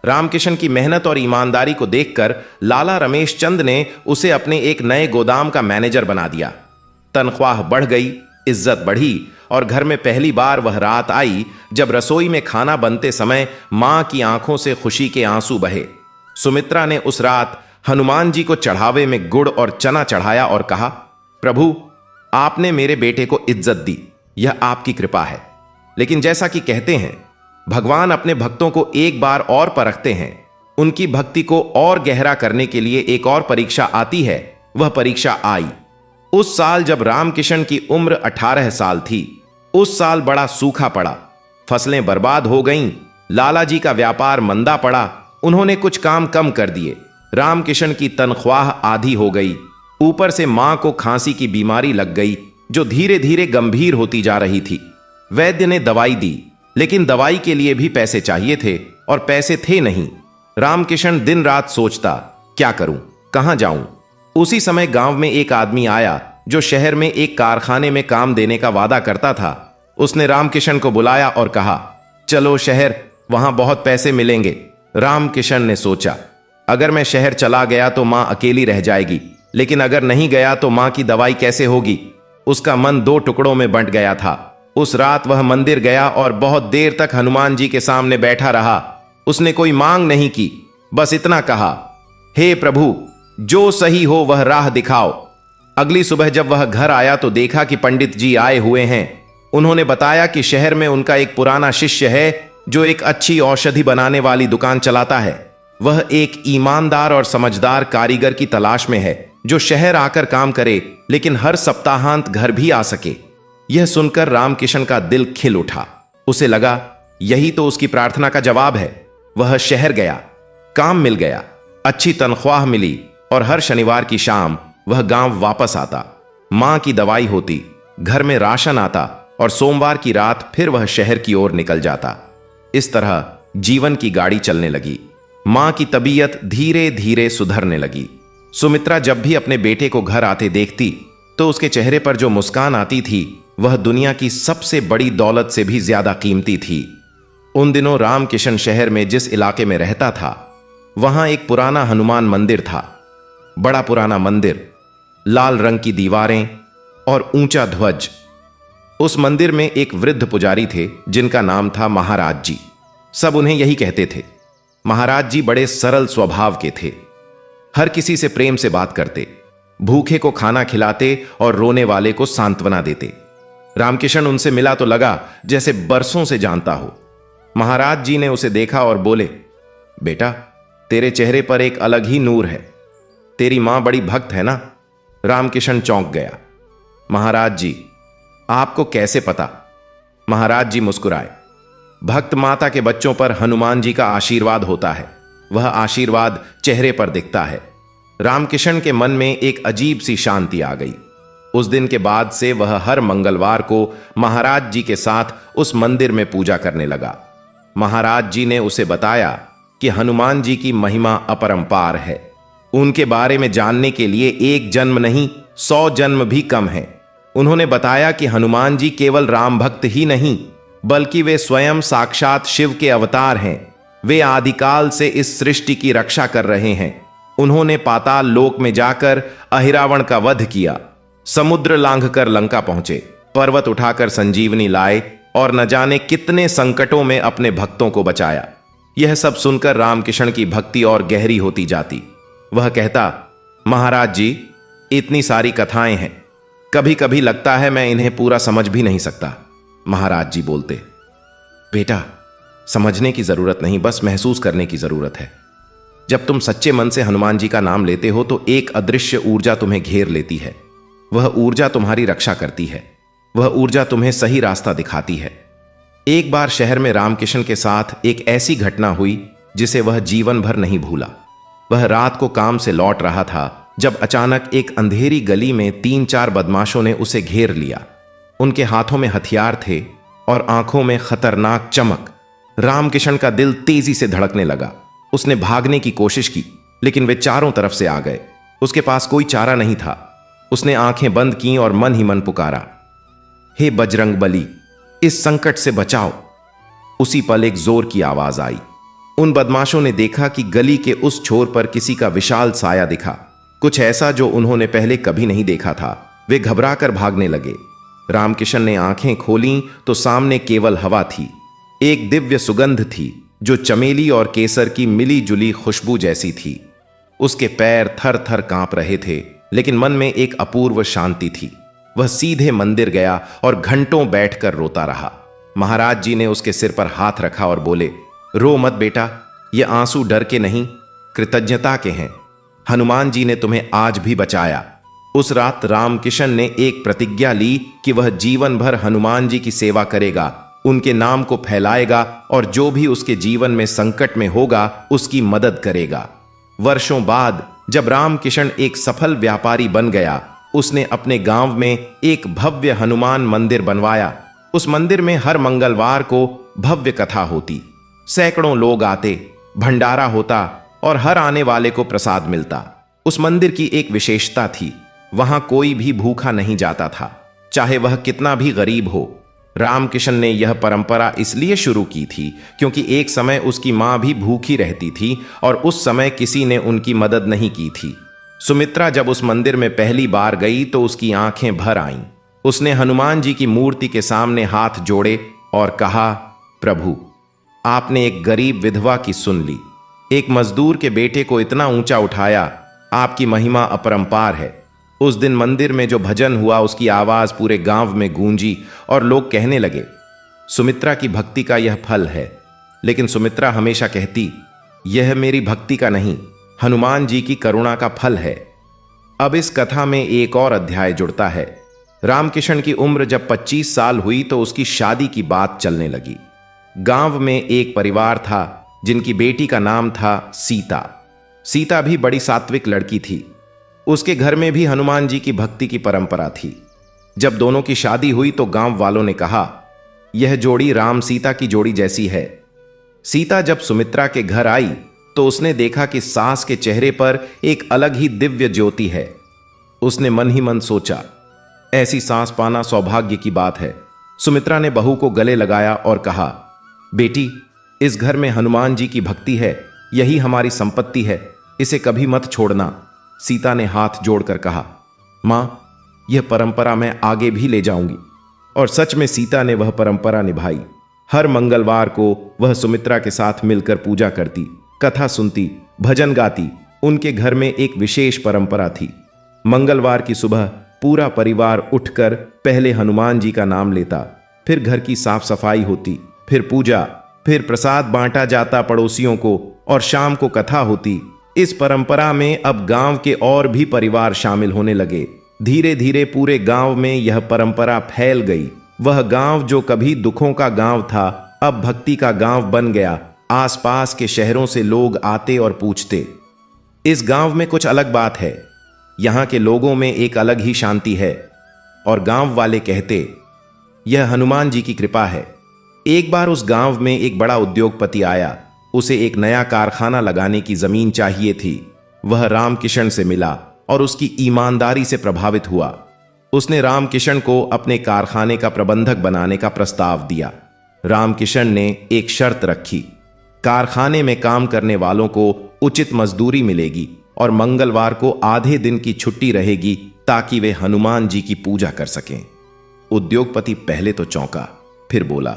रामकिशन की मेहनत और ईमानदारी को देखकर लाला रमेश चंद ने उसे अपने एक नए गोदाम का मैनेजर बना दिया। तनख्वाह बढ़ गई, इज्जत बढ़ी और घर में पहली बार वह रात आई जब रसोई में खाना बनते समय मां की आंखों से खुशी के आंसू बहे। सुमित्रा ने उस रात हनुमान जी को चढ़ावे में गुड़ और चना चढ़ाया और कहा, प्रभु, आपने मेरे बेटे को इज्जत दी, यह आपकी कृपा है। लेकिन जैसा कि कहते हैं, भगवान अपने भक्तों को एक बार और परखते हैं। उनकी भक्ति को और गहरा करने के लिए एक और परीक्षा आती है। वह परीक्षा आई उस साल जब रामकिशन की उम्र 18 साल थी। उस साल बड़ा सूखा पड़ा, फसलें बर्बाद हो गईं, लाला जी का व्यापार मंदा पड़ा। उन्होंने कुछ काम कम कर दिए। रामकिशन की तनख्वाह आधी हो गई। ऊपर से मां को खांसी की बीमारी लग गई जो धीरे धीरे गंभीर होती जा रही थी। वैद्य ने दवाई दी, लेकिन दवाई के लिए भी पैसे चाहिए थे और पैसे थे नहीं। रामकिशन दिन रात सोचता, क्या करूं, कहां जाऊं। उसी समय गांव में एक आदमी आया जो शहर में एक कारखाने में काम देने का वादा करता था। उसने रामकिशन को बुलाया और कहा, चलो शहर, वहां बहुत पैसे मिलेंगे। रामकिशन ने सोचा, अगर मैं शहर चला गया तो मां अकेली रह जाएगी, लेकिन अगर नहीं गया तो मां की दवाई कैसे होगी। उसका मन दो टुकड़ों में बंट गया था। उस रात वह मंदिर गया और बहुत देर तक हनुमान जी के सामने बैठा रहा। उसने कोई मांग नहीं की, बस इतना कहा, हे प्रभु, जो सही हो वह राह दिखाओ। अगली सुबह जब वह घर आया तो देखा कि पंडित जी आए हुए हैं। उन्होंने बताया कि शहर में उनका एक पुराना शिष्य है जो एक अच्छी औषधि बनाने वाली दुकान चलाता है। वह एक ईमानदार और समझदार कारीगर की तलाश में है जो शहर आकर काम करे, लेकिन हर सप्ताहांत घर भी आ सके। यह सुनकर रामकिशन का दिल खिल उठा। उसे लगा, यही तो उसकी प्रार्थना का जवाब है। वह शहर गया, काम मिल गया, अच्छी तनख्वाह मिली और हर शनिवार की शाम वह गांव वापस आता। मां की दवाई होती, घर में राशन आता और सोमवार की रात फिर वह शहर की ओर निकल जाता। इस तरह जीवन की गाड़ी चलने लगी। मां की तबीयत धीरे धीरे सुधरने लगी। सुमित्रा जब भी अपने बेटे को घर आते देखती तो उसके चेहरे पर जो मुस्कान आती थी वह दुनिया की सबसे बड़ी दौलत से भी ज्यादा कीमती थी। उन दिनों रामकिशन शहर में जिस इलाके में रहता था वहां एक पुराना हनुमान मंदिर था। बड़ा पुराना मंदिर, लाल रंग की दीवारें और ऊंचा ध्वज। उस मंदिर में एक वृद्ध पुजारी थे जिनका नाम था महाराज जी। सब उन्हें यही कहते थे। महाराज जी बड़े सरल स्वभाव के थे। हर किसी से प्रेम से बात करते, भूखे को खाना खिलाते और रोने वाले को सांत्वना देते। रामकिशन उनसे मिला तो लगा जैसे बरसों से जानता हो। महाराज जी ने उसे देखा और बोले, बेटा, तेरे चेहरे पर एक अलग ही नूर है। तेरी मां बड़ी भक्त है ना? रामकिशन चौंक गया। महाराज जी, आपको कैसे पता? महाराज जी मुस्कुराए। भक्त माता के बच्चों पर हनुमान जी का आशीर्वाद होता है। वह आशीर्वाद चेहरे पर दिखता है। रामकिशन के मन में एक अजीब सी शांति आ गई। उस दिन के बाद से वह हर मंगलवार को महाराज जी के साथ उस मंदिर में पूजा करने लगा। महाराज जी ने उसे बताया कि हनुमान जी की महिमा अपरंपार है। उनके बारे में जानने के लिए एक जन्म नहीं 100 जन्म भी कम है। उन्होंने बताया कि हनुमान जी केवल राम भक्त ही नहीं बल्कि वे स्वयं साक्षात शिव के अवतार हैं। वे आदिकाल से इस सृष्टि की रक्षा कर रहे हैं। उन्होंने पाताल लोक में जाकर अहिरावण का वध किया, समुद्र लांघकर लंका पहुंचे, पर्वत उठाकर संजीवनी लाए और न जाने कितने संकटों में अपने भक्तों को बचाया। यह सब सुनकर रामकिशन की भक्ति और गहरी होती जाती। वह कहता, महाराज जी, इतनी सारी कथाएं हैं, कभी कभी लगता है मैं इन्हें पूरा समझ भी नहीं सकता। महाराज जी बोलते, बेटा, समझने की जरूरत नहीं, बस महसूस करने की जरूरत है। जब तुम सच्चे मन से हनुमान जी का नाम लेते हो तो एक अदृश्य ऊर्जा तुम्हें घेर लेती है। वह ऊर्जा तुम्हारी रक्षा करती है, वह ऊर्जा तुम्हें सही रास्ता दिखाती है। एक बार शहर में रामकिशन के साथ एक ऐसी घटना हुई जिसे वह जीवन भर नहीं भूला। वह रात को काम से लौट रहा था जब अचानक एक अंधेरी गली में 3-4 बदमाशों ने उसे घेर लिया। उनके हाथों में हथियार थे और आंखों में खतरनाक चमक। रामकिशन का दिल तेजी से धड़कने लगा। उसने भागने की कोशिश की, लेकिन वे चारों तरफ से आ गए। उसके पास कोई चारा नहीं था। उसने आंखें बंद की और मन ही मन पुकारा, हे बजरंग बली, इस संकट से बचाओ। उसी पल एक जोर की आवाज आई। उन बदमाशों ने देखा कि गली के उस छोर पर किसी का विशाल साया दिखा, कुछ ऐसा जो उन्होंने पहले कभी नहीं देखा था। वे घबराकर भागने लगे। रामकिशन ने आंखें खोलीं तो सामने केवल हवा थी। एक दिव्य सुगंध थी जो चमेली और केसर की मिली जुली खुशबू जैसी थी। उसके पैर थर थर कांप रहे थे, लेकिन मन में एक अपूर्व शांति थी। वह सीधे मंदिर गया और घंटों बैठकर रोता रहा। महाराज जी ने उसके सिर पर हाथ रखा और बोले, रो मत बेटा, ये आंसू डर के नहीं, कृतज्ञता के हैं। हनुमान जी ने तुम्हें आज भी बचाया। उस रात रामकिशन ने एक प्रतिज्ञा ली कि वह जीवन भर हनुमान जी की सेवा करेगा, उनके नाम को फैलाएगा और जो भी उसके जीवन में संकट में होगा उसकी मदद करेगा। वर्षों बाद जब रामकिशन एक सफल व्यापारी बन गया, उसने अपने गांव में एक भव्य हनुमान मंदिर बनवाया। उस मंदिर में हर मंगलवार को भव्य कथा होती, सैकड़ों लोग आते, भंडारा होता और हर आने वाले को प्रसाद मिलता। उस मंदिर की एक विशेषता थी, वहां कोई भी भूखा नहीं जाता था, चाहे वह कितना भी गरीब हो। रामकिशन ने यह परंपरा इसलिए शुरू की थी क्योंकि एक समय उसकी मां भी भूखी रहती थी और उस समय किसी ने उनकी मदद नहीं की थी। सुमित्रा जब उस मंदिर में पहली बार गई तो उसकी आंखें भर आईं। उसने हनुमान जी की मूर्ति के सामने हाथ जोड़े और कहा, प्रभु, आपने एक गरीब विधवा की सुन ली, एक मजदूर के बेटे को इतना ऊंचा उठाया, आपकी महिमा अपरंपार है। उस दिन मंदिर में जो भजन हुआ उसकी आवाज पूरे गांव में गूंजी और लोग कहने लगे, सुमित्रा की भक्ति का यह फल है। लेकिन सुमित्रा हमेशा कहती, यह मेरी भक्ति का नहीं, हनुमान जी की करुणा का फल है। अब इस कथा में एक और अध्याय जुड़ता है। रामकिशन की उम्र जब 25 साल हुई तो उसकी शादी की बात चलने लगी। गांव में एक परिवार था जिनकी बेटी का नाम था सीता। सीता भी बड़ी सात्विक लड़की थी। उसके घर में भी हनुमान जी की भक्ति की परंपरा थी। जब दोनों की शादी हुई तो गांव वालों ने कहा, यह जोड़ी राम सीता की जोड़ी जैसी है। सीता जब सुमित्रा के घर आई तो उसने देखा कि सास के चेहरे पर एक अलग ही दिव्य ज्योति है। उसने मन ही मन सोचा, ऐसी सास पाना सौभाग्य की बात है। सुमित्रा ने बहू को गले लगाया और कहा, बेटी, इस घर में हनुमान जी की भक्ति है, यही हमारी संपत्ति है, इसे कभी मत छोड़ना। सीता ने हाथ जोड़कर कहा, मां, यह परंपरा मैं आगे भी ले जाऊंगी। और सच में सीता ने वह परंपरा निभाई। हर मंगलवार को वह सुमित्रा के साथ मिलकर पूजा करती, कथा सुनती, भजन गाती। उनके घर में एक विशेष परंपरा थी। मंगलवार की सुबह पूरा परिवार उठकर पहले हनुमान जी का नाम लेता, फिर घर की साफ सफाई होती, फिर पूजा, फिर प्रसाद बांटा जाता पड़ोसियों को और शाम को कथा होती। इस परंपरा में अब गांव के और भी परिवार शामिल होने लगे। धीरे धीरे पूरे गांव में यह परंपरा फैल गई। वह गांव जो कभी दुखों का गांव था अब भक्ति का गांव बन गया। आसपास के शहरों से लोग आते और पूछते, इस गांव में कुछ अलग बात है, यहां के लोगों में एक अलग ही शांति है। और गांव वाले कहते, यह हनुमान जी की कृपा है। एक बार उस गांव में एक बड़ा उद्योगपति आया। उसे एक नया कारखाना लगाने की जमीन चाहिए थी। वह रामकिशन से मिला और उसकी ईमानदारी से प्रभावित हुआ। उसने रामकिशन को अपने कारखाने का प्रबंधक बनाने का प्रस्ताव दिया। रामकिशन ने एक शर्त रखी, कारखाने में काम करने वालों को उचित मजदूरी मिलेगी और मंगलवार को आधे दिन की छुट्टी रहेगी ताकि वे हनुमान जी की पूजा कर सकें। उद्योगपति पहले तो चौंका, फिर बोला,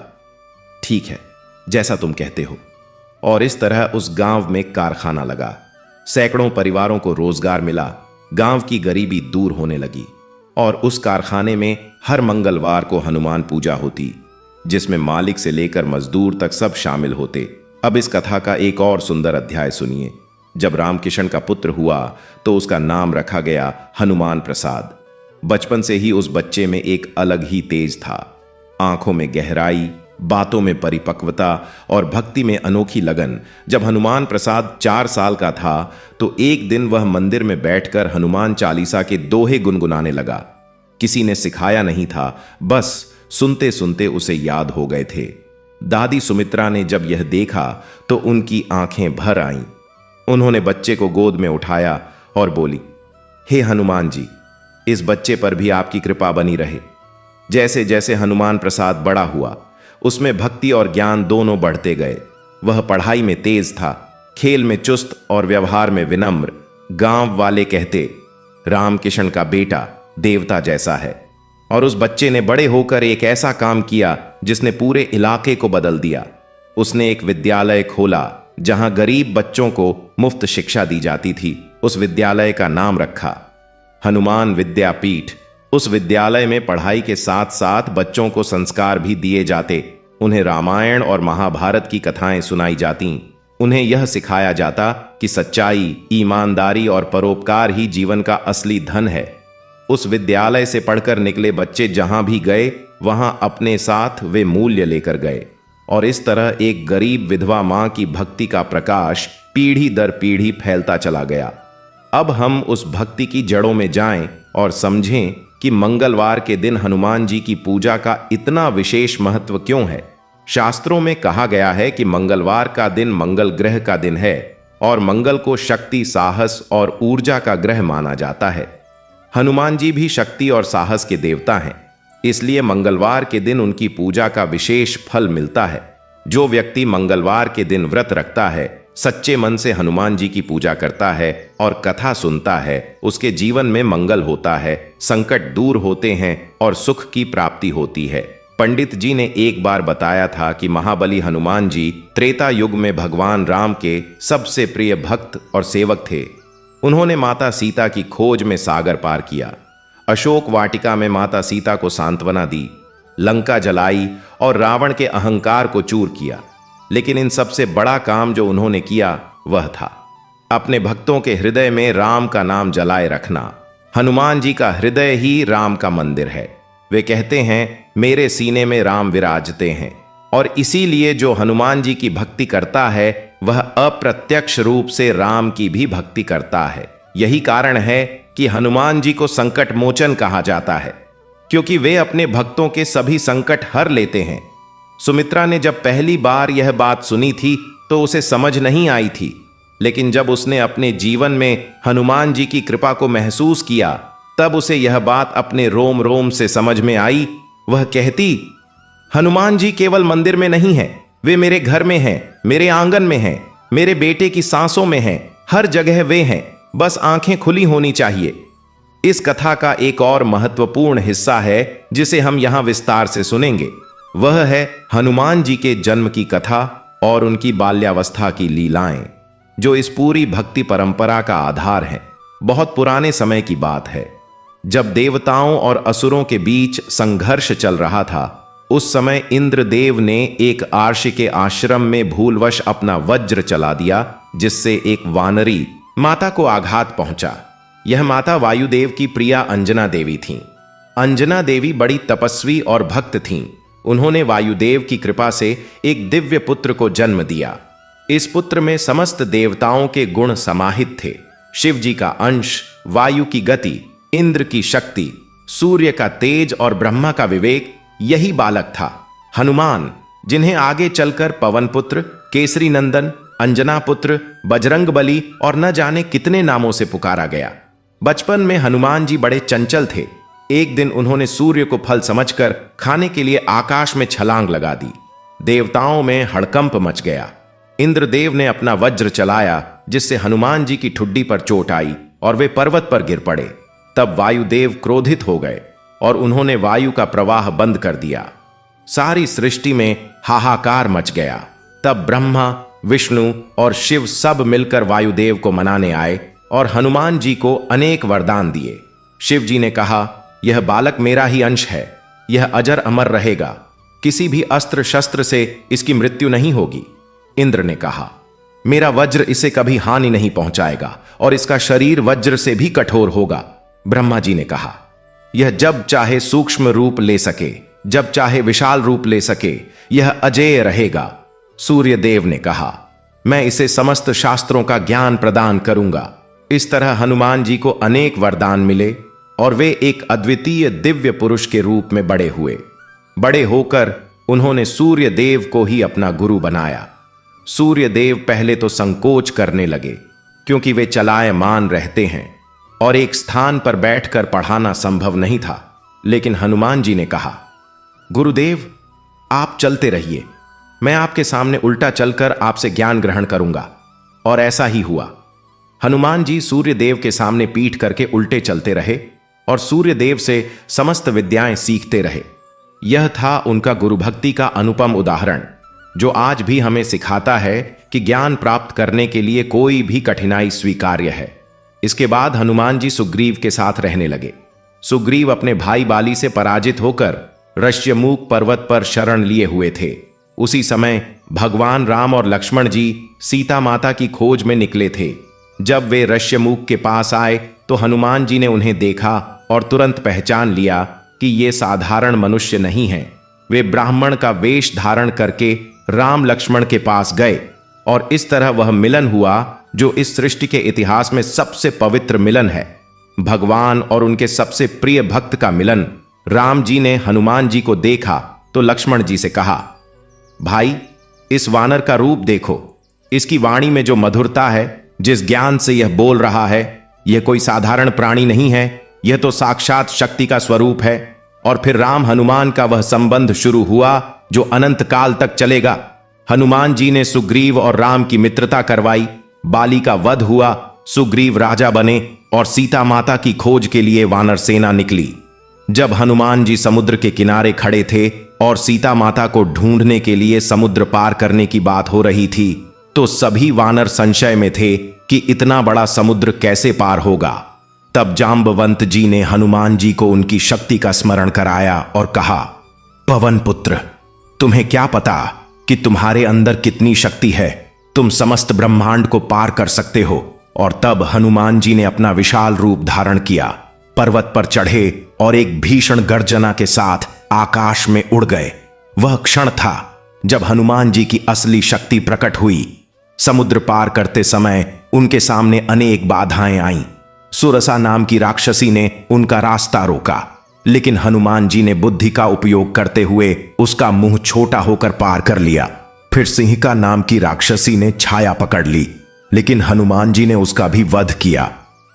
ठीक है, जैसा तुम कहते हो। और इस तरह उस गांव में कारखाना लगा। सैकड़ों परिवारों को रोजगार मिला, गांव की गरीबी दूर होने लगी। और उस कारखाने में हर मंगलवार को हनुमान पूजा होती, जिसमें मालिक से लेकर मजदूर तक सब शामिल होते। अब इस कथा का एक और सुंदर अध्याय सुनिए। जब रामकिशन का पुत्र हुआ तो उसका नाम रखा गया हनुमान प्रसाद। बचपन से ही उस बच्चे में एक अलग ही तेज था। आंखों में गहराई, बातों में परिपक्वता और भक्ति में अनोखी लगन। जब हनुमान प्रसाद 4 साल का था तो एक दिन वह मंदिर में बैठकर हनुमान चालीसा के दोहे गुनगुनाने लगा। किसी ने सिखाया नहीं था, बस सुनते सुनते उसे याद हो गए थे। दादी सुमित्रा ने जब यह देखा तो उनकी आंखें भर आईं। उन्होंने बच्चे को गोद में उठाया और बोली, हे हनुमान जी, इस बच्चे पर भी आपकी कृपा बनी रहे। जैसे जैसे हनुमान प्रसाद बड़ा हुआ, उसमें भक्ति और ज्ञान दोनों बढ़ते गए। वह पढ़ाई में तेज था, खेल में चुस्त और व्यवहार में विनम्र। गांव वाले कहते, रामकिशन का बेटा देवता जैसा है। और उस बच्चे ने बड़े होकर एक ऐसा काम किया जिसने पूरे इलाके को बदल दिया। उसने एक विद्यालय खोला जहां गरीब बच्चों को मुफ्त शिक्षा दी जाती थी। उस विद्यालय का नाम रखा हनुमान विद्यापीठ। उस विद्यालय में पढ़ाई के साथ साथ बच्चों को संस्कार भी दिए जाते। उन्हें रामायण और महाभारत की कथाएं सुनाई जाती। उन्हें यह सिखाया जाता कि सच्चाई, ईमानदारी और परोपकार ही जीवन का असली धन है। उस विद्यालय से पढ़कर निकले बच्चे जहां भी गए वहां अपने साथ वे मूल्य लेकर गए। और इस तरह एक गरीब विधवा मां की भक्ति का प्रकाश पीढ़ी दर पीढ़ी फैलता चला गया। अब हम उस भक्ति की जड़ों में जाएं और समझें कि मंगलवार के दिन हनुमान जी की पूजा का इतना विशेष महत्व क्यों है। शास्त्रों में कहा गया है कि मंगलवार का दिन मंगल ग्रह का दिन है और मंगल को शक्ति, साहस और ऊर्जा का ग्रह माना जाता है। हनुमान जी भी शक्ति और साहस के देवता हैं, इसलिए मंगलवार के दिन उनकी पूजा का विशेष फल मिलता है। जो व्यक्ति मंगलवार के दिन व्रत रखता है, सच्चे मन से हनुमान जी की पूजा करता है और कथा सुनता है, उसके जीवन में मंगल होता है, संकट दूर होते हैं और सुख की प्राप्ति होती है। पंडित जी ने एक बार बताया था कि महाबली हनुमान जी त्रेता युग में भगवान राम के सबसे प्रिय भक्त और सेवक थे। उन्होंने माता सीता की खोज में सागर पार किया, अशोक वाटिका में माता सीता को सांत्वना दी, लंका जलाई और रावण के अहंकार को चूर किया। लेकिन इन सबसे बड़ा काम जो उन्होंने किया वह था अपने भक्तों के हृदय में राम का नाम जलाए रखना। हनुमान जी का हृदय ही राम का मंदिर है। वे कहते हैं, मेरे सीने में राम विराजते हैं। और इसीलिए जो हनुमान जी की भक्ति करता है वह अप्रत्यक्ष रूप से राम की भी भक्ति करता है। यही कारण है कि हनुमान जी को संकट मोचन कहा जाता है, क्योंकि वे अपने भक्तों के सभी संकट हर लेते हैं। सुमित्रा ने जब पहली बार यह बात सुनी थी तो उसे समझ नहीं आई थी, लेकिन जब उसने अपने जीवन में हनुमान जी की कृपा को महसूस किया तब उसे यह बात अपने रोम रोम से समझ में आई। वह कहती, हनुमान जी केवल मंदिर में नहीं है, वे मेरे घर में हैं, मेरे आंगन में हैं, मेरे बेटे की सांसों में हैं, हर जगह वे हैं, बस आंखें खुली होनी चाहिए। इस कथा का एक और महत्वपूर्ण हिस्सा है जिसे हम यहां विस्तार से सुनेंगे। वह है हनुमान जी के जन्म की कथा और उनकी बाल्यावस्था की लीलाएं, जो इस पूरी भक्ति परंपरा का आधार है। बहुत पुराने समय की बात है, जब देवताओं और असुरों के बीच संघर्ष चल रहा था। उस समय इंद्रदेव ने एक आर्षि के आश्रम में भूलवश अपना वज्र चला दिया, जिससे एक वानरी माता को आघात पहुंचा। यह माता वायुदेव की प्रिया अंजना देवी थीं। अंजना देवी बड़ी तपस्वी और भक्त थीं। उन्होंने वायुदेव की कृपा से एक दिव्य पुत्र को जन्म दिया। इस पुत्र में समस्त देवताओं के गुण समाहित थे। शिव जी का अंश, वायु की गति, इंद्र की शक्ति, सूर्य का तेज और ब्रह्मा का विवेक, यही बालक था हनुमान, जिन्हें आगे चलकर पवन पुत्र, केसरी नंदन, अंजना पुत्र, बजरंग बली और न जाने कितने नामों से पुकारा गया। बचपन में हनुमान जी बड़े चंचल थे। एक दिन उन्होंने सूर्य को फल समझकर खाने के लिए आकाश में छलांग लगा दी। देवताओं में हड़कंप मच गया। इंद्रदेव ने अपना वज्र चलाया, जिससे हनुमान जी की ठुड्डी पर चोट आई और वे पर्वत पर गिर पड़े। तब वायुदेव क्रोधित हो गए और उन्होंने वायु का प्रवाह बंद कर दिया। सारी सृष्टि में हाहाकार मच गया। तब ब्रह्मा, विष्णु और शिव सब मिलकर वायुदेव को मनाने आए और हनुमान जी को अनेक वरदान दिए। शिव जी ने कहा, यह बालक मेरा ही अंश है, यह अजर अमर रहेगा, किसी भी अस्त्र शस्त्र से इसकी मृत्यु नहीं होगी। इंद्र ने कहा, मेरा वज्र इसे कभी हानि नहीं पहुंचाएगा और इसका शरीर वज्र से भी कठोर होगा। ब्रह्मा जी ने कहा, यह जब चाहे सूक्ष्म रूप ले सके, जब चाहे विशाल रूप ले सके, यह अजेय रहेगा। सूर्य देव ने कहा, मैं इसे समस्त शास्त्रों का ज्ञान प्रदान करूंगा। इस तरह हनुमान जी को अनेक वरदान मिले और वे एक अद्वितीय दिव्य पुरुष के रूप में बड़े हुए। बड़े होकर उन्होंने सूर्य देव को ही अपना गुरु बनाया। सूर्य देव पहले तो संकोच करने लगे, क्योंकि वे चलायमान रहते हैं और एक स्थान पर बैठकर पढ़ाना संभव नहीं था। लेकिन हनुमान जी ने कहा, गुरुदेव आप चलते रहिए, मैं आपके सामने उल्टा चलकर आपसे ज्ञान ग्रहण करूंगा। और ऐसा ही हुआ। हनुमान जी सूर्य देव के सामने पीठ करके उल्टे चलते रहे और सूर्य देव से समस्त विद्याएं सीखते रहे। यह था उनका गुरु भक्ति का अनुपम उदाहरण, जो आज भी हमें सिखाता है कि ज्ञान प्राप्त करने के लिए कोई भी कठिनाई स्वीकार्य है। इसके बाद हनुमान जी सुग्रीव के साथ रहने लगे। सुग्रीव अपने भाई बाली से पराजित होकर ऋष्यमूक पर्वत पर शरण लिए हुए थे। उसी समय भगवान राम और लक्ष्मण जी सीता माता की खोज में निकले थे। जब वे ऋष्यमूक के पास आए तो हनुमान जी ने उन्हें देखा और तुरंत पहचान लिया कि ये साधारण मनुष्य नहीं हैं। वे ब्राह्मण का वेश धारण करके राम लक्ष्मण के पास गए और इस तरह वह मिलन हुआ जो इस सृष्टि के इतिहास में सबसे पवित्र मिलन है। भगवान और उनके सबसे प्रिय भक्त का मिलन। राम जी ने हनुमान जी को देखा तो लक्ष्मण जी से कहा, भाई इस वानर का रूप देखो, इसकी वाणी में जो मधुरता है, जिस ज्ञान से यह बोल रहा है, यह कोई साधारण प्राणी नहीं है, यह तो साक्षात शक्ति का स्वरूप है। और फिर राम हनुमान का वह संबंध शुरू हुआ जो अनंत काल तक चलेगा। हनुमान जी ने सुग्रीव और राम की मित्रता करवाई, बाली का वध हुआ, सुग्रीव राजा बने और सीता माता की खोज के लिए वानर सेना निकली। जब हनुमान जी समुद्र के किनारे खड़े थे और सीता माता को ढूंढने के लिए समुद्र पार करने की बात हो रही थी, तो सभी वानर संशय में थे कि इतना बड़ा समुद्र कैसे पार होगा। तब जांबवंत जी ने हनुमान जी को उनकी शक्ति का स्मरण कराया और कहा, पवन पुत्र, तुम्हें क्या पता कि तुम्हारे अंदर कितनी शक्ति है, तुम समस्त ब्रह्मांड को पार कर सकते हो। और तब हनुमान जी ने अपना विशाल रूप धारण किया, पर्वत पर चढ़े और एक भीषण गर्जना के साथ आकाश में उड़ गए। वह क्षण था जब हनुमान जी की असली शक्ति प्रकट हुई। समुद्र पार करते समय उनके सामने अनेक बाधाएं आईं। सुरसा नाम की राक्षसी ने उनका रास्ता रोका, लेकिन हनुमान जी ने बुद्धि का उपयोग करते हुए उसका मुंह छोटा होकर पार कर लिया। फिर सिंहिका नाम की राक्षसी ने छाया पकड़ ली, लेकिन हनुमान जी ने उसका भी वध किया।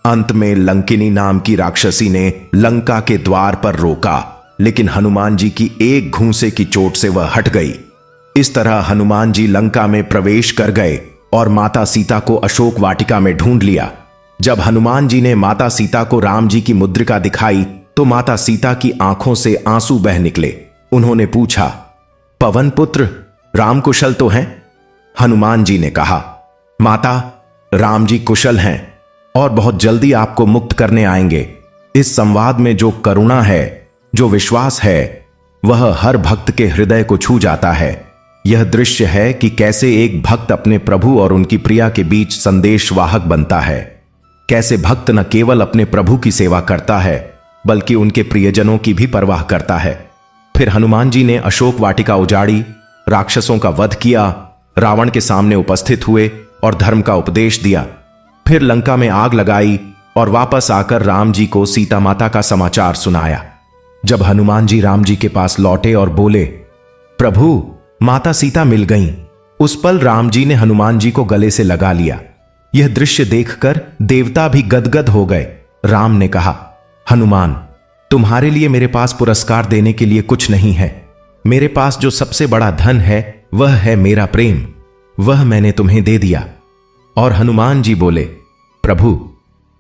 अंत में लंकिनी नाम की राक्षसी ने लंका के द्वार पर रोका, लेकिन हनुमान जी की एक घूंसे की चोट से वह हट गई। इस तरह हनुमान जी लंका में प्रवेश कर गए और माता सीता को अशोक वाटिका में ढूंढ लिया। जब हनुमान जी ने माता सीता को राम जी की मुद्रिका दिखाई तो माता सीता की आंखों से आंसू बह निकले। उन्होंने पूछा, पवन पुत्र, राम कुशल तो हैं? हनुमान जी ने कहा, माता, राम जी कुशल हैं और बहुत जल्दी आपको मुक्त करने आएंगे। इस संवाद में जो करुणा है, जो विश्वास है, वह हर भक्त के हृदय को छू जाता है। यह दृश्य है कि कैसे एक भक्त अपने प्रभु और उनकी प्रिया के बीच संदेशवाहक बनता है। कैसे भक्त न केवल अपने प्रभु की सेवा करता है, बल्कि उनके प्रियजनों की भी परवाह करता है। फिर हनुमान जी ने अशोक वाटिका उजाड़ी, राक्षसों का वध किया, रावण के सामने उपस्थित हुए और धर्म का उपदेश दिया। फिर लंका में आग लगाई और वापस आकर राम जी को सीता माता का समाचार सुनाया। जब हनुमान जी राम जी के पास लौटे और बोले, प्रभु, माता सीता मिल गईं, उस पल राम जी ने हनुमान जी को गले से लगा लिया। यह दृश्य देखकर देवता भी गदगद हो गए। राम ने कहा, हनुमान, तुम्हारे लिए मेरे पास पुरस्कार देने के लिए कुछ नहीं है। मेरे पास जो सबसे बड़ा धन है वह है मेरा प्रेम, वह मैंने तुम्हें दे दिया। और हनुमान जी बोले, प्रभु,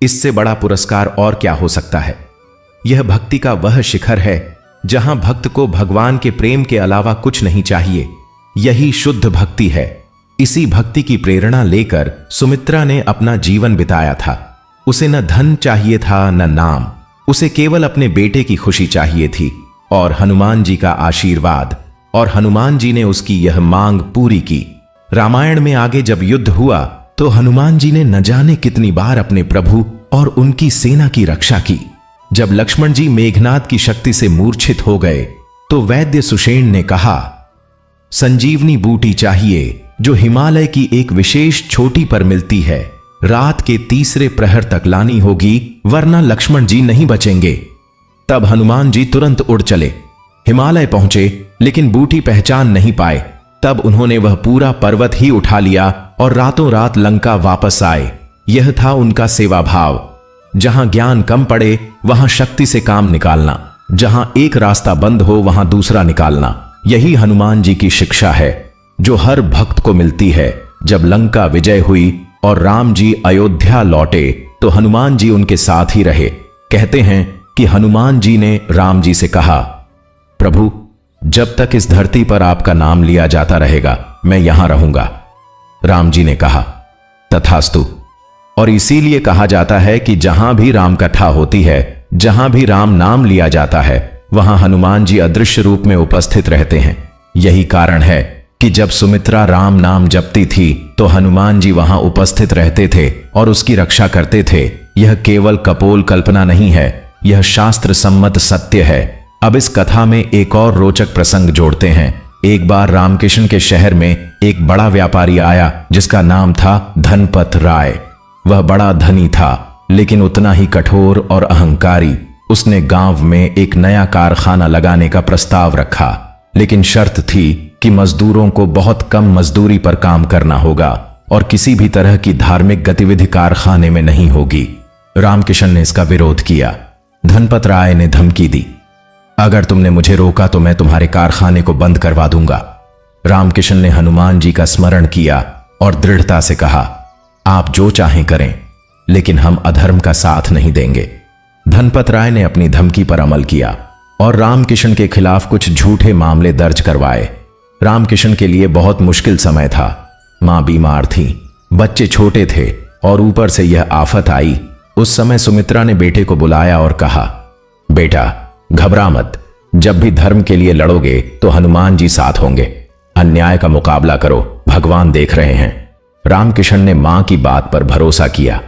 इससे बड़ा पुरस्कार और क्या हो सकता है। यह भक्ति का वह शिखर है जहां भक्त को भगवान के प्रेम के अलावा कुछ नहीं चाहिए। यही शुद्ध भक्ति है। इसी भक्ति की प्रेरणा लेकर सुमित्रा ने अपना जीवन बिताया था। उसे न धन चाहिए था न नाम, उसे केवल अपने बेटे की खुशी चाहिए थी और हनुमान जी का आशीर्वाद। और हनुमान जी ने उसकी यह मांग पूरी की। रामायण में आगे जब युद्ध हुआ तो हनुमान जी ने न जाने कितनी बार अपने प्रभु और उनकी सेना की रक्षा की। जब लक्ष्मण जी मेघनाद की शक्ति से मूर्छित हो गए तो वैद्य सुषेण ने कहा, संजीवनी बूटी चाहिए जो हिमालय की एक विशेष चोटी पर मिलती है। रात के तीसरे प्रहर तक लानी होगी, वरना लक्ष्मण जी नहीं बचेंगे। तब हनुमान जी तुरंत उड़ चले, हिमालय पहुंचे, लेकिन बूटी पहचान नहीं पाए। तब उन्होंने वह पूरा पर्वत ही उठा लिया और रातों रात लंका वापस आए। यह था उनका सेवा भाव। जहां ज्ञान कम पड़े वहां शक्ति से काम निकालना, जहां एक रास्ता बंद हो वहां दूसरा निकालना। यही हनुमान जी की शिक्षा है जो हर भक्त को मिलती है। जब लंका विजय हुई और राम जी अयोध्या लौटे तो हनुमान जी उनके साथ ही रहे। कहते हैं कि हनुमान जी ने राम जी से कहा, प्रभु जब तक इस धरती पर आपका नाम लिया जाता रहेगा मैं यहां रहूंगा। राम जी ने कहा, तथास्तु। और इसीलिए कहा जाता है कि जहां भी राम कथा होती है, जहां भी राम नाम लिया जाता है, वहां हनुमान जी अदृश्य रूप में उपस्थित रहते हैं। यही कारण है कि जब सुमित्रा राम नाम जपती थी तो हनुमान जी वहां उपस्थित रहते थे और उसकी रक्षा करते थे। यह केवल कपोल कल्पना नहीं है, यह शास्त्र सम्मत सत्य है। अब इस कथा में एक और रोचक प्रसंग जोड़ते हैं। एक बार रामकृष्ण के शहर में एक बड़ा व्यापारी आया जिसका नाम था धनपत राय। वह बड़ा धनी था लेकिन उतना ही कठोर और अहंकारी। उसने गांव में एक नया कारखाना लगाने का प्रस्ताव रखा, लेकिन शर्त थी कि मजदूरों को बहुत कम मजदूरी पर काम करना होगा और किसी भी तरह की धार्मिक गतिविधि कारखाने में नहीं होगी। रामकिशन ने इसका विरोध किया। धनपत राय ने धमकी दी, अगर तुमने मुझे रोका तो मैं तुम्हारे कारखाने को बंद करवा दूंगा। रामकिशन ने हनुमान जी का स्मरण किया और दृढ़ता से कहा, आप जो चाहें करें, लेकिन हम अधर्म का साथ नहीं देंगे। धनपत राय ने अपनी धमकी पर अमल किया और रामकिशन के खिलाफ कुछ झूठे मामले दर्ज करवाए। रामकिशन के लिए बहुत मुश्किल समय था। मां बीमार थी, बच्चे छोटे थे और ऊपर से यह आफत आई। उस समय सुमित्रा ने बेटे को बुलाया और कहा, बेटा घबरा मत, जब भी धर्म के लिए लड़ोगे तो हनुमान जी साथ होंगे। अन्याय का मुकाबला करो, भगवान देख रहे हैं। रामकिशन ने मां की बात पर भरोसा किया।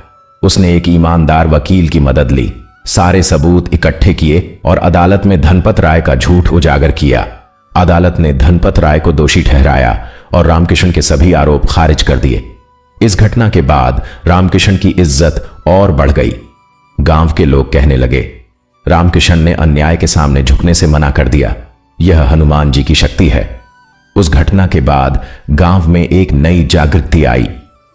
उसने एक ईमानदार वकील की मदद ली, सारे सबूत इकट्ठे किए और अदालत में धनपत राय का झूठ उजागर किया। अदालत ने धनपत राय को दोषी ठहराया और रामकिशन के सभी आरोप खारिज कर दिए। इस घटना के बाद रामकिशन की इज्जत और बढ़ गई। गांव के लोग कहने लगे, रामकिशन ने अन्याय के सामने झुकने से मना कर दिया। यह हनुमान जी की शक्ति है। उस घटना के बाद गांव में एक नई जागृति आई।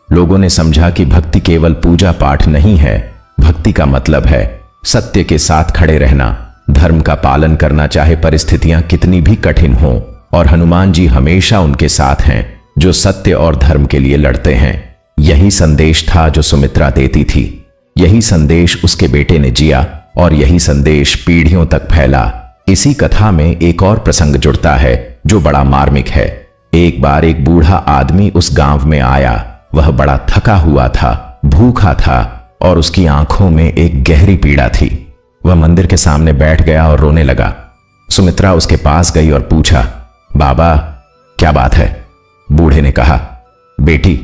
लोगों ने समझा कि भक्ति केवल पूजा पाठ नहीं है, भक्ति का मतलब है सत्य के साथ खड़े रहना, धर्म का पालन करना, चाहे परिस्थितियां कितनी भी कठिन हों। और हनुमान जी हमेशा उनके साथ हैं जो सत्य और धर्म के लिए लड़ते हैं। यही संदेश था जो सुमित्रा देती थी, यही संदेश उसके बेटे ने जिया और यही संदेश पीढ़ियों तक फैला। इसी कथा में एक और प्रसंग जुड़ता है जो बड़ा मार्मिक है। एक बार एक बूढ़ा आदमी उस गांव में आया। वह बड़ा थका हुआ था, भूखा था और उसकी आंखों में एक गहरी पीड़ा थी। वह मंदिर के सामने बैठ गया और रोने लगा। सुमित्रा उसके पास गई और पूछा, बाबा क्या बात है? बूढ़े ने कहा, बेटी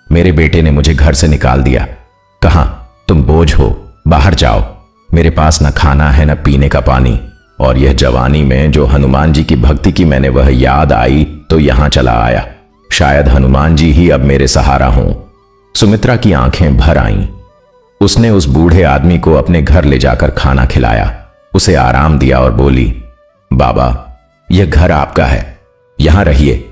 मेरे बेटे ने मुझे घर से निकाल दिया। कहा तुम बोझ हो, बाहर जाओ। मेरे पास न खाना है न पीने का पानी, और यह जवानी में जो हनुमान जी की भक्ति की मैंने वह याद आई तो यहां चला आया। शायद हनुमान जी ही अब मेरे सहारा हों। सुमित्रा की आंखें भर आईं। उसने उस बूढ़े आदमी को अपने घर ले जाकर खाना खिलाया, उसे आराम दिया और बोली, बाबा यह घर आपका है, यहां रहिए।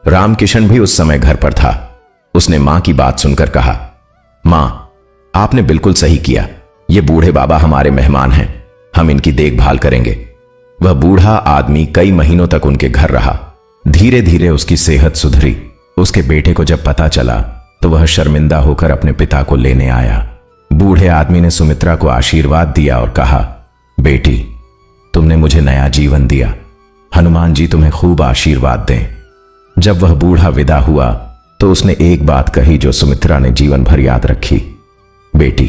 रामकिशन भी उस समय घर पर था। उसने मां की बात सुनकर कहा, मां आपने बिल्कुल सही किया, ये बूढ़े बाबा हमारे मेहमान हैं, हम इनकी देखभाल करेंगे। वह बूढ़ा आदमी कई महीनों तक उनके घर रहा। धीरे धीरे उसकी सेहत सुधरी। उसके बेटे को जब पता चला तो वह शर्मिंदा होकर अपने पिता को लेने आया। बूढ़े आदमी ने सुमित्रा को आशीर्वाद दिया और कहा, बेटी, तुमने मुझे नया जीवन दिया। हनुमान जी तुम्हें खूब आशीर्वाद दें। जब वह बूढ़ा विदा हुआ तो उसने एक बात कही जो सुमित्रा ने जीवन भर याद रखी। बेटी,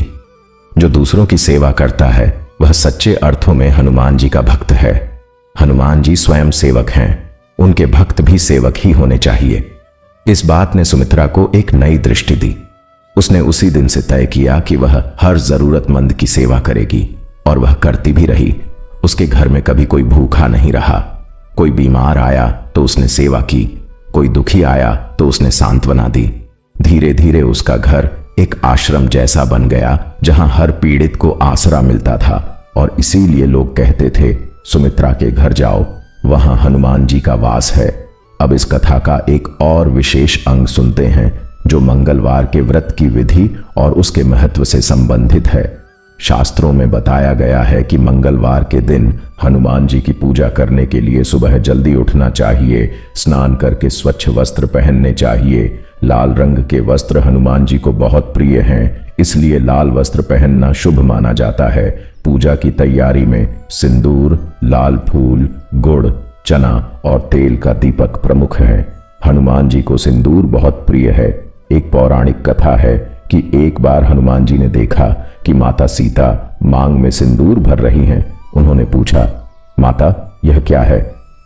जो दूसरों की सेवा करता है वह सच्चे अर्थों में हनुमान जी का भक्त है। हनुमान जी स्वयं सेवक हैं, उनके भक्त भी सेवक ही होने चाहिए। इस बात ने सुमित्रा को एक नई दृष्टि दी। उसने उसी दिन से तय किया कि वह हर जरूरतमंद की सेवा करेगी और वह करती भी रही। उसके घर में कभी कोई भूखा नहीं रहा। कोई बीमार आया तो उसने सेवा की, कोई दुखी आया तो उसने सांत्वना दी। धीरे धीरे उसका घर एक आश्रम जैसा बन गया जहां हर पीड़ित को आसरा मिलता था और इसीलिए लोग कहते थे, सुमित्रा के घर जाओ, वहां हनुमान जी का वास है। अब इस कथा का एक और विशेष अंग सुनते हैं जो मंगलवार के व्रत की विधि और उसके महत्व से संबंधित है। शास्त्रों में बताया गया है कि मंगलवार के दिन हनुमान जी की पूजा करने के लिए सुबह जल्दी उठना चाहिए, स्नान करके स्वच्छ वस्त्र पहनने चाहिए। लाल रंग के वस्त्र हनुमान जी को बहुत प्रिय हैं, इसलिए लाल वस्त्र पहनना शुभ माना जाता है। पूजा की तैयारी में सिंदूर, लाल फूल, गुड़, चना और तेल का दीपक प्रमुख है। हनुमान जी को सिंदूर बहुत प्रिय है। एक पौराणिक कथा है कि एक बार हनुमान जी ने देखा कि माता सीता मांग में सिंदूर भर रही हैं। उन्होंने पूछा, माता, यह क्या है?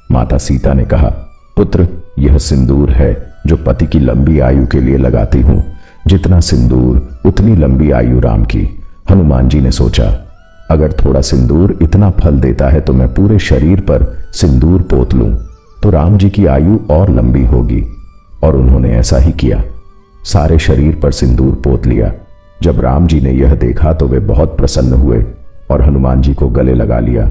माता सीता ने कहा, पुत्र, यह सिंदूर है जो पति की लंबी आयु के लिए लगाती हूं। जितना सिंदूर उतनी लंबी आयु राम की। हनुमान जी ने सोचा, अगर थोड़ा सिंदूर इतना फल देता है तो मैं पूरे शरीर पर सिंदूर पोत लूं तो राम जी की आयु और लंबी होगी। और उन्होंने ऐसा ही किया, सारे शरीर पर सिंदूर पोत लिया। जब राम जी ने यह देखा तो वे बहुत प्रसन्न हुए और हनुमान जी को गले लगा लिया।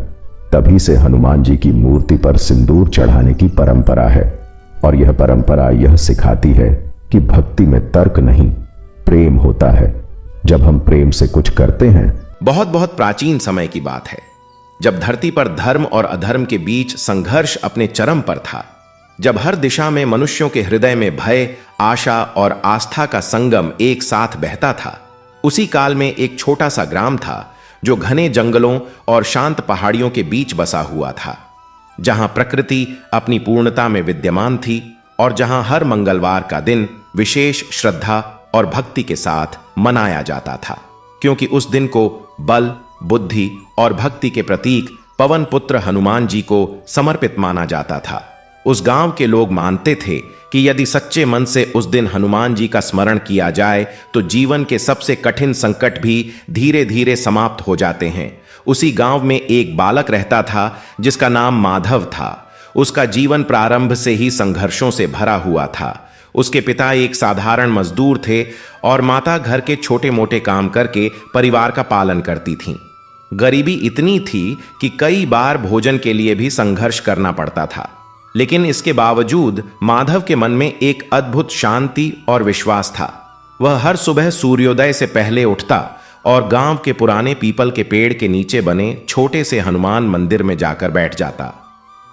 तभी से हनुमान जी की मूर्ति पर सिंदूर चढ़ाने की परंपरा है और यह परंपरा यह सिखाती है कि भक्ति में तर्क नहीं, प्रेम होता है। जब हम प्रेम से कुछ करते हैं। बहुत बहुत प्राचीन समय की बात है, जब धरती पर धर्म और अधर्म के बीच संघर्ष अपने चरम पर था, जब हर दिशा में मनुष्यों के हृदय में भय, आशा और आस्था का संगम एक साथ बहता था। उसी काल में एक छोटा सा ग्राम था जो घने जंगलों और शांत पहाड़ियों के बीच बसा हुआ था, जहां प्रकृति अपनी पूर्णता में विद्यमान थी और जहां हर मंगलवार का दिन विशेष श्रद्धा और भक्ति के साथ मनाया जाता था, क्योंकि उस दिन को बल, बुद्धि और भक्ति के प्रतीक पवन पुत्र हनुमान जी को समर्पित माना जाता था। उस गांव के लोग मानते थे कि यदि सच्चे मन से उस दिन हनुमान जी का स्मरण किया जाए तो जीवन के सबसे कठिन संकट भी धीरे धीरे समाप्त हो जाते हैं। उसी गांव में एक बालक रहता था जिसका नाम माधव था। उसका जीवन प्रारंभ से ही संघर्षों से भरा हुआ था। उसके पिता एक साधारण मजदूर थे और माता घर के छोटे मोटे काम करके परिवार का पालन करती थीं। गरीबी इतनी थी कि कई बार भोजन के लिए भी संघर्ष करना पड़ता था, लेकिन इसके बावजूद माधव के मन में एक अद्भुत शांति और विश्वास था। वह हर सुबह सूर्योदय से पहले उठता और गांव के पुराने पीपल के पेड़ के नीचे बने छोटे से हनुमान मंदिर में जाकर बैठ जाता।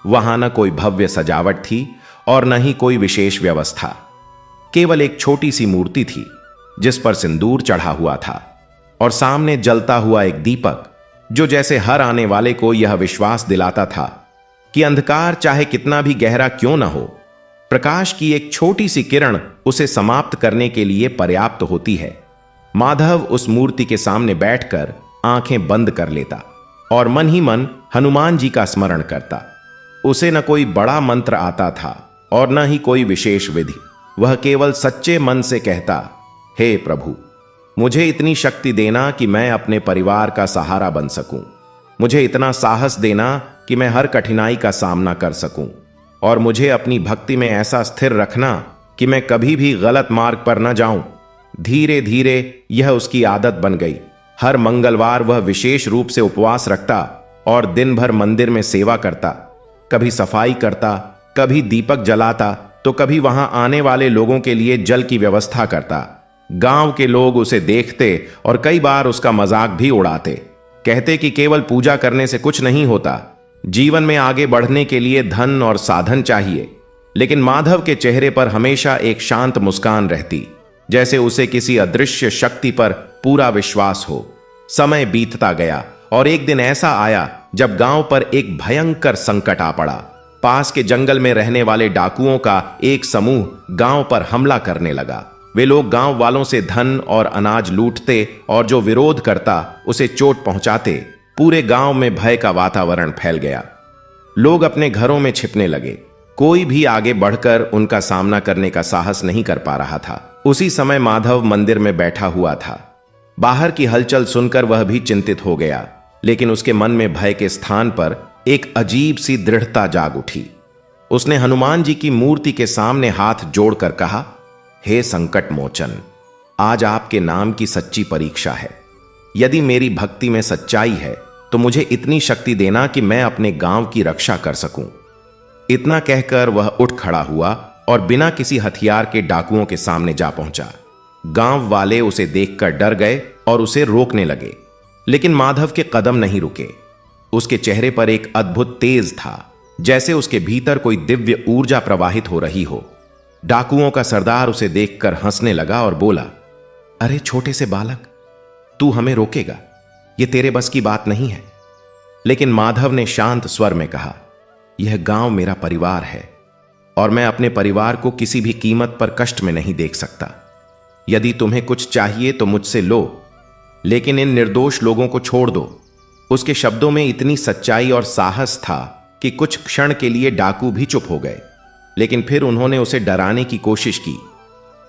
वहां न कोई भव्य सजावट थी और न ही कोई विशेष व्यवस्था। केवल एक छोटी सी मूर्ति थी जिस पर सिंदूर चढ़ा हुआ था और सामने जलता हुआ एक दीपक, जो जैसे हर आने वाले को यह विश्वास दिलाता था कि अंधकार चाहे कितना भी गहरा क्यों न हो, प्रकाश की एक छोटी सी किरण उसे समाप्त करने के लिए पर्याप्त होती है। माधव उस मूर्ति के सामने बैठकर आंखें बंद कर लेता और मन ही मन हनुमान जी का स्मरण करता। उसे न कोई बड़ा मंत्र आता था और न ही कोई विशेष विधि। वह केवल सच्चे मन से कहता, हे प्रभु, मुझे इतनी शक्ति देना कि मैं अपने परिवार का सहारा बन सकूं। मुझे इतना साहस देना कि मैं हर कठिनाई का सामना कर सकूं और मुझे अपनी भक्ति में ऐसा स्थिर रखना कि मैं कभी भी गलत मार्ग पर न जाऊं। धीरे धीरे यह उसकी आदत बन गई। हर मंगलवार वह विशेष रूप से उपवास रखता और दिन भर मंदिर में सेवा करता। कभी सफाई करता, कभी दीपक जलाता, तो कभी वहां आने वाले लोगों के लिए जल की व्यवस्था करता। गांव के लोग उसे देखते और कई बार उसका मजाक भी उड़ाते, कहते कि केवल पूजा करने से कुछ नहीं होता, जीवन में आगे बढ़ने के लिए धन और साधन चाहिए। लेकिन माधव के चेहरे पर हमेशा एक शांत मुस्कान रहती, जैसे उसे किसी अदृश्य शक्ति पर पूरा विश्वास हो। समय बीतता गया और एक दिन ऐसा आया जब गांव पर एक भयंकर संकट आ पड़ा। पास के जंगल में रहने वाले डाकुओं का एक समूह गांव पर हमला करने लगा। वे लोग गांव वालों से धन और अनाज लूटते और जो विरोध करता उसे चोट पहुंचाते। पूरे गांव में भय का वातावरण फैल गया। लोग अपने घरों में छिपने लगे। कोई भी आगे बढ़कर उनका सामना करने का साहस नहीं कर पा रहा था। उसी समय माधव मंदिर में बैठा हुआ था। बाहर की हलचल सुनकर वह भी चिंतित हो गया, लेकिन उसके मन में भय के स्थान पर एक अजीब सी दृढ़ता जाग उठी। उसने हनुमान जी की मूर्ति के सामने हाथ जोड़कर कहा, हे संकट मोचन, आज आपके नाम की सच्ची परीक्षा है। यदि मेरी भक्ति में सच्चाई है तो मुझे इतनी शक्ति देना कि मैं अपने गांव की रक्षा कर सकूं। इतना कहकर वह उठ खड़ा हुआ और बिना किसी हथियार के डाकुओं के सामने जा पहुंचा। गांव वाले उसे देखकर डर गए और उसे रोकने लगे, लेकिन माधव के कदम नहीं रुके। उसके चेहरे पर एक अद्भुत तेज था, जैसे उसके भीतर कोई दिव्य ऊर्जा प्रवाहित हो रही हो। डाकुओं का सरदार उसे देखकर हंसने लगा और बोला, अरे छोटे से बालक, तू हमें रोकेगा? यह तेरे बस की बात नहीं है। लेकिन माधव ने शांत स्वर में कहा, यह गांव मेरा परिवार है और मैं अपने परिवार को किसी भी कीमत पर कष्ट में नहीं देख सकता। यदि तुम्हें कुछ चाहिए तो मुझसे लो, लेकिन इन निर्दोष लोगों को छोड़ दो। उसके शब्दों में इतनी सच्चाई और साहस था कि कुछ क्षण के लिए डाकू भी चुप हो गए, लेकिन फिर उन्होंने उसे डराने की कोशिश की।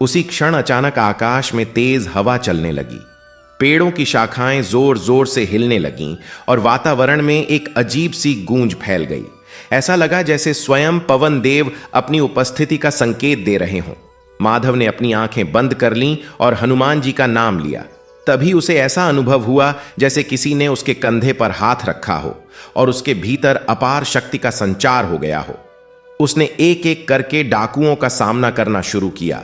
उसी क्षण अचानक आकाश में तेज हवा चलने लगी। पेड़ों की शाखाएं जोर जोर से हिलने लगीं और वातावरण में एक अजीब सी गूंज फैल गई। ऐसा लगा जैसे स्वयं पवन देव अपनी उपस्थिति का संकेत दे रहे हों। माधव ने अपनी आंखें बंद कर लीं और हनुमान जी का नाम लिया। तभी उसे ऐसा अनुभव हुआ जैसे किसी ने उसके कंधे पर हाथ रखा हो और उसके भीतर अपार शक्ति का संचार हो गया हो। उसने एक एक करके डाकुओं का सामना करना शुरू किया।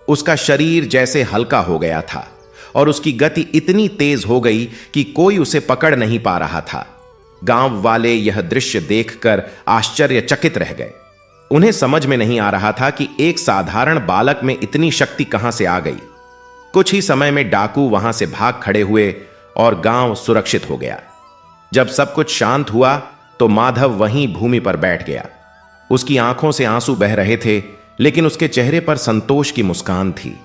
उसका शरीर जैसे हल्का हो गया था और उसकी गति इतनी तेज हो गई कि कोई उसे पकड़ नहीं पा रहा था। गांव वाले यह दृश्य देखकर आश्चर्यचकित रह गए। उन्हें समझ में नहीं आ रहा था कि एक साधारण बालक में इतनी शक्ति कहां से आ गई। कुछ ही समय में डाकू वहां से भाग खड़े हुए और गांव सुरक्षित हो गया। जब सब कुछ शांत हुआ तो माधव वहीं भूमि पर बैठ गया। उसकी आंखों से आंसू बह रहे थे, लेकिन उसके चेहरे पर संतोष की मुस्कान थी।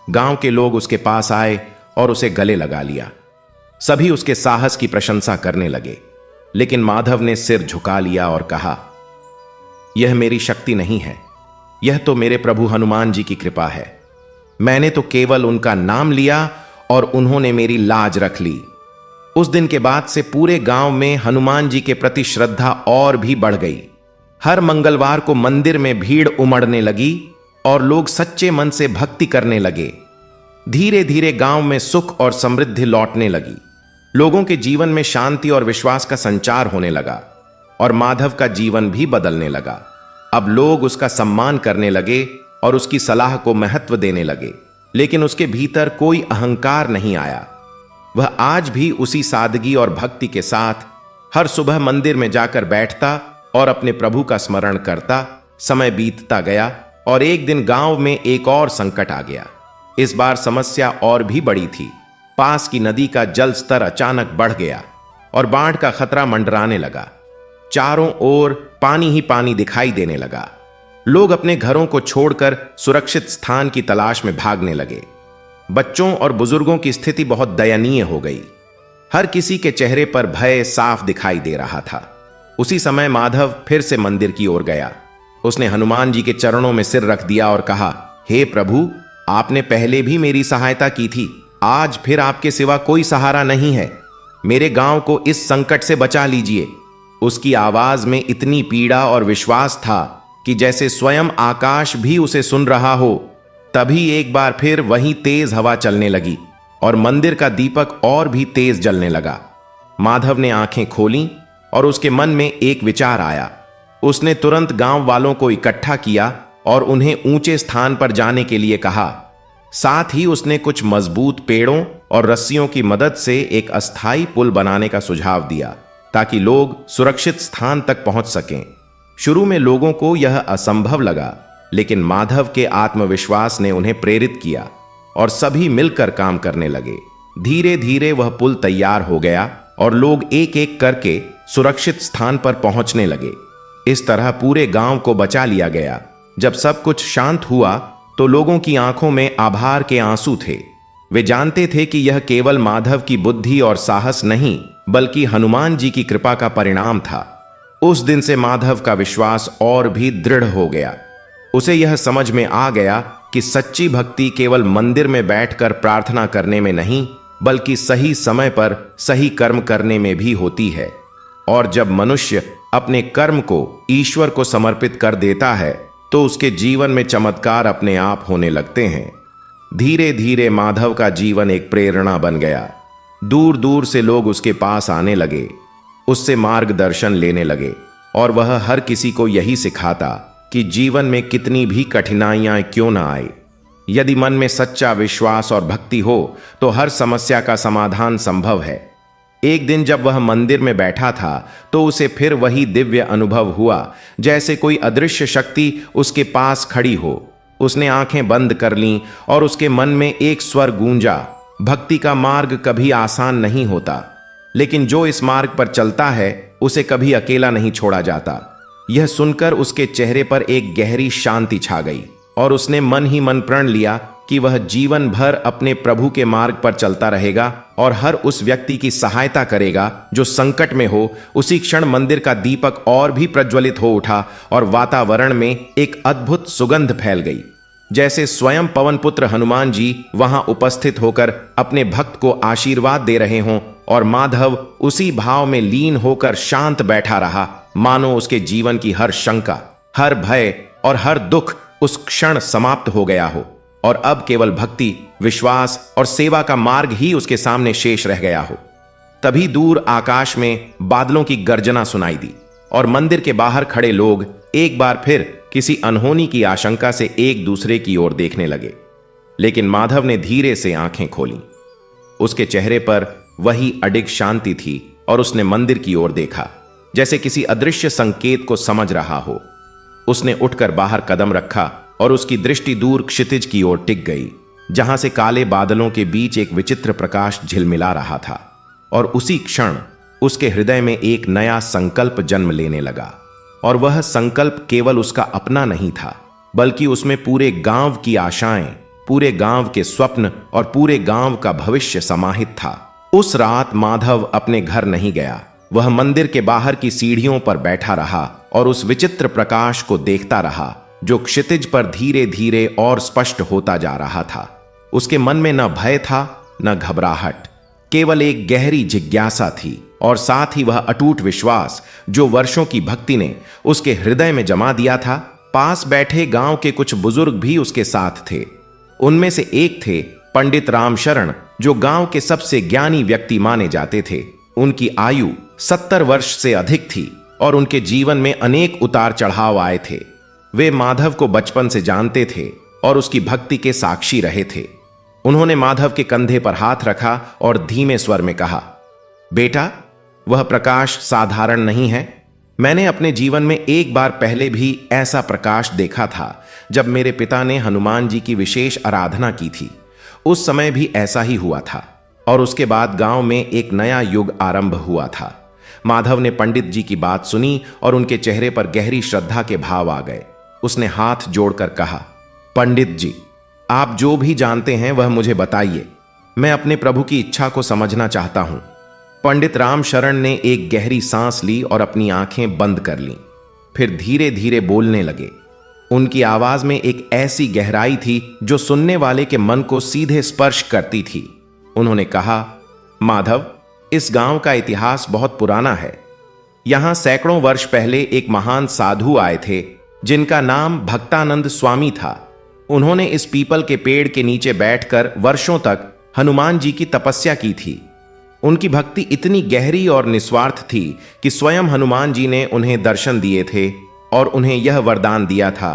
गांव के लोग उसके पास आए और उसे गले लगा लिया। सभी उसके साहस की प्रशंसा करने लगे, लेकिन माधव ने सिर झुका लिया और कहा, यह मेरी शक्ति नहीं है, यह तो मेरे प्रभु हनुमान जी की कृपा है। मैंने तो केवल उनका नाम लिया और उन्होंने मेरी लाज रख ली। उस दिन के बाद से पूरे गांव में हनुमान जी के प्रति श्रद्धा और भी बढ़ गई। हर मंगलवार को मंदिर में भीड़ उमड़ने लगी और लोग सच्चे मन से भक्ति करने लगे। धीरे धीरे गांव में सुख और समृद्धि लौटने लगी। लोगों के जीवन में शांति और विश्वास का संचार होने लगा और माधव का जीवन भी बदलने लगा। अब लोग उसका सम्मान करने लगे और उसकी सलाह को महत्व देने लगे, लेकिन उसके भीतर कोई अहंकार नहीं आया। वह आज भी उसी सादगी और भक्ति के साथ हर सुबह मंदिर में जाकर बैठता और अपने प्रभु का स्मरण करता। समय बीतता गया और एक दिन गांव में एक और संकट आ गया। इस बार समस्या और भी बड़ी थी। पास की नदी का जल स्तर अचानक बढ़ गया और बाढ़ का खतरा मंडराने लगा। चारों ओर पानी ही पानी दिखाई देने लगा। लोग अपने घरों को छोड़कर सुरक्षित स्थान की तलाश में भागने लगे। बच्चों और बुजुर्गों की स्थिति बहुत दयनीय हो गई। हर किसी के चेहरे पर भय साफ दिखाई दे रहा था। उसी समय माधव फिर से मंदिर की ओर गया। उसने हनुमान जी के चरणों में सिर रख दिया और कहा, हे प्रभु, आपने पहले भी मेरी सहायता की थी, आज फिर आपके सिवा कोई सहारा नहीं है। मेरे गांव को इस संकट से बचा लीजिए। उसकी आवाज में इतनी पीड़ा और विश्वास था कि जैसे स्वयं आकाश भी उसे सुन रहा हो। तभी एक बार फिर वही तेज हवा चलने लगी और मंदिर का दीपक और भी तेज जलने लगा। माधव ने आंखें खोलीं और उसके मन में एक विचार आया। उसने तुरंत गांव वालों को इकट्ठा किया और उन्हें ऊंचे स्थान पर जाने के लिए कहा। साथ ही उसने कुछ मजबूत पेड़ों और रस्सियों की मदद से एक अस्थायी पुल बनाने का सुझाव दिया, ताकि लोग सुरक्षित स्थान तक पहुंच सकें। शुरू में लोगों को यह असंभव लगा, लेकिन माधव के आत्मविश्वास ने उन्हें प्रेरित किया और सभी मिलकर काम करने लगे। धीरे धीरे वह पुल तैयार हो गया और लोग एक एक करके सुरक्षित स्थान पर पहुंचने लगे। इस तरह पूरे गांव को बचा लिया गया। जब सब कुछ शांत हुआ तो लोगों की आंखों में आभार के आंसू थे। वे जानते थे कि यह केवल माधव की बुद्धि और साहस नहीं, बल्कि हनुमान जी की कृपा का परिणाम था। उस दिन से माधव का विश्वास और भी दृढ़ हो गया। उसे यह समझ में आ गया कि सच्ची भक्ति केवल मंदिर में बैठकर प्रार्थना करने में नहीं, बल्कि सही समय पर सही कर्म करने में भी होती है। और जब मनुष्य अपने कर्म को ईश्वर को समर्पित कर देता है तो उसके जीवन में चमत्कार अपने आप होने लगते हैं। धीरे धीरे माधव का जीवन एक प्रेरणा बन गया। दूर दूर से लोग उसके पास आने लगे, उससे मार्गदर्शन लेने लगे और वह हर किसी को यही सिखाता कि जीवन में कितनी भी कठिनाइयां क्यों ना आए, यदि मन में सच्चा विश्वास और भक्ति हो तो हर समस्या का समाधान संभव है। एक दिन जब वह मंदिर में बैठा था तो उसे फिर वही दिव्य अनुभव हुआ, जैसे कोई अदृश्य शक्ति उसके पास खड़ी हो। उसने आंखें बंद कर लीं और उसके मन में एक स्वर गूंजा, भक्ति का मार्ग कभी आसान नहीं होता, लेकिन जो इस मार्ग पर चलता है उसे कभी अकेला नहीं छोड़ा जाता। यह सुनकर उसके चेहरे पर एक गहरी शांति छा गई और उसने मन ही मन प्रण लिया कि वह जीवन भर अपने प्रभु के मार्ग पर चलता रहेगा और हर उस व्यक्ति की सहायता करेगा जो संकट में हो। उसी क्षण मंदिर का दीपक और भी प्रज्वलित हो उठा और वातावरण में एक अद्भुत सुगंध फैल गई, जैसे स्वयं पवन पुत्र हनुमान जी वहां उपस्थित होकर अपने भक्त को आशीर्वाद दे रहे हों। और माधव उसी भाव में लीन होकर शांत बैठा रहा, मानो उसके जीवन की हर शंका, हर भय और हर दुख उस क्षण समाप्त हो गया हो और अब केवल भक्ति, विश्वास और सेवा का मार्ग ही उसके सामने शेष रह गया हो। तभी दूर आकाश में बादलों की गर्जना सुनाई दी और मंदिर के बाहर खड़े लोग एक बार फिर किसी अनहोनी की आशंका से एक दूसरे की ओर देखने लगे। लेकिन माधव ने धीरे से आंखें खोलीं। उसके चेहरे पर वही अडिग शांति थी और उसने मंदिर की ओर देखा, जैसे किसी अदृश्य संकेत को समझ रहा हो। उसने उठकर बाहर कदम रखा और उसकी दृष्टि दूर क्षितिज की ओर टिक गई, जहां से काले बादलों के बीच एक विचित्र प्रकाश झिलमिला रहा था। और उसी क्षण उसके हृदय में एक नया संकल्प जन्म लेने लगा। और वह संकल्प केवल उसका अपना नहीं था, बल्कि उसमें पूरे गांव की आशाएं, पूरे गांव के स्वप्न और पूरे गांव का भविष्य समाहित था। उस रात माधव अपने घर नहीं गया। वह मंदिर के बाहर की सीढ़ियों पर बैठा रहा और उस विचित्र प्रकाश को देखता रहा जो क्षितिज पर धीरे धीरे और स्पष्ट होता जा रहा था। उसके मन में न भय था न घबराहट, केवल एक गहरी जिज्ञासा थी और साथ ही वह अटूट विश्वास जो वर्षों की भक्ति ने उसके हृदय में जमा दिया था। पास बैठे गांव के कुछ बुजुर्ग भी उसके साथ थे। उनमें से एक थे पंडित रामशरण, जो गांव के सबसे ज्ञानी व्यक्ति माने जाते थे। उनकी आयु 70 वर्ष से अधिक थी और उनके जीवन में अनेक उतार चढ़ाव आए थे। वे माधव को बचपन से जानते थे और उसकी भक्ति के साक्षी रहे थे। उन्होंने माधव के कंधे पर हाथ रखा और धीमे स्वर में कहा, बेटा, वह प्रकाश साधारण नहीं है। मैंने अपने जीवन में एक बार पहले भी ऐसा प्रकाश देखा था, जब मेरे पिता ने हनुमान जी की विशेष आराधना की थी। उस समय भी ऐसा ही हुआ था और उसके बाद गांव में एक नया युग आरंभ हुआ था। माधव ने पंडित जी की बात सुनी और उनके चेहरे पर गहरी श्रद्धा के भाव आ गए। उसने हाथ जोड़कर कहा, पंडित जी, आप जो भी जानते हैं वह मुझे बताइए। मैं अपने प्रभु की इच्छा को समझना चाहता हूं। पंडित रामशरण ने एक गहरी सांस ली और अपनी आंखें बंद कर लीं। फिर धीरे धीरे बोलने लगे। उनकी आवाज में एक ऐसी गहराई थी जो सुनने वाले के मन को सीधे स्पर्श करती थी। उन्होंने कहा, माधव, इस गांव का इतिहास बहुत पुराना है। यहां सैकड़ों वर्ष पहले एक महान साधु आए थे जिनका नाम भक्तानंद स्वामी था। उन्होंने इस पीपल के पेड़ के नीचे बैठकर वर्षों तक हनुमान जी की तपस्या की थी। उनकी भक्ति इतनी गहरी और निस्वार्थ थी कि स्वयं हनुमान जी ने उन्हें दर्शन दिए थे और उन्हें यह वरदान दिया था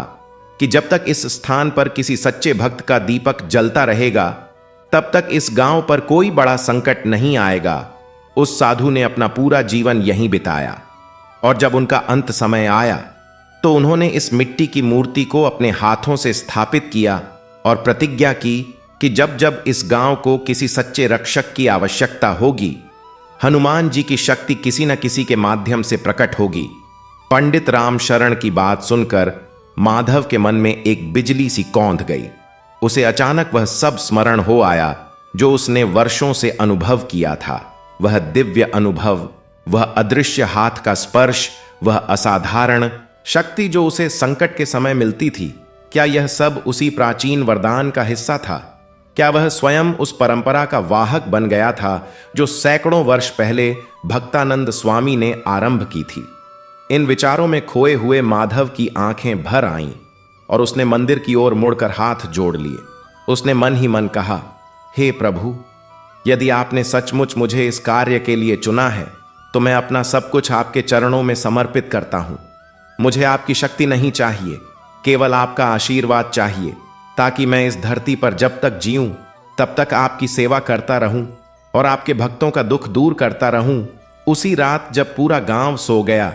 कि जब तक इस स्थान पर किसी सच्चे भक्त का दीपक जलता रहेगा, तब तक इस गांव पर कोई बड़ा संकट नहीं आएगा। उस साधु ने अपना पूरा जीवन यहीं बिताया और जब उनका अंत समय आया तो उन्होंने इस मिट्टी की मूर्ति को अपने हाथों से स्थापित किया और प्रतिज्ञा की कि जब जब इस गांव को किसी सच्चे रक्षक की आवश्यकता होगी, हनुमान जी की शक्ति किसी न किसी के माध्यम से प्रकट होगी। पंडित राम शरण की बात सुनकर माधव के मन में एक बिजली सी कौंध गई। उसे अचानक वह सब स्मरण हो आया जो उसने वर्षों से अनुभव किया था। वह दिव्य अनुभव, वह अदृश्य हाथ का स्पर्श, वह असाधारण शक्ति जो उसे संकट के समय मिलती थी। क्या यह सब उसी प्राचीन वरदान का हिस्सा था? क्या वह स्वयं उस परंपरा का वाहक बन गया था जो सैकड़ों वर्ष पहले भक्तानंद स्वामी ने आरंभ की थी? इन विचारों में खोए हुए माधव की आंखें भर आईं और उसने मंदिर की ओर मुड़कर हाथ जोड़ लिए। उसने मन ही मन कहा, हे प्रभु, यदि आपने सचमुच मुझे इस कार्य के लिए चुना है तो मैं अपना सब कुछ आपके चरणों में समर्पित करता हूं। मुझे आपकी शक्ति नहीं चाहिए, केवल आपका आशीर्वाद चाहिए, ताकि मैं इस धरती पर जब तक जीऊं तब तक आपकी सेवा करता रहूं और आपके भक्तों का दुख दूर करता रहूं। उसी रात जब पूरा गांव सो गया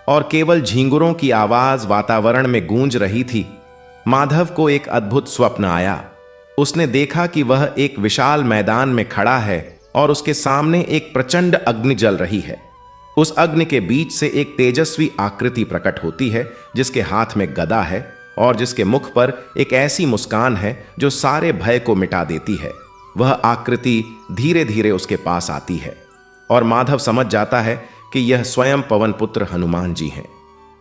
और केवल झींगुरों की आवाज वातावरण में गूंज रही थी, माधव को एक अद्भुत स्वप्न आया। उसने देखा कि वह एक विशाल मैदान में खड़ा है और उसके सामने एक प्रचंड अग्नि जल रही है। उस अग्नि के बीच से एक तेजस्वी आकृति प्रकट होती है जिसके हाथ में गदा है और जिसके मुख पर एक ऐसी मुस्कान है जो सारे भय को मिटा देती है। वह आकृति धीरे धीरे उसके पास आती है और माधव समझ जाता है कि यह स्वयं पवन पुत्र हनुमान जी हैं।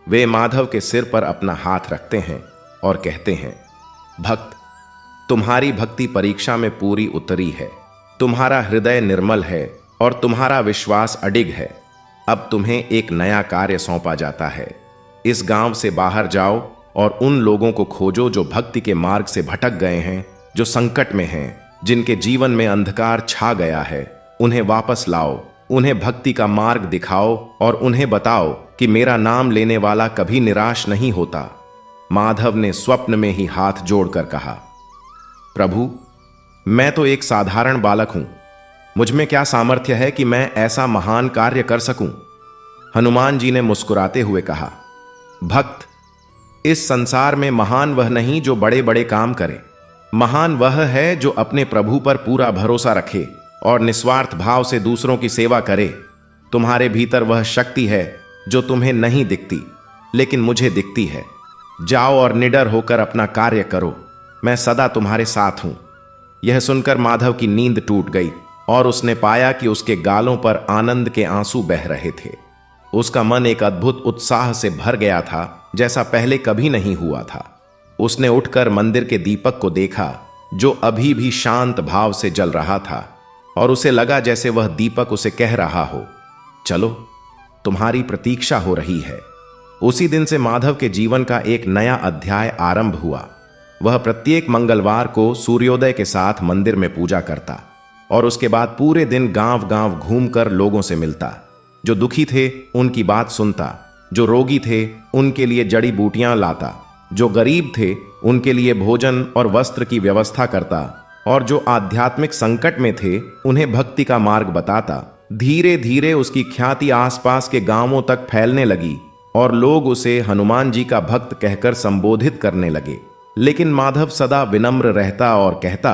वे माधव के सिर पर अपना हाथ रखते हैं और कहते हैं, भक्त, तुम्हारी भक्ति परीक्षा में पूरी उतरी है। तुम्हारा हृदय निर्मल है और तुम्हारा विश्वास अडिग है। अब तुम्हें एक नया कार्य सौंपा जाता है। इस गांव से बाहर जाओ और उन लोगों को खोजो जो भक्ति के मार्ग से भटक गए हैं, जो संकट में हैं, जिनके जीवन में अंधकार छा गया है। उन्हें वापस लाओ, उन्हें भक्ति का मार्ग दिखाओ और उन्हें बताओ कि मेरा नाम लेने वाला कभी निराश नहीं होता। माधव ने स्वप्न में ही हाथ जोड़कर कहा, प्रभु, मैं तो एक साधारण बालक हूं। मुझ में क्या सामर्थ्य है कि मैं ऐसा महान कार्य कर सकूं? हनुमान जी ने मुस्कुराते हुए कहा, भक्त, इस संसार में महान वह नहीं जो बड़े बड़े काम करे। महान वह है जो अपने प्रभु पर पूरा भरोसा रखे और निस्वार्थ भाव से दूसरों की सेवा करे। तुम्हारे भीतर वह शक्ति है जो तुम्हें नहीं दिखती, लेकिन मुझे दिखती है। जाओ और निडर होकर अपना कार्य करो। मैं सदा तुम्हारे साथ हूं। यह सुनकर माधव की नींद टूट गई और उसने पाया कि उसके गालों पर आनंद के आंसू बह रहे थे। उसका मन एक अद्भुत उत्साह से भर गया था जैसा पहले कभी नहीं हुआ था। उसने उठकर मंदिर के दीपक को देखा जो अभी भी शांत भाव से जल रहा था और उसे लगा जैसे वह दीपक उसे कह रहा हो, चलो, तुम्हारी प्रतीक्षा हो रही है। उसी दिन से माधव के जीवन का एक नया अध्याय आरंभ हुआ। वह प्रत्येक मंगलवार को सूर्योदय के साथ मंदिर में पूजा करता और उसके बाद पूरे दिन गांव गांव घूमकर लोगों से मिलता। जो दुखी थे उनकी बात सुनता, जो रोगी थे उनके लिए जड़ी बूटियां लाता, जो गरीब थे उनके लिए भोजन और वस्त्र की व्यवस्था करता और जो आध्यात्मिक संकट में थे उन्हें भक्ति का मार्ग बताता। धीरे धीरे उसकी ख्याति आसपास के गांवों तक फैलने लगी और लोग उसे हनुमान जी का भक्त कहकर संबोधित करने लगे। लेकिन माधव सदा विनम्र रहता और कहता,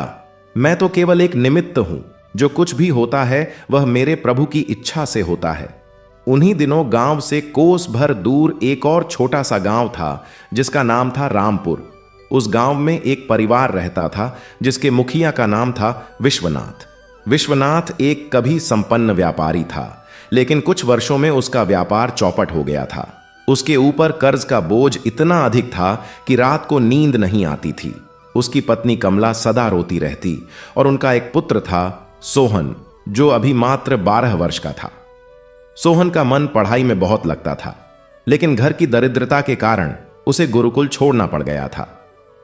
मैं तो केवल एक निमित्त हूं। जो कुछ भी होता है वह मेरे प्रभु की इच्छा से होता है। उन्हीं दिनों गांव से कोस भर दूर एक और छोटा सा गांव था जिसका नाम था रामपुर। उस गांव में एक परिवार रहता था जिसके मुखिया का नाम था विश्वनाथ। विश्वनाथ एक कभी संपन्न व्यापारी था, लेकिन कुछ वर्षों में उसका व्यापार चौपट हो गया था। उसके ऊपर कर्ज का बोझ इतना अधिक था कि रात को नींद नहीं आती थी। उसकी पत्नी कमला सदा रोती रहती और उनका एक पुत्र था सोहन, जो अभी मात्र 12 वर्ष का था। सोहन का मन पढ़ाई में बहुत लगता था, लेकिन घर की दरिद्रता के कारण उसे गुरुकुल छोड़ना पड़ गया था।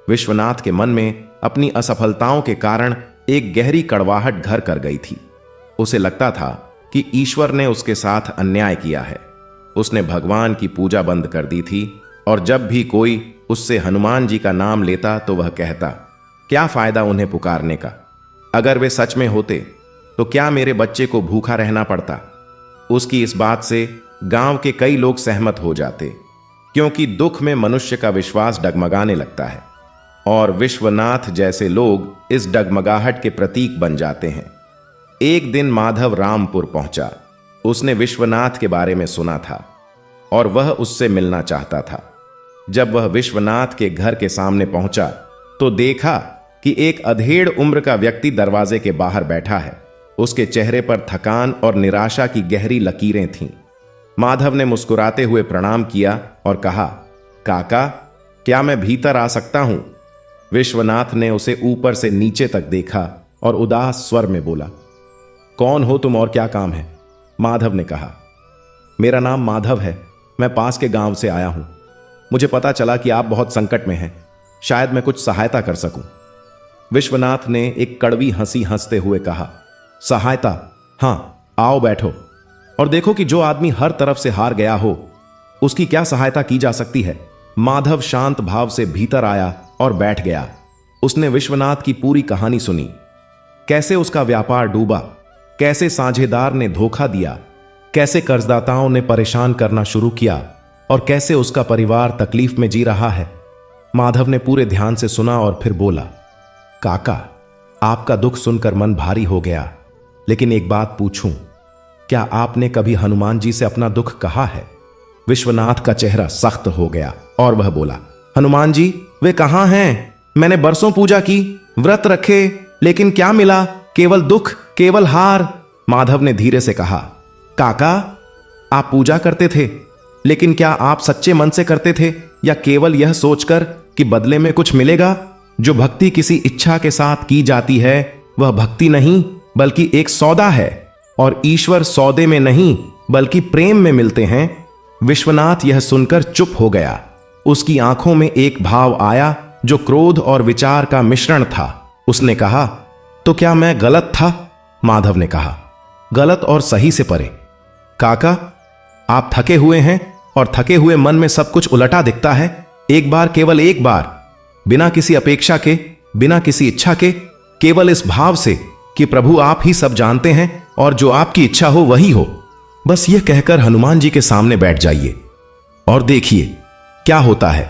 विश्वनाथ के मन में अपनी असफलताओं के कारण एक गहरी कड़वाहट घर कर गई थी। उसे लगता था कि ईश्वर ने उसके साथ अन्याय किया है। उसने भगवान की पूजा बंद कर दी थी और जब भी कोई उससे हनुमान जी का नाम लेता तो वह कहता, क्या फायदा उन्हें पुकारने का? अगर वे सच में होते तो क्या मेरे बच्चे को भूखा रहना पड़ता? उसकी इस बात से गांव के कई लोग सहमत हो जाते, क्योंकि दुख में मनुष्य का विश्वास डगमगाने लगता है और विश्वनाथ जैसे लोग इस डगमगाहट के प्रतीक बन जाते हैं। एक दिन माधव रामपुर पहुंचा। उसने विश्वनाथ के बारे में सुना था और वह उससे मिलना चाहता था। जब वह विश्वनाथ के घर के सामने पहुंचा तो देखा कि एक अधेड़ उम्र का व्यक्ति दरवाजे के बाहर बैठा है। उसके चेहरे पर थकान और निराशा की गहरी लकीरें थीं। माधव ने मुस्कुराते हुए प्रणाम किया और कहा, काका, क्या मैं भीतर आ सकता हूं? विश्वनाथ ने उसे ऊपर से नीचे तक देखा और उदास स्वर में बोला, कौन हो तुम और क्या काम है? माधव ने कहा, मेरा नाम माधव है, मैं पास के गांव से आया हूं। मुझे पता चला कि आप बहुत संकट में हैं, शायद मैं कुछ सहायता कर सकूं। विश्वनाथ ने एक कड़वी हंसी हंसते हुए कहा, सहायता? हां, आओ बैठो और देखो कि जो आदमी हर तरफ से हार गया हो उसकी क्या सहायता की जा सकती है। माधव शांत भाव से भीतर आया और बैठ गया। उसने विश्वनाथ की पूरी कहानी सुनी, कैसे उसका व्यापार डूबा, कैसे साझेदार ने धोखा दिया, कैसे कर्जदाताओं ने परेशान करना शुरू किया और कैसे उसका परिवार तकलीफ में जी रहा है। माधव ने पूरे ध्यान से सुना और फिर बोला, काका, आपका दुख सुनकर मन भारी हो गया, लेकिन एक बात पूछूं, क्या आपने कभी हनुमान जी से अपना दुख कहा है? विश्वनाथ का चेहरा सख्त हो गया और वह बोला, हनुमान जी वे कहां हैं? मैंने बरसों पूजा की, व्रत रखे, लेकिन क्या मिला? केवल दुख, केवल हार। माधव ने धीरे से कहा, काका, आप पूजा करते थे, लेकिन क्या आप सच्चे मन से करते थे या केवल यह सोचकर कि बदले में कुछ मिलेगा? जो भक्ति किसी इच्छा के साथ की जाती है वह भक्ति नहीं बल्कि एक सौदा है, और ईश्वर सौदे में नहीं बल्कि प्रेम में मिलते हैं। विश्वनाथ यह सुनकर चुप हो गया। उसकी आंखों में एक भाव आया जो क्रोध और विचार का मिश्रण था। उसने कहा, तो क्या मैं गलत था? माधव ने कहा, गलत और सही से परे। काका, आप थके हुए हैं और थके हुए मन में सब कुछ उलटा दिखता है। एक बार, केवल एक बार, बिना किसी अपेक्षा के, बिना किसी इच्छा के, केवल इस भाव से कि प्रभु आप ही सब जानते हैं और जो आपकी इच्छा हो वही हो, बस यह कहकर हनुमान जी के सामने बैठ जाइए और देखिए क्या होता है।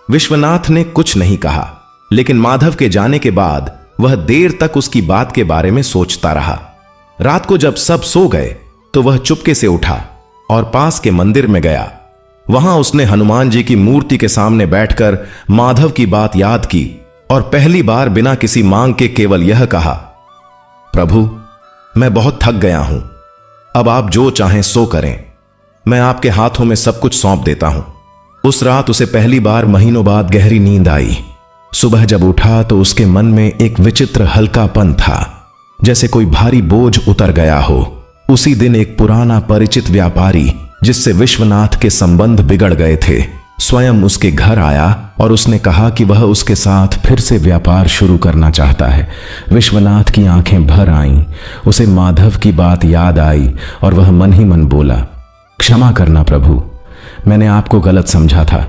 विश्वनाथ ने कुछ नहीं कहा, लेकिन माधव के जाने के बाद वह देर तक उसकी बात के बारे में सोचता रहा। रात को जब सब सो गए तो वह चुपके से उठा और पास के मंदिर में गया। वहां उसने हनुमान जी की मूर्ति के सामने बैठकर माधव की बात याद की और पहली बार बिना किसी मांग के केवल यह कहा, प्रभु, मैं बहुत थक गया हूं, अब आप जो चाहें सो करें, मैं आपके हाथों में सब कुछ सौंप देता हूं। उस रात उसे पहली बार महीनों बाद गहरी नींद आई। सुबह जब उठा तो उसके मन में एक विचित्र हल्कापन था, जैसे कोई भारी बोझ उतर गया हो। उसी दिन एक पुराना परिचित व्यापारी जिससे विश्वनाथ के संबंध बिगड़ गए थे, स्वयं उसके घर आया और उसने कहा कि वह उसके साथ फिर से व्यापार शुरू करना चाहता है। विश्वनाथ की आंखें भर आईं। उसे माधव की बात याद आई और वह मन ही मन बोला, क्षमा करना प्रभु, मैंने आपको गलत समझा था।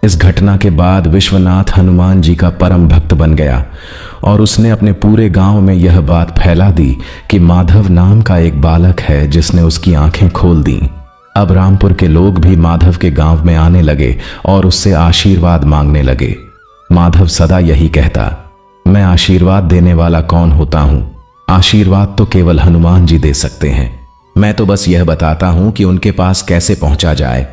इस घटना के बाद विश्वनाथ हनुमान जी का परम भक्त बन गया और उसने अपने पूरे गांव में यह बात फैला दी कि माधव नाम का एक बालक है जिसने उसकी आंखें खोल दी। अब रामपुर के लोग भी माधव के गांव में आने लगे और उससे आशीर्वाद मांगने लगे। माधव सदा यही कहता, मैं आशीर्वाद देने वाला कौन होता हूं? आशीर्वाद तो केवल हनुमान जी दे सकते हैं। मैं तो बस यह बताता हूं कि उनके पास कैसे पहुंचा जाए।